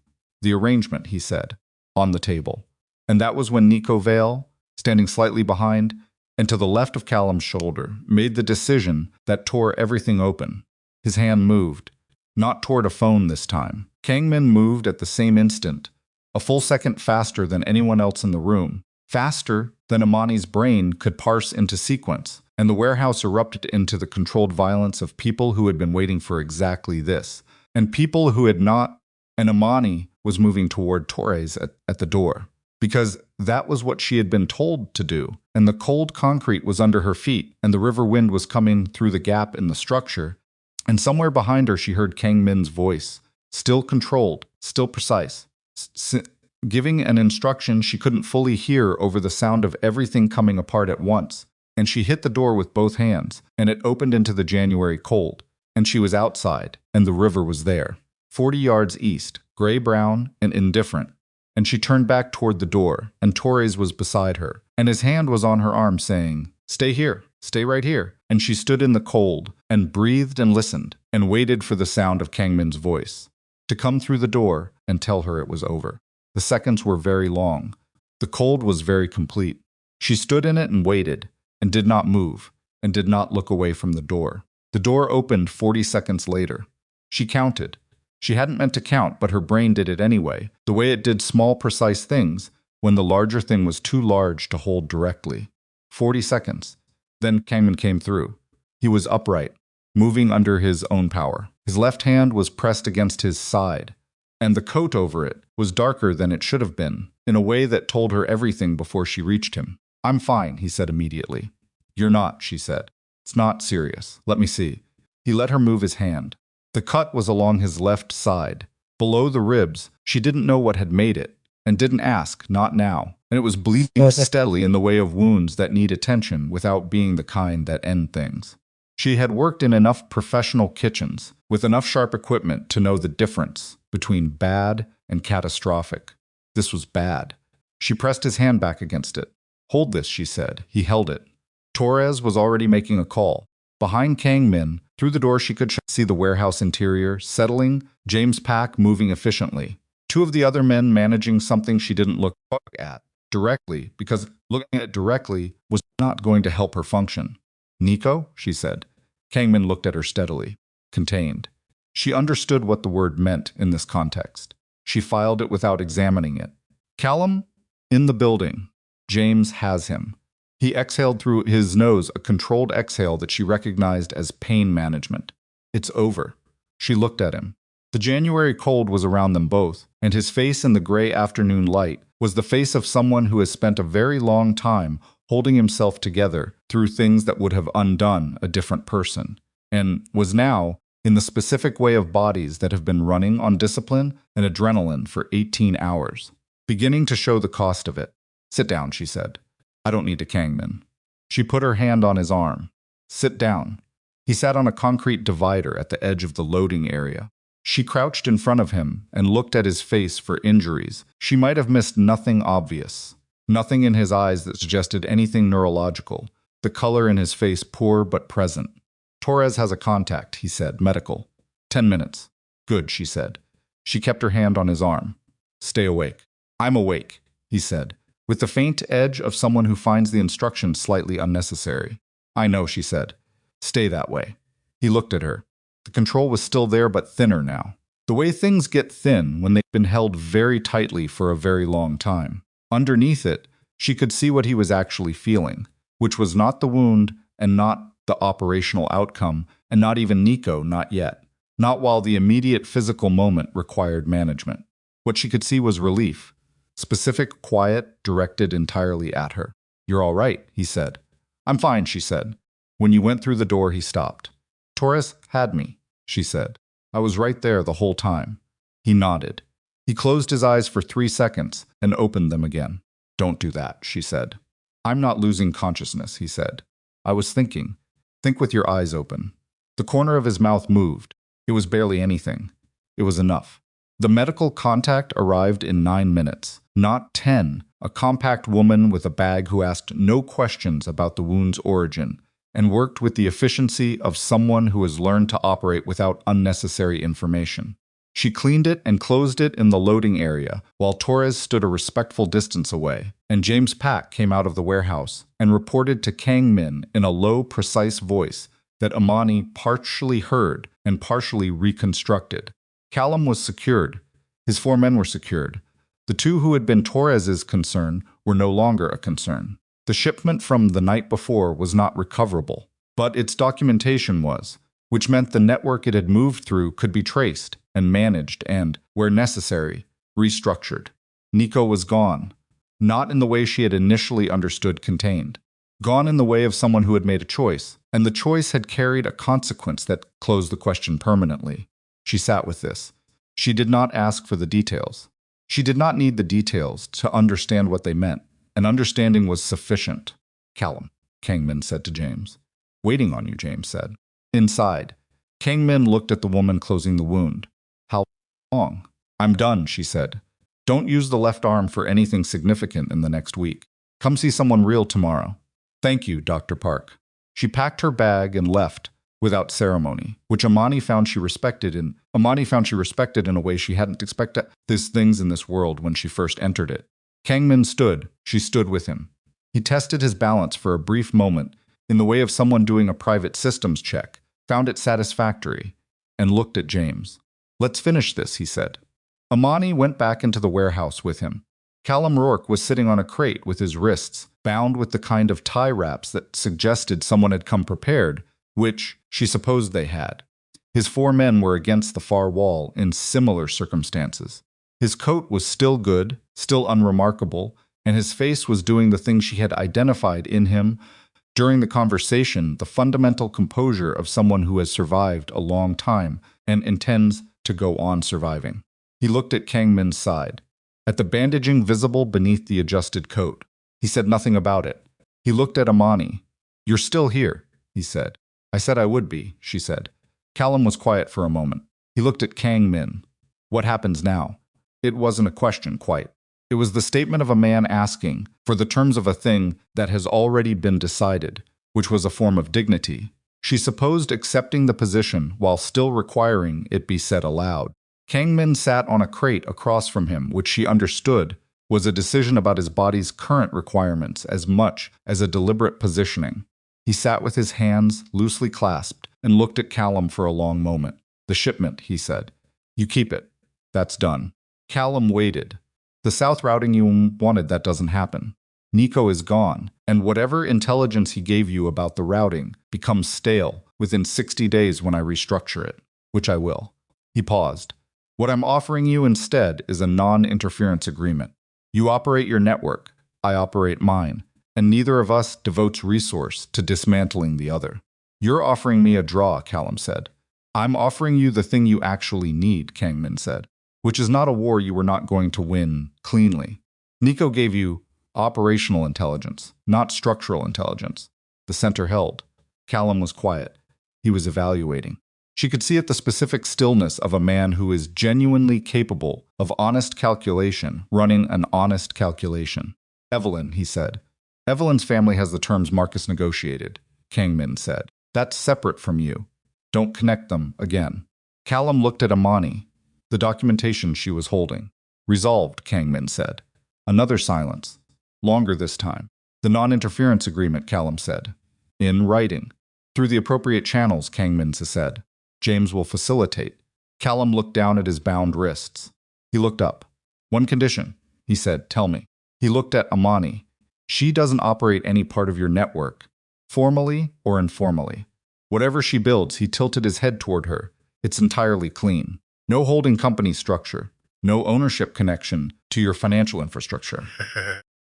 The arrangement, he said, on the table. And that was when Nico Vale, standing slightly behind, and to the left of Callum's shoulder, made the decision that tore everything open. His hand moved, not toward a phone this time. Kang-min moved at the same instant, a full second faster than anyone else in the room, faster than Imani's brain could parse into sequence, and the warehouse erupted into the controlled violence of people who had been waiting for exactly this, and people who had not, and Imani was moving toward Torres at the door, because that was what she had been told to do, and the cold concrete was under her feet, and the river wind was coming through the gap in the structure, and somewhere behind her she heard Kang-min's voice, still controlled, still precise, giving an instruction she couldn't fully hear over the sound of everything coming apart at once, and she hit the door with both hands, and it opened into the January cold, and she was outside, and the river was there, 40 yards east, gray-brown and indifferent, and she turned back toward the door, and Torres was beside her, and his hand was on her arm saying, Stay here, stay right here, and she stood in the cold, and breathed and listened, and waited for the sound of Kang-min's voice to come through the door and tell her it was over. The seconds were very long. The cold was very complete. She stood in it and waited, and did not move, and did not look away from the door. The door opened 40 seconds later. She counted. She hadn't meant to count, but her brain did it anyway, the way it did small, precise things when the larger thing was too large to hold directly. 40 seconds. Then Kang-min came through. He was upright, moving under his own power. His left hand was pressed against his side, and the coat over it was darker than it should have been, in a way that told her everything before she reached him. I'm fine, he said immediately. You're not, she said. It's not serious. Let me see. He let her move his hand. The cut was along his left side. Below the ribs, she didn't know what had made it, and didn't ask, not now, and it was bleeding steadily in the way of wounds that need attention without being the kind that end things. She had worked in enough professional kitchens, with enough sharp equipment to know the difference between bad and catastrophic. This was bad. She pressed his hand back against it. Hold this, she said. He held it. Torres was already making a call. Behind Kang-min, through the door she could see the warehouse interior, settling, James Pack moving efficiently. Two of the other men managing something she didn't look at directly, because looking at it directly was not going to help her function. Nico, she said. Kang-min looked at her steadily. Contained. She understood what the word meant in this context. She filed it without examining it. Callum, in the building. James has him. He exhaled through his nose, a controlled exhale that she recognized as pain management. It's over. She looked at him. The January cold was around them both, and his face in the gray afternoon light was the face of someone who has spent a very long time holding himself together through things that would have undone a different person, and was now in the specific way of bodies that have been running on discipline and adrenaline for 18 hours. beginning to show the cost of it. Sit down, she said. I don't need to Kang-min. She put her hand on his arm. Sit down. He sat on a concrete divider at the edge of the loading area. She crouched in front of him and looked at his face for injuries. She might have missed nothing obvious. Nothing in his eyes that suggested anything neurological. The color in his face poor but present. Torres has a contact, he said, medical. 10 minutes. Good, she said. She kept her hand on his arm. Stay awake. I'm awake, he said, with the faint edge of someone who finds the instructions slightly unnecessary. I know, she said. Stay that way. He looked at her. The control was still there but thinner now. The way things get thin when they've been held very tightly for a very long time. Underneath it, she could see what he was actually feeling, which was not the wound and not the operational outcome, and not even Nico, not yet. Not while the immediate physical moment required management. What she could see was relief. Specific quiet directed entirely at her. You're all right, he said. I'm fine, she said. When you went through the door, he stopped. Torres had me, she said. I was right there the whole time. He nodded. He closed his eyes for 3 seconds and opened them again. Don't do that, she said. I'm not losing consciousness, he said. I was thinking. Think with your eyes open. The corner of his mouth moved. It was barely anything. It was enough. The medical contact arrived in 9 minutes, not 10. A compact woman with a bag who asked no questions about the wound's origin and worked with the efficiency of someone who has learned to operate without unnecessary information. She cleaned it and closed it in the loading area while Torres stood a respectful distance away, and James Pack came out of the warehouse and reported to Kang-min in a low, precise voice that Imani partially heard and partially reconstructed. Callum was secured. His 4 men were secured. The 2 who had been Torres's concern were no longer a concern. The shipment from the night before was not recoverable, but its documentation was, which meant the network it had moved through could be traced and managed and, where necessary, restructured. Nico was gone, not in the way she had initially understood contained. Gone in the way of someone who had made a choice, and the choice had carried a consequence that closed the question permanently. She sat with this. She did not ask for the details. She did not need the details to understand what they meant. An understanding was sufficient. Callum, Kang-min said to James. Waiting on you, James said. Inside. Kang-min looked at the woman closing the wound. How long? I'm done, she said. Don't use the left arm for anything significant in the next week. Come see someone real tomorrow. Thank you, Dr. Park. She packed her bag and left, without ceremony, which Imani found she respected in a way she hadn't expected things in this world when she first entered it. Kang-min stood. She stood with him. He tested his balance for a brief moment, in the way of someone doing a private systems check, found it satisfactory, and looked at James. Let's finish this, he said. Imani went back into the warehouse with him. Callum Rourke was sitting on a crate with his wrists bound with the kind of tie wraps that suggested someone had come prepared, which she supposed they had. His 4 men were against the far wall in similar circumstances. His coat was still good, still unremarkable, and his face was doing the thing she had identified in him during the conversation, the fundamental composure of someone who has survived a long time and intends to go on surviving. He looked at Kang-min's side, at the bandaging visible beneath the adjusted coat. He said nothing about it. He looked at Imani. You're still here, he said. I said I would be, she said. Callum was quiet for a moment. He looked at Kang-min. What happens now? It wasn't a question, quite. It was the statement of a man asking for the terms of a thing that has already been decided, which was a form of dignity. She supposed accepting the position while still requiring it be said aloud. Kang-min sat on a crate across from him, which she understood was a decision about his body's current requirements as much as a deliberate positioning. He sat with his hands loosely clasped and looked at Callum for a long moment. The shipment, he said. You keep it. That's done. Callum waited. The south routing you wanted, that doesn't happen. Nico is gone, and whatever intelligence he gave you about the routing becomes stale within 60 days when I restructure it, which I will. He paused. What I'm offering you instead is a non-interference agreement. You operate your network, I operate mine, and neither of us devotes resource to dismantling the other. You're offering me a draw, Callum said. I'm offering you the thing you actually need, Kang-min said, which is not a war you were not going to win cleanly. Nico gave you operational intelligence, not structural intelligence. The center held. Callum was quiet. He was evaluating. She could see at the specific stillness of a man who is genuinely capable of honest calculation, running an honest calculation. Evelyn, he said. Evelyn's family has the terms Marcus negotiated, Kang-min said. That's separate from you. Don't connect them again. Callum looked at Imani, the documentation she was holding. Resolved, Kang-min said. Another silence. Longer this time. The non-interference agreement, Callum said. In writing. Through the appropriate channels, Kang-min said. James will facilitate. Callum looked down at his bound wrists. He looked up. One condition, he said, tell me. He looked at Imani. She doesn't operate any part of your network, formally or informally. Whatever she builds, he tilted his head toward her. It's entirely clean. No holding company structure. No ownership connection to your financial infrastructure.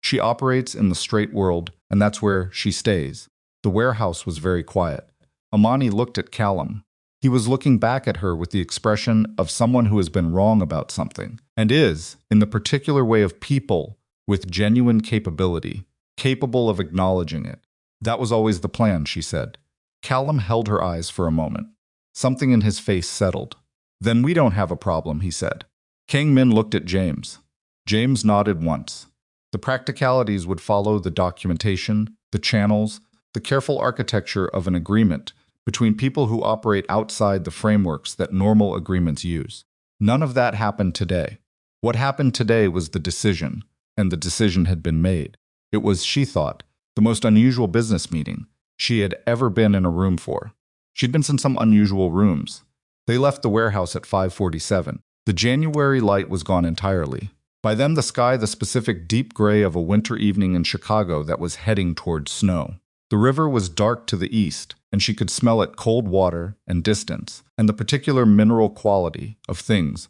She operates in the straight world, and that's where she stays. The warehouse was very quiet. Imani looked at Callum. He was looking back at her with the expression of someone who has been wrong about something, and is, in the particular way of people, with genuine capability, capable of acknowledging it. That was always the plan, she said. Callum held her eyes for a moment. Something in his face settled. Then we don't have a problem, he said. Kang-min looked at James. James nodded once. The practicalities would follow the documentation, the channels, the careful architecture of an agreement between people who operate outside the frameworks that normal agreements use. None of that happened today. What happened today was the decision, and the decision had been made. It was, she thought, the most unusual business meeting she had ever been in a room for. She'd been in some unusual rooms. They left the warehouse at 5:47. The January light was gone entirely. By then the sky the specific deep gray of a winter evening in Chicago that was heading toward snow. The river was dark to the east, and she could smell it cold water and distance, and the particular mineral quality of things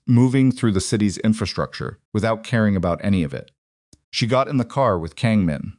moving through the city's infrastructure without caring about any of it. She got in the car with Kang-min.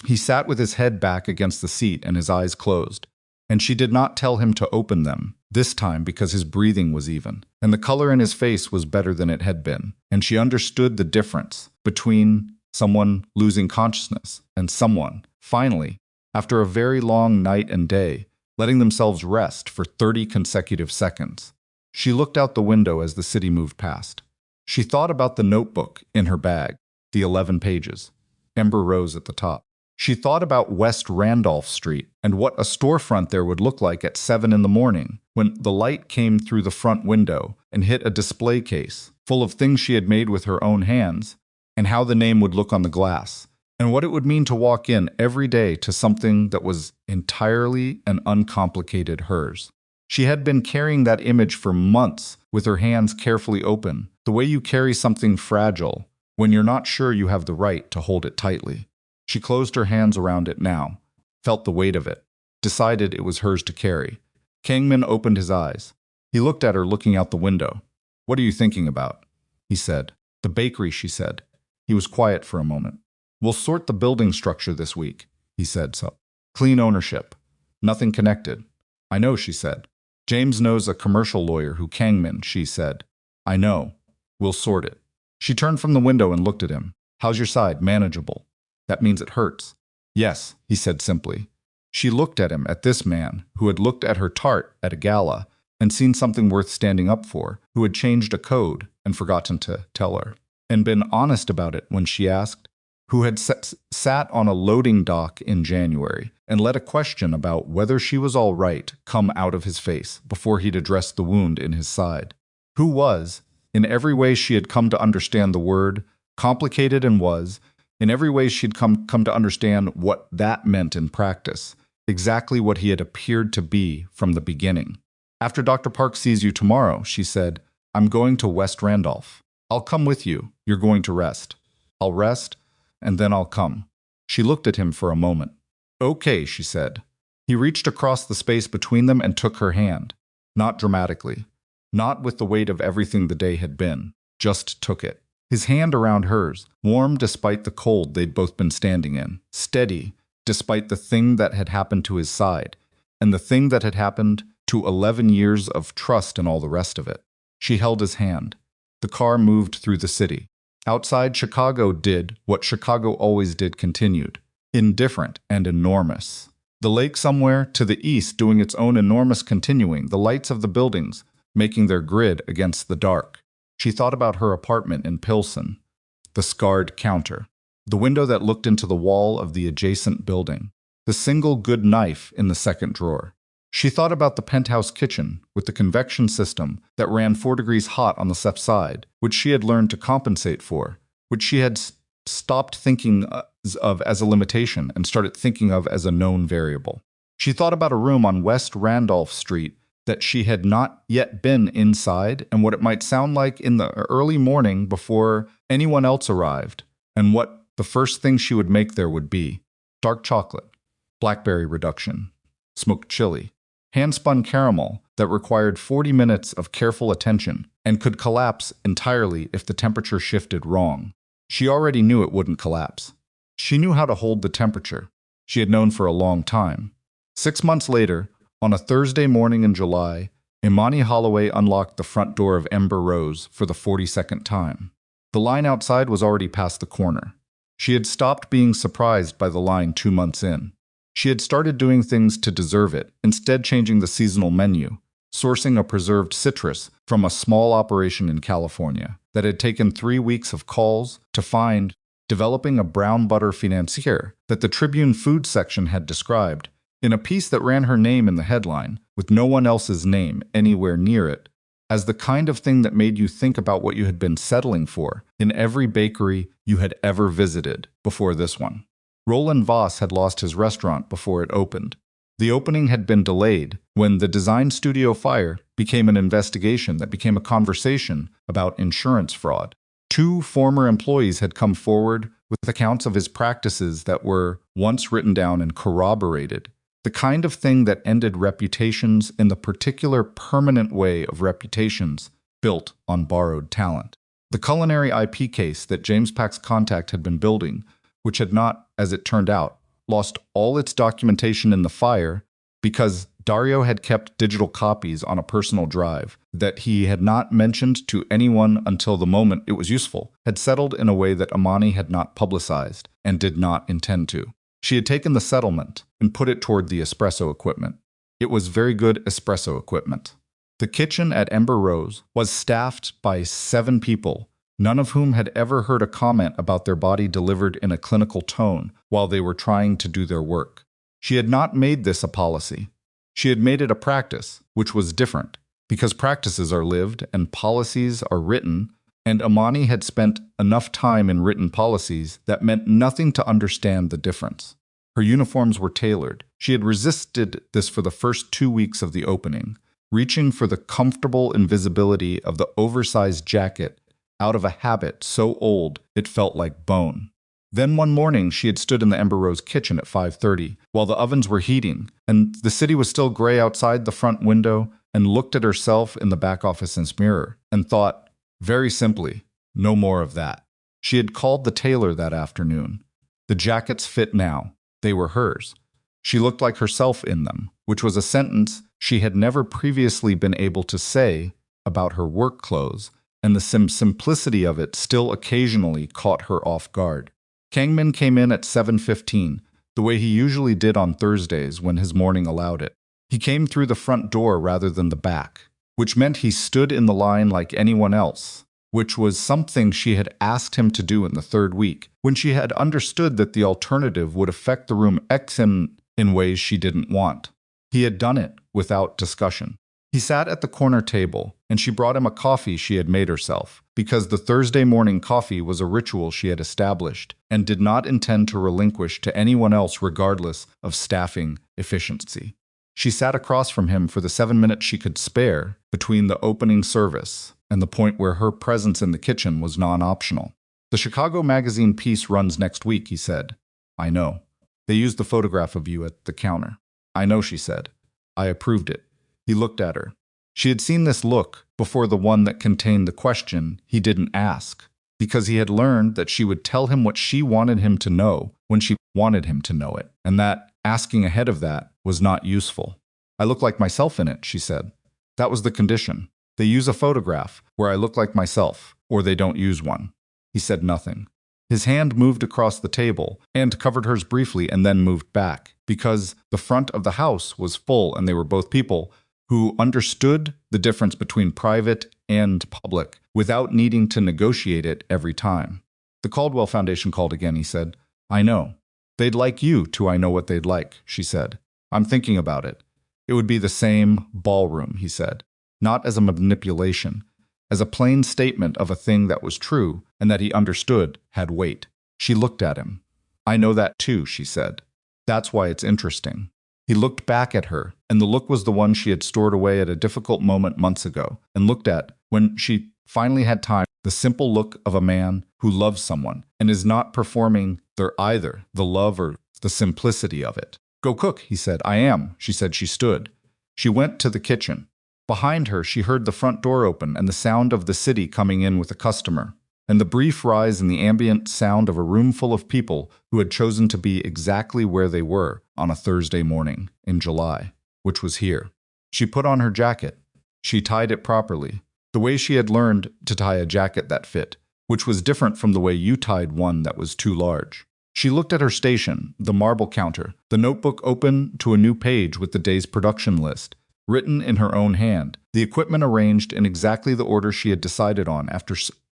He sat with his head back against the seat and his eyes closed, and she did not tell him to open them, this time because his breathing was even, and the color in his face was better than it had been, and she understood the difference between someone losing consciousness and someone, finally, after a very long night and day, letting themselves rest for 30 consecutive seconds. She looked out the window as the city moved past. She thought about the notebook in her bag, the 11 pages. Ember rose at the top. She thought about West Randolph Street and what a storefront there would look like at 7 in the morning when the light came through the front window and hit a display case full of things she had made with her own hands, and how the name would look on the glass, and what it would mean to walk in every day to something that was entirely and uncomplicated hers. She had been carrying that image for months with her hands carefully open, the way you carry something fragile when you're not sure you have the right to hold it tightly. She closed her hands around it now, felt the weight of it, decided it was hers to carry. Kang-min opened his eyes. He looked at her looking out the window. "What are you thinking about?" he said. "The bakery," she said. He was quiet for a moment. "We'll sort the building structure this week," he said. "So, clean ownership. Nothing connected." "I know," she said. "James knows a commercial lawyer who Kang-min," she said. "I know. We'll sort it." She turned from the window and looked at him. "How's your side? Manageable?" "That means it hurts." "Yes," he said simply. She looked at him, at this man, who had looked at her tart at a gala and seen something worth standing up for, who had changed a code and forgotten to tell her, and been honest about it when she asked, who had sat on a loading dock in January and let a question about whether she was all right come out of his face before he'd addressed the wound in his side. Who was, in every way she had come to understand the word, complicated and was, in every way she'd come to understand what that meant in practice, exactly what he had appeared to be from the beginning. "After Dr. Park sees you tomorrow," she said, "I'm going to West Randolph. I'll come with you. You're going to rest." "I'll rest, and then I'll come." She looked at him for a moment. "Okay," she said. He reached across the space between them and took her hand. Not dramatically. Not with the weight of everything the day had been. Just took it. His hand around hers, warm despite the cold they'd both been standing in, steady despite the thing that had happened to his side, and the thing that had happened to 11 years of trust and all the rest of it. She held his hand. The car moved through the city. Outside, Chicago did what Chicago always did continued. Indifferent and enormous. The lake somewhere to the east doing its own enormous continuing, the lights of the buildings making their grid against the dark. She thought about her apartment in Pilsen, the scarred counter, the window that looked into the wall of the adjacent building, the single good knife in the second drawer. She thought about the penthouse kitchen with the convection system that ran 4 degrees hot on the left side, which she had learned to compensate for, which she had stopped thinking of as a limitation and started thinking of as a known variable. She thought about a room on West Randolph Street that she had not yet been inside and what it might sound like in the early morning before anyone else arrived, and what the first thing she would make there would be: dark chocolate, blackberry reduction, smoked chili, hand-spun caramel that required 40 minutes of careful attention and could collapse entirely if the temperature shifted wrong. She already knew it wouldn't collapse. She knew how to hold the temperature. She had known for a long time. 6 months later, on a Thursday morning in July, Imani Holloway unlocked the front door of Ember Rose for the 42nd time. The line outside was already past the corner. She had stopped being surprised by the line 2 months in. She had started doing things to deserve it, instead changing the seasonal menu, sourcing a preserved citrus from a small operation in California that had taken 3 weeks of calls to find, developing a brown butter financier that the Tribune food section had described, in a piece that ran her name in the headline, with no one else's name anywhere near it, as the kind of thing that made you think about what you had been settling for in every bakery you had ever visited before this one. Roland Voss had lost his restaurant before it opened. The opening had been delayed when the design studio fire became an investigation that became a conversation about insurance fraud. 2 former employees had come forward with accounts of his practices that were once written down and corroborated. The kind of thing that ended reputations in the particular permanent way of reputations built on borrowed talent. The culinary IP case that James Pack's contact had been building, which had not, as it turned out, lost all its documentation in the fire because Dario had kept digital copies on a personal drive that he had not mentioned to anyone until the moment it was useful, had settled in a way that Imani had not publicized and did not intend to. She had taken the settlement and put it toward the espresso equipment. It was very good espresso equipment. The kitchen at Ember Rose was staffed by 7 people, none of whom had ever heard a comment about their body delivered in a clinical tone while they were trying to do their work. She had not made this a policy. She had made it a practice, which was different, because practices are lived and policies are written, and Imani had spent enough time in written policies that meant nothing to understand the difference. Her uniforms were tailored. She had resisted this for the first 2 weeks of the opening, reaching for the comfortable invisibility of the oversized jacket out of a habit so old it felt like bone. Then one morning she had stood in the Ember Rose kitchen at 5:30 while the ovens were heating and the city was still gray outside the front window, and looked at herself in the back office's mirror and thought, very simply, no more of that. She had called the tailor that afternoon. The jackets fit now. They were hers. She looked like herself in them, which was a sentence she had never previously been able to say about her work clothes, and the simplicity of it still occasionally caught her off guard. Kang-min came in at 7:15, the way he usually did on Thursdays when his morning allowed it. He came through the front door rather than the back, which meant he stood in the line like anyone else, which was something she had asked him to do in the 3rd week, when she had understood that the alternative would affect the room X in ways she didn't want. He had done it without discussion. He sat at the corner table, and she brought him a coffee she had made herself, because the Thursday morning coffee was a ritual she had established and did not intend to relinquish to anyone else regardless of staffing efficiency. She sat across from him for the 7 minutes she could spare between the opening service and the point where her presence in the kitchen was non-optional. The Chicago Magazine piece runs next week, he said. I know. They used the photograph of you at the counter. I know, she said. I approved it. He looked at her. She had seen this look before, the one that contained the question he didn't ask, because he had learned that she would tell him what she wanted him to know when she wanted him to know it, and that asking ahead of that was not useful. I look like myself in it, she said. That was the condition. They use a photograph where I look like myself, or they don't use one. He said nothing. His hand moved across the table and covered hers briefly and then moved back, because the front of the house was full and they were both people who understood the difference between private and public without needing to negotiate it every time. The Caldwell Foundation called again, he said. I know. They'd like you to I know what they'd like, she said. I'm thinking about it. It would be the same ballroom, he said. Not as a manipulation, as a plain statement of a thing that was true and that he understood had weight. She looked at him. I know that too, she said. That's why it's interesting. He looked back at her, and the look was the one she had stored away at a difficult moment months ago, and looked at, when she finally had time, the simple look of a man who loves someone and is not performing either the love or the simplicity of it. Go cook, he said. I am, she said. She stood. She went to the kitchen. Behind her, she heard the front door open and the sound of the city coming in with a customer, and the brief rise in the ambient sound of a room full of people who had chosen to be exactly where they were on a Thursday morning in July, which was here. She put on her jacket. She tied it properly, the way she had learned to tie a jacket that fit, which was different from the way you tied one that was too large. She looked at her station, the marble counter, the notebook open to a new page with the day's production list, written in her own hand, the equipment arranged in exactly the order she had decided on after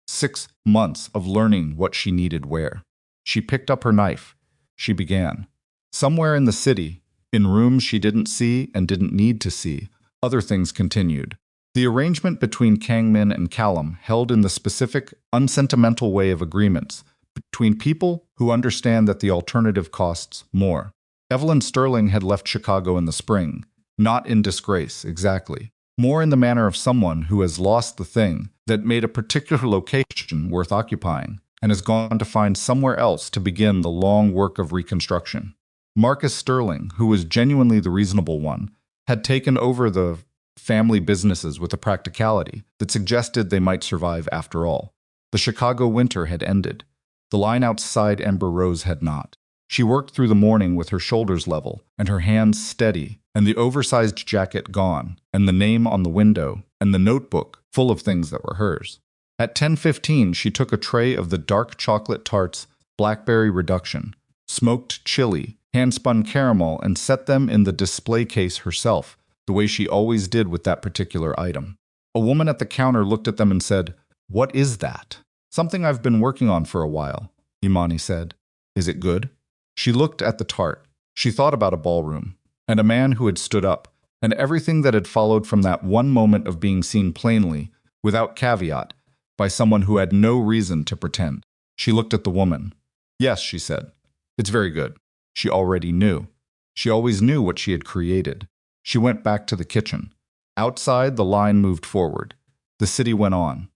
6 months of learning what she needed where. She picked up her knife. She began. Somewhere in the city, in rooms she didn't see and didn't need to see, other things continued. The arrangement between Kang-min and Callum held in the specific, unsentimental way of agreements between people who understand that the alternative costs more. Evelyn Sterling had left Chicago in the spring, not in disgrace, exactly. More in the manner of someone who has lost the thing that made a particular location worth occupying and has gone to find somewhere else to begin the long work of reconstruction. Marcus Sterling, who was genuinely the reasonable one, had taken over the family businesses with a practicality that suggested they might survive after all. The Chicago winter had ended. The line outside Ember Rose had not. She worked through the morning with her shoulders level and her hands steady, and the oversized jacket gone, and the name on the window, and the notebook full of things that were hers. At 10:15, she took a tray of the dark chocolate tarts, blackberry reduction, smoked chili, hand-spun caramel, and set them in the display case herself, the way she always did with that particular item. A woman at the counter looked at them and said, "What is that?" "Something I've been working on for a while," Imani said. "Is it good?" She looked at the tart. She thought about a ballroom, and a man who had stood up, and everything that had followed from that one moment of being seen plainly, without caveat, by someone who had no reason to pretend. She looked at the woman. "Yes," she said. "It's very good." She already knew. She always knew what she had created. She went back to the kitchen. Outside, the line moved forward. The city went on.